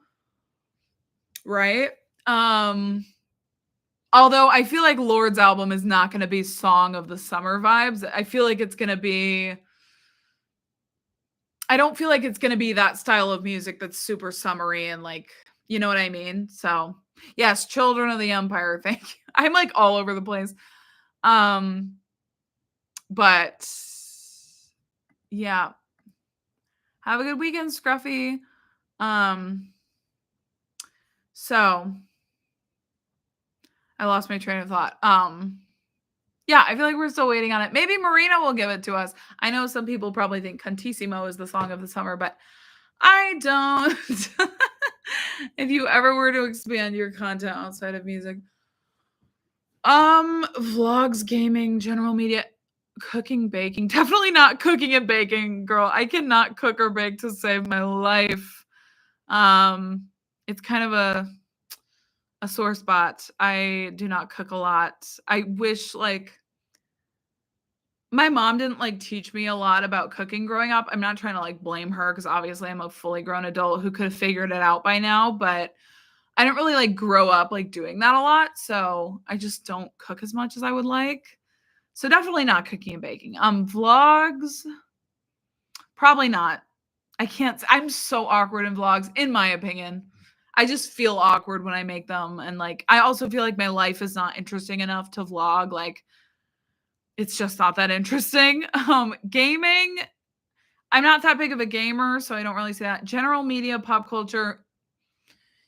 right? Although I feel like Lord's album is not going to be song of the summer vibes. I feel like it's going to be I don't feel like it's going to be that style of music that's super summery and like, you know what I mean? So, yes, Children of the Empire. Thank you. I'm like all over the place. But yeah. Have a good weekend, Scruffy. So I lost my train of thought. Yeah, I feel like we're still waiting on it. Maybe Marina will give it to us. I know some people probably think Cantissimo is the song of the summer, but I don't. If you ever were to expand your content outside of music, vlogs, gaming, general media, cooking, baking, definitely not cooking and baking, girl. I cannot cook or bake to save my life. It's kind of a sore spot. I do not cook a lot. I wish like my mom didn't like teach me a lot about cooking growing up. I'm not trying to like blame her because obviously I'm a fully grown adult who could have figured it out by now, but I didn't really like grow up like doing that a lot. So I just don't cook as much as I would like. So definitely not cooking and baking. Vlogs, probably not. I can't. I'm so awkward in vlogs, in my opinion. I just feel awkward when I make them. And like, I also feel like my life is not interesting enough to vlog. Like, it's just not that interesting. Gaming, I'm not that big of a gamer, so I don't really see that. General media, pop culture,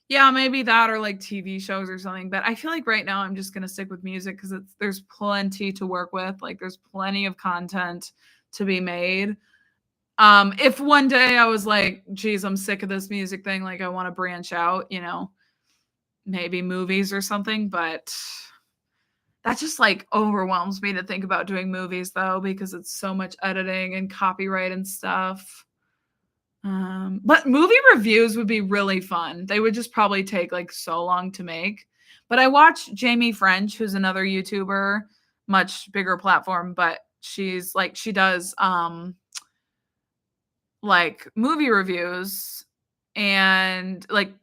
yeah, maybe that or like TV shows or something. But I feel like right now I'm just gonna stick with music because there's plenty to work with. Like there's plenty of content to be made. If one day I was like, geez, I'm sick of this music thing, like I want to branch out, maybe movies or something, but that just like overwhelms me to think about doing movies though, because it's so much editing and copyright and stuff. But movie reviews would be really fun. They would just probably take like so long to make. But I watch Jamie French, who's another YouTuber, much bigger platform, but she does like movie reviews and like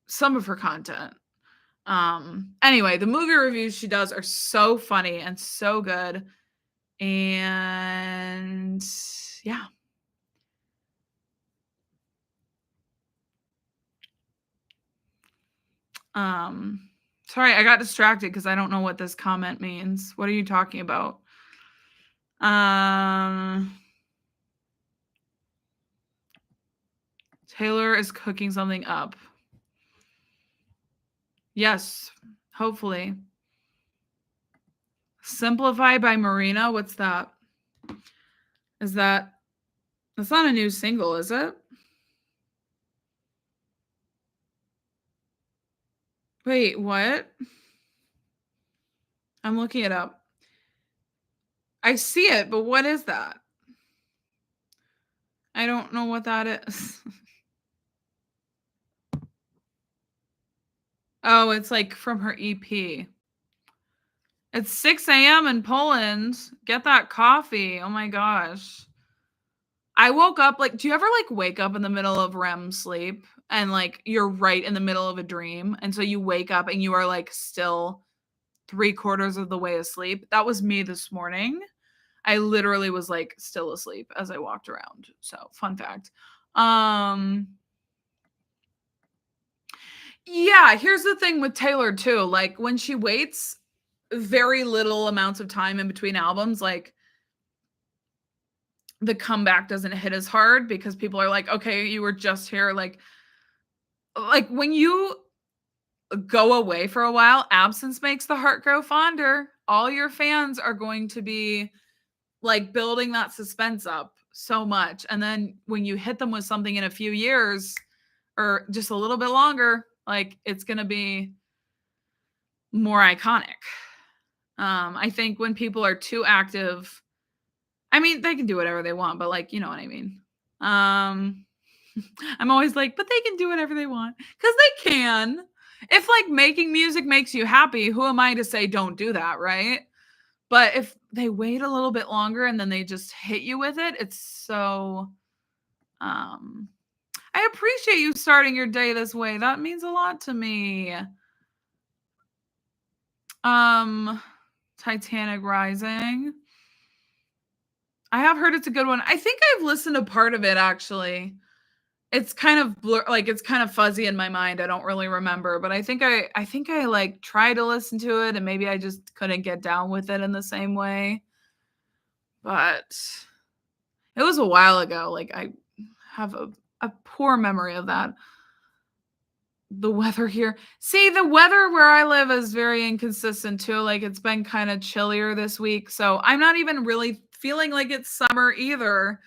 some of her content. Anyway, the movie reviews she does are so funny and so good. And yeah. Sorry, I got distracted because I don't know what this comment means. What are you talking about? Taylor is cooking something up. Yes, hopefully. Simplify by Marina. What's that? That's not a new single, is it? Wait, what? I'm looking it up. I see it, but what is that? I don't know what that is. Oh, it's like from her EP. It's 6 a.m. in Poland. Get that coffee. Oh my gosh. I woke up like, do you ever like wake up in the middle of REM sleep and like you're right in the middle of a dream? And so you wake up and you are like still 3/4 of the way asleep. That was me this morning. I literally was like still asleep as I walked around. So fun fact. Um yeah, here's the thing with Taylor too. Like when she waits very little amounts of time in between albums, like the comeback doesn't hit as hard because people are like, okay, you were just here. Like when you go away for a while, absence makes the heart grow fonder. All your fans are going to be like building that suspense up so much. And then when you hit them with something in a few years or just a little bit longer, like it's going to be more iconic. I think when people are too active, I mean, they can do whatever they want, but like, you know what I mean? I'm always like, but they can do whatever they want because they can. If like making music makes you happy, who am I to say don't do that, right? But if they wait a little bit longer and then they just hit you with it, it's so I appreciate you starting your day this way. That means a lot to me. Titanic Rising. I have heard it's a good one. I think I've listened to part of it actually. It's kind of like it's kind of fuzzy in my mind. I don't really remember, but I think I like tried to listen to it and maybe I just couldn't get down with it in the same way. But it was a while ago. Like I have a poor memory of that. The weather here. See, the weather where I live is very inconsistent too. Like it's been kind of chillier this week. So I'm not even really feeling like it's summer either.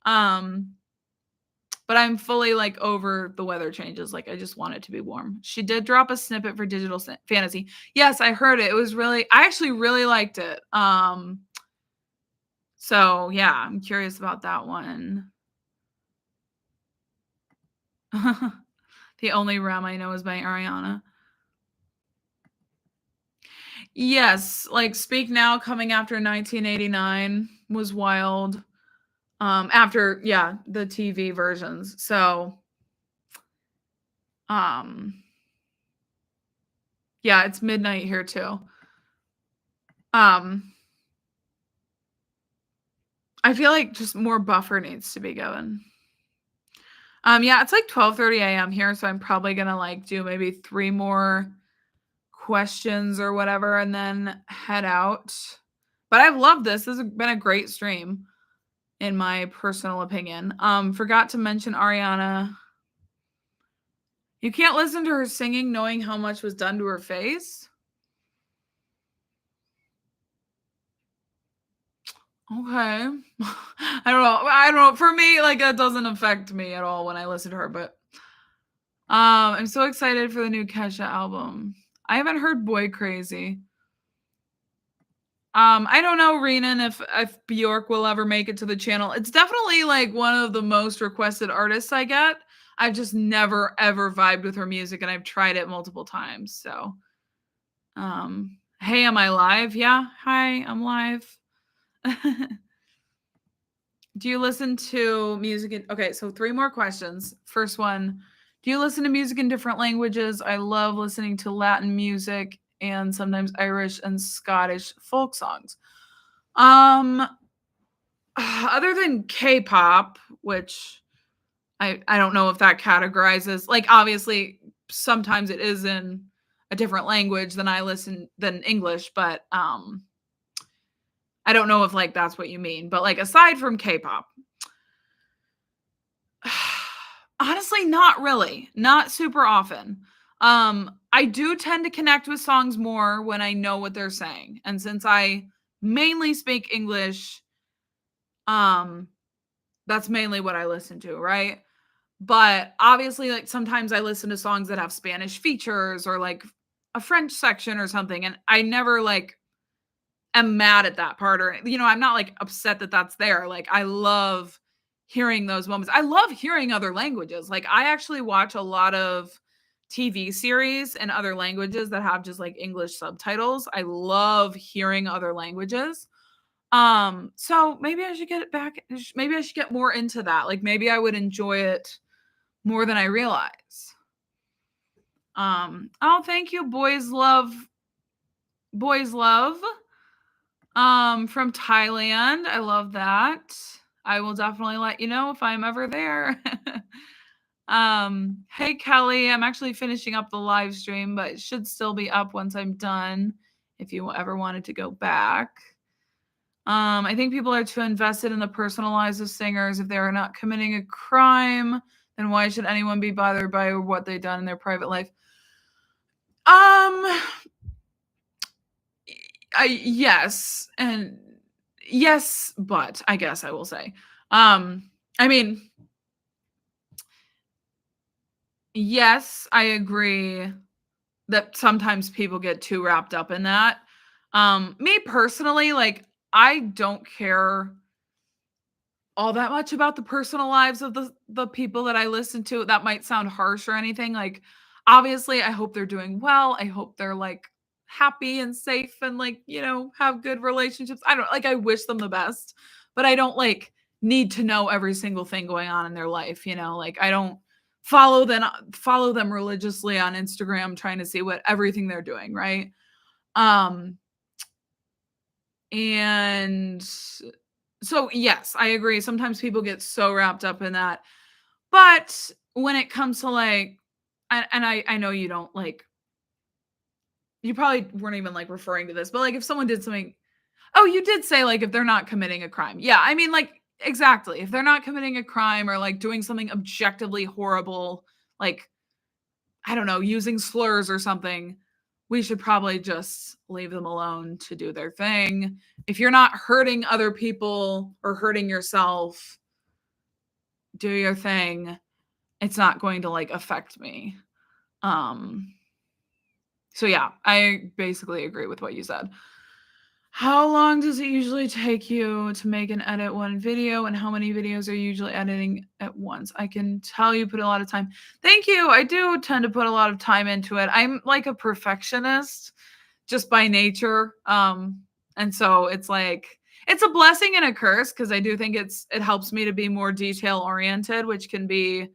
But I'm fully like over the weather changes. Like I just want it to be warm. She did drop a snippet for Digital Fantasy. Yes, I heard it. It was really I actually really liked it. So yeah, I'm curious about that one. The only Ram I know is by Ariana. Yes, like Speak Now coming after 1989 was wild. After the TV versions. So yeah, it's midnight here too. I feel like just more buffer needs to be given. Yeah, it's like 12:30 a.m. here, so I'm probably gonna like do maybe 3 more questions or whatever and then head out. But I've loved this. This has been a great stream, in my personal opinion. Forgot to mention Ariana. You can't listen to her singing knowing how much was done to her face. Okay. I don't know. For me, like that doesn't affect me at all when I listen to her, but I'm so excited for the new Kesha album. I haven't heard Boy Crazy. I don't know, Renan, if Bjork will ever make it to the channel. It's definitely like one of the most requested artists I get. I've just never ever vibed with her music and I've tried it multiple times. So hey, am I live? Yeah. Hi, I'm live. Do you listen to music okay, so 3 more questions. First one, do you listen to music in different languages? I love listening to Latin music and sometimes Irish and Scottish folk songs. Other than K-pop, which I don't know if that categorizes, like obviously sometimes it is in a different language than English, but I don't know if like that's what you mean, but like aside from K-pop, honestly, not really, not super often. I do tend to connect with songs more when I know what they're saying, and since I mainly speak English, that's mainly what I listen to, right? But obviously, like sometimes I listen to songs that have Spanish features or like a French section or something, and I never like am mad at that part or I'm not like upset that that's there. Like I love hearing those moments. I love hearing other languages. Like I actually watch a lot of TV series in other languages that have just like English subtitles. I love hearing other languages. So maybe I should get it back. Maybe I should get more into that. Like maybe I would enjoy it more than I realize. Oh, thank you, boys love. From Thailand. I love that. I will definitely let you know if I'm ever there. Hey Kelly, I'm actually finishing up the live stream, but it should still be up once I'm done if you ever wanted to go back. I think people are too invested in the personal lives of singers. If they are not committing a crime, then why should anyone be bothered by what they've done in their private life? Yes, and yes, but I guess I will say. I mean, yes, I agree that sometimes people get too wrapped up in that. Me personally, like I don't care all that much about the personal lives of the people that I listen to. That might sound harsh or anything. Like obviously I hope they're doing well. I hope they're like happy and safe and like, have good relationships. I don't like I wish them the best, but I don't like need to know every single thing going on in their life, Like I don't follow them religiously on Instagram trying to see what everything they're doing, right? And so yes, I agree. Sometimes people get so wrapped up in that. But when it comes to like, and I know you don't like, you probably weren't even like referring to this, but like if someone did something, oh, you did say like if they're not committing a crime. Yeah, I mean like exactly. If they're not committing a crime or like doing something objectively horrible, like I don't know, using slurs or something, we should probably just leave them alone to do their thing. If you're not hurting other people or hurting yourself, do your thing. It's not going to like affect me. So yeah, I basically agree with what you said. How long does it usually take you to make and edit one video, and how many videos are you usually editing at once? I can tell you put a lot of time. Thank you. I do tend to put a lot of time into it. I'm like a perfectionist just by nature. And so it's like it's a blessing and a curse because I do think it helps me to be more detail oriented, which can be,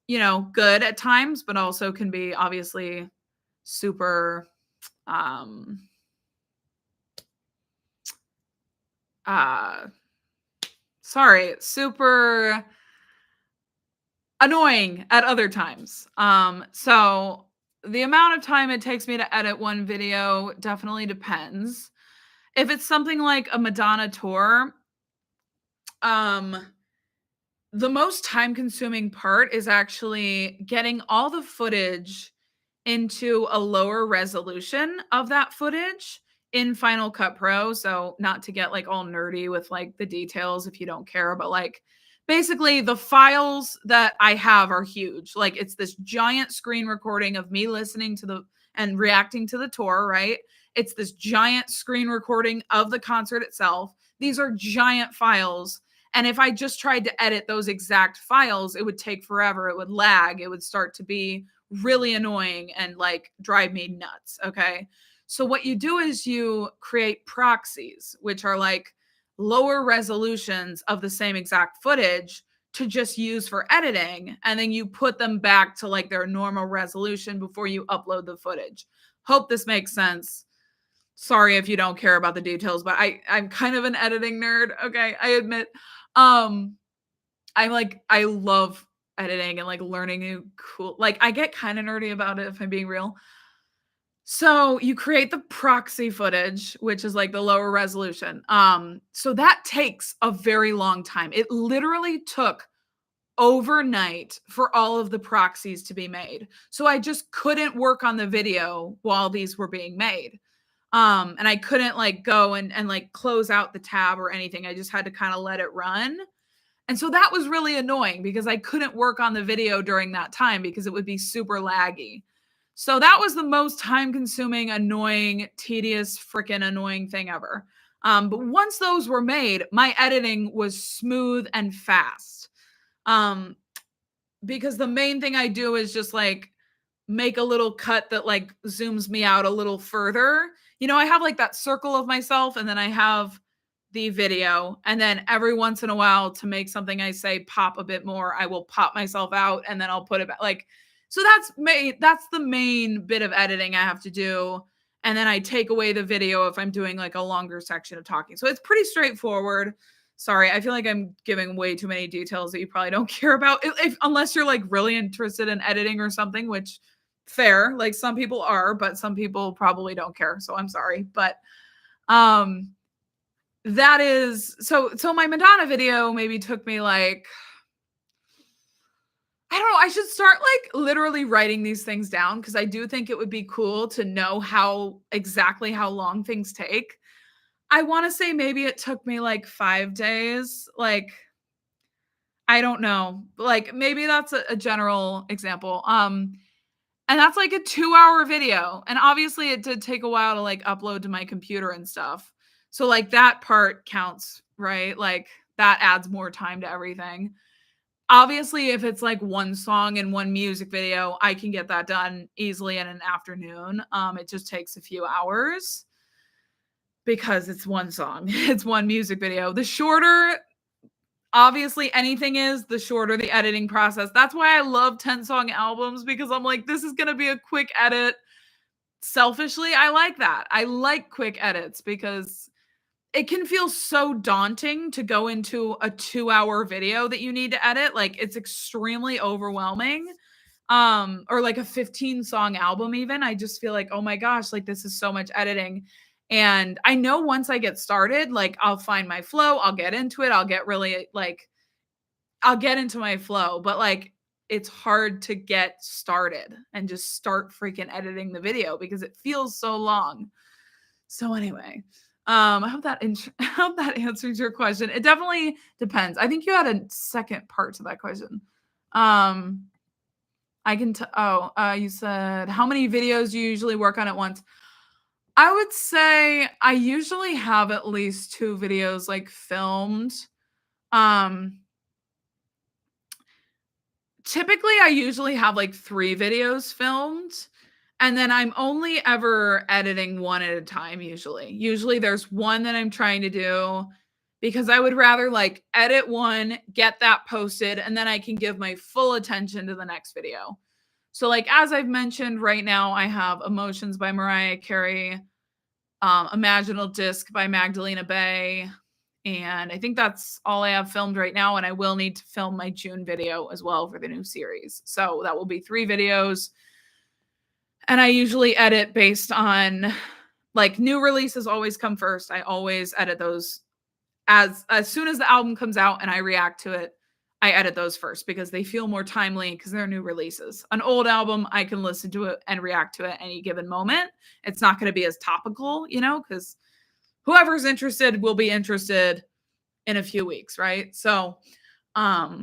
good at times, but also can be obviously super uh super annoying at other times. So the amount of time it takes me to edit one video definitely depends. If it's something like a Madonna tour, the most time consuming part is actually getting all the footage into a lower resolution of that footage in Final Cut Pro. So not to get like all nerdy with like the details if you don't care, but like basically the files that I have are huge. Like it's this giant screen recording of me listening to and reacting to the tour, right? It's this giant screen recording of the concert itself. These are giant files. And if I just tried to edit those exact files, it would take forever. It would lag. It would start to be really annoying and like drive me nuts. Okay. So what you do is you create proxies, which are like lower resolutions of the same exact footage to just use for editing. And then you put them back to like their normal resolution before you upload the footage. Hope this makes sense. Sorry if you don't care about the details, but I'm kind of an editing nerd. Okay. I admit. I love editing and like learning new cool, like I get kind of nerdy about it if I'm being real. So you create the proxy footage, which is like the lower resolution. So that takes a very long time. It literally took overnight for all of the proxies to be made. So I just couldn't work on the video while these were being made. And I couldn't like go and like close out the tab or anything. I just had to kind of let it run. And so that was really annoying because I couldn't work on the video during that time because it would be super laggy. So that was the most time consuming, annoying, tedious, freaking annoying thing ever. But once those were made, my editing was smooth and fast. Because the main thing I do is just like make a little cut that like zooms me out a little further. I have like that circle of myself and then I have the video, and then every once in a while, to make something I say pop a bit more, I will pop myself out and then I'll put it back. Like, so that's the main bit of editing I have to do. And then I take away the video if I'm doing like a longer section of talking. So it's pretty straightforward. Sorry, I feel like I'm giving way too many details that you probably don't care about, unless you're like really interested in editing or something, which fair, like some people are, but some people probably don't care. So I'm sorry, but that is so my Madonna video maybe took me like, I don't know, I should start like literally writing these things down, because I do think it would be cool to know exactly how long things take. I want to say maybe it took me like 5 days. Like, I don't know. Like, maybe that's a general example. And that's like a 2-hour video. And obviously it did take a while to like upload to my computer and stuff. So like that part counts, right? Like that adds more time to everything. Obviously, if it's like one song and one music video, I can get that done easily in an afternoon. It just takes a few hours because it's one song, it's one music video. The shorter, obviously, anything is, the shorter the editing process. That's why I love 10-song albums, because I'm like, this is going to be a quick edit. Selfishly, I like that. I like quick edits because it can feel so daunting to go into a 2-hour video that you need to edit. Like, it's extremely overwhelming. Or like a 15-song album even. I just feel like, oh my gosh, like this is so much editing. And I know once I get started, like I'll find my flow, I'll get into it, I'll get really like, I'll get into my flow, but like it's hard to get started and just start freaking editing the video because it feels so long. So anyway, I hope that I hope that answers your question. It definitely depends. I think you had a second part to that question. I can you said how many videos do you usually work on at once? I would say I usually have at least 2 videos like filmed. Typically I usually have like 3 videos filmed, and then I'm only ever editing one at a time usually. Usually there's one that I'm trying to do because I would rather like edit one, get that posted, and then I can give my full attention to the next video. So like, as I've mentioned, right now I have Emotions by Mariah Carey, Imaginal Disc by Magdalena Bay, and I think that's all I have filmed right now, and I will need to film my June video as well for the new series. So that will be 3 videos. And I usually edit based on, like, new releases always come first. I always edit those as soon as the album comes out and I react to it. I edit those first because they feel more timely because they're new releases. An old album, I can listen to it and react to it at any given moment. It's not going to be as topical, because whoever's interested will be interested in a few weeks, right? So yeah.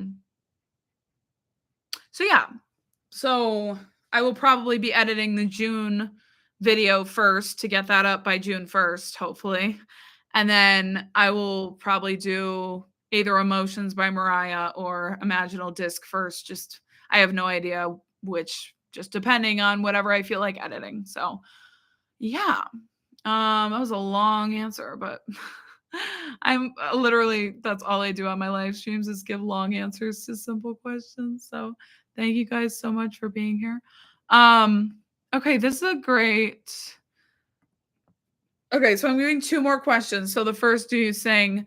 So I will probably be editing the June video first to get that up by June 1st, hopefully. And then I will probably do either Emotions by Mariah or Imaginal Disc first. Just, I have no idea which, just depending on whatever I feel like editing. So yeah, that was a long answer, but I'm literally, that's all I do on my live streams is give long answers to simple questions. So thank you guys so much for being here. Okay, this is a great. Okay, so I'm doing 2 more questions. So the first, do you sing?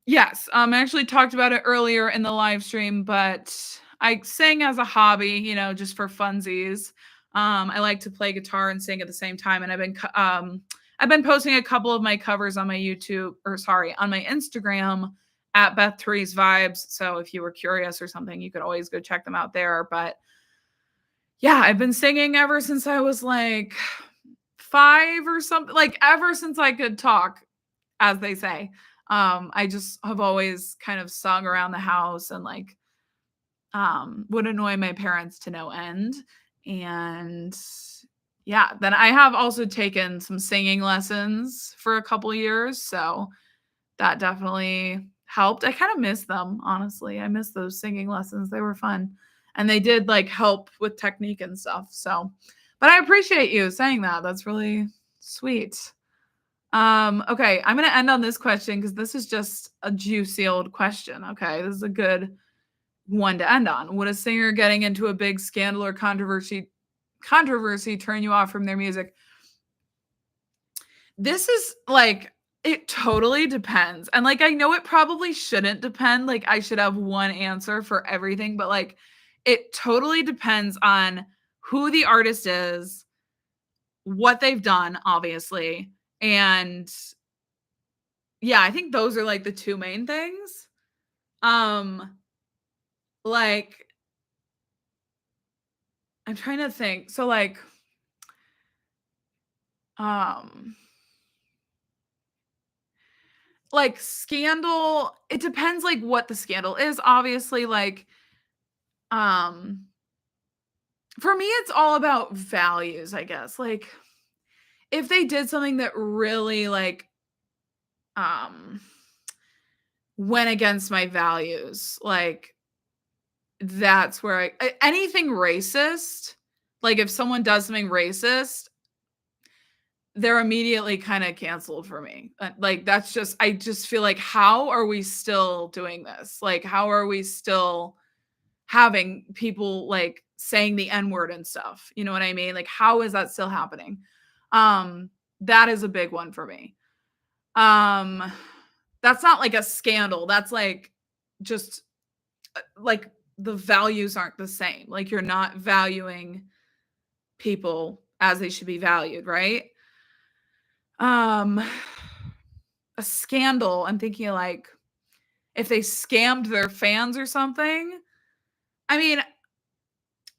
Yes, I actually talked about it earlier in the live stream, but I sing as a hobby, just for funsies. I like to play guitar and sing at the same time, and I've been posting a couple of my covers on my on my Instagram at Beth Therese Vibes. So if you were curious or something, you could always go check them out there. But yeah, I've been singing ever since I was like 5 or something, like ever since I could talk, as they say. I just have always kind of sung around the house and like would annoy my parents to no end. And yeah, then I have also taken some singing lessons for a couple years. So that definitely helped. I kind of miss them, honestly. I miss those singing lessons. They were fun. And they did like help with technique and stuff. So, but I appreciate you saying that. That's really sweet. Okay, I'm gonna end on this question because this is just a juicy old question. Okay, this is a good one to end on. Would a singer getting into a big scandal or controversy turn you off from their music? This is like, it totally depends. And like I know it probably shouldn't depend. Like I should have one answer for everything, but like it totally depends on who the artist is, what they've done, obviously. And yeah, I think those are like the two main things. Um like I'm trying to think. So um like scandal, it depends like what the scandal is, obviously. Like um for me it's all about values, I guess. Like if they did something that really like um went against my values, like that's where anything racist, like if someone does something racist, they're immediately kind of canceled for me. Like that's just, I just feel like how are we still doing this? Like how are we still having people like saying the n-word and stuff? You know what I mean? Like how is that still happening? That is a big one for me. Um that's not like a scandal. That's like just like the values aren't the same. Like you're not valuing people as they should be valued, right? Um a scandal, I'm thinking like if they scammed their fans or something. I mean,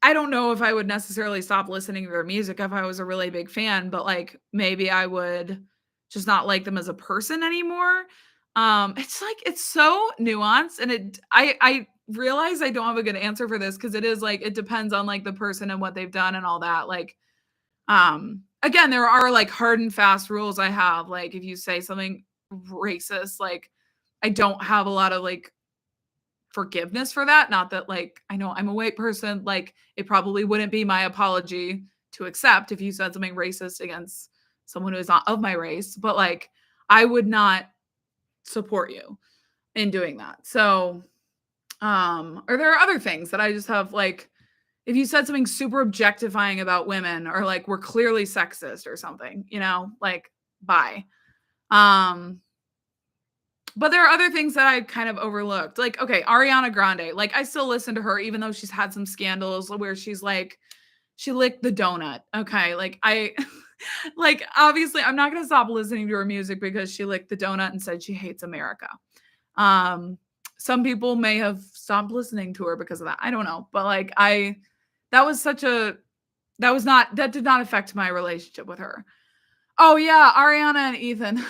I don't know if I would necessarily stop listening to their music if I was a really big fan, but like maybe I would just not like them as a person anymore. It's like it's so nuanced, and I realize I don't have a good answer for this because it is like it depends on like the person and what they've done and all that. Like again, there are like hard and fast rules I have. Like if you say something racist, like I don't have a lot of like forgiveness for that. Not that like I know I'm a white person, like it probably wouldn't be my apology to accept if you said something racist against someone who is not of my race, but like I would not support you in doing that. So or there are other things that I just have like if you said something super objectifying about women or like we're clearly sexist or something, you know, like bye. Um but there are other things that I kind of overlooked. Like, okay, Ariana Grande. Like, I still listen to her, even though she's had some scandals where she's like, she licked the donut. Okay. Like, like, obviously, I'm not going to stop listening to her music because she licked the donut and said she hates America. Um, some people may have stopped listening to her because of that. I don't know. But like, that was such a, that did not affect my relationship with her. Oh, yeah. Ariana and Ethan.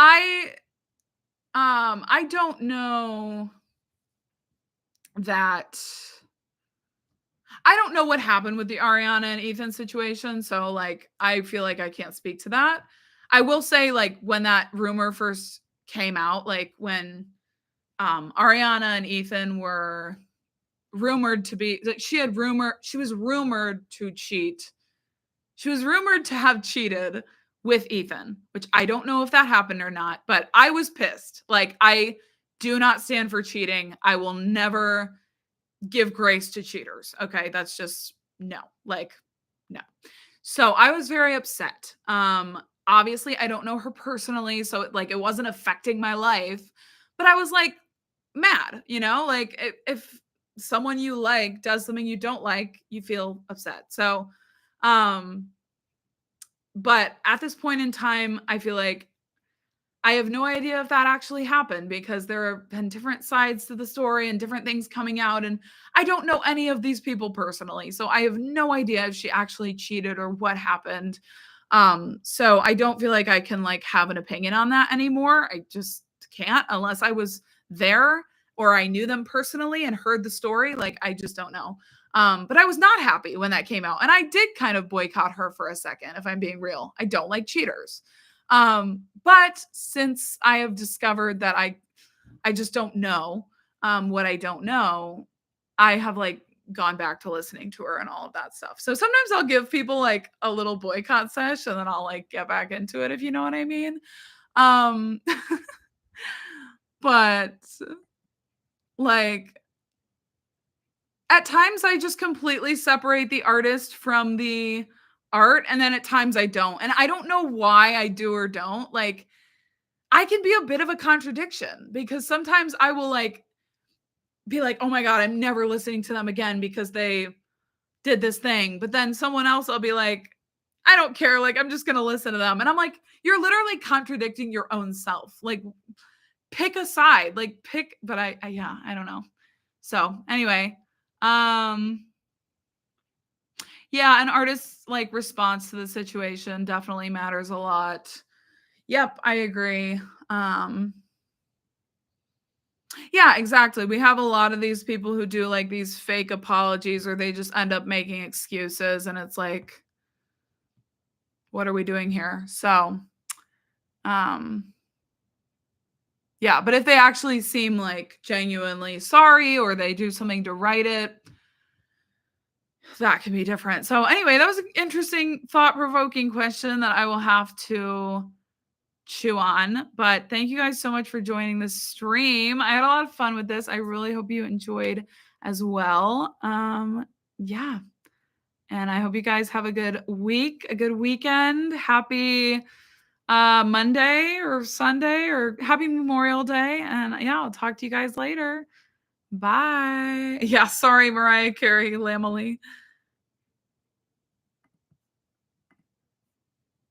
I I don't know that I don't know what happened with the Ariana and Ethan situation, so like I feel like I can't speak to that. I will say like when that rumor first came out, like when Ariana and Ethan were rumored to be like she was rumored to cheat. She was rumored to have cheated with Ethan, which I don't know if that happened or not, but I was pissed. Like I do not stand for cheating. I will never give grace to cheaters. Okay, that's just no. Like no. So I was very upset. Obviously I don't know her personally, so like it wasn't affecting my life, but I was like mad, you know? Like if someone you like does something you don't like, you feel upset. So um but at this point in time, I feel like I have no idea if that actually happened because there have been different sides to the story and different things coming out. And I don't know any of these people personally. So I have no idea if she actually cheated or what happened. So I don't feel like I can like have an opinion on that anymore. I just can't unless I was there or I knew them personally and heard the story. Like I just don't know. But I was not happy when that came out. And I did kind of boycott her for a second, if I'm being real. I don't like cheaters. But since I have discovered that I just don't know what I don't know, I have like gone back to listening to her and all of that stuff. So sometimes I'll give people like a little boycott sesh and then I'll like get back into it, if you know what I mean. But like at times I just completely separate the artist from the art, and then at times I don't. And I don't know why I do or don't. Like I can be a bit of a contradiction because sometimes I will like be like, "Oh my god, I'm never listening to them again because they did this thing." But then someone else I'll be like, "I don't care, like I'm just going to listen to them." And I'm like, "You're literally contradicting your own self. Like pick a side, like pick." But I yeah, I don't know. So, anyway, yeah, an artist's like response to the situation definitely matters a lot. Yep, I agree. Yeah, exactly. We have a lot of these people who do like these fake apologies or they just end up making excuses and it's like what are we doing here? So, um yeah, but if they actually seem like genuinely sorry or they do something to right it, that can be different. So anyway, that was an interesting thought-provoking question that I will have to chew on. But thank you guys so much for joining this stream. I had a lot of fun with this. I really hope you enjoyed as well. Yeah. And I hope you guys have a good week, a good weekend. Happy Monday or Sunday or happy Memorial Day. And yeah, I'll talk to you guys later. Bye. Yeah, sorry, Mariah Carey, Lamely.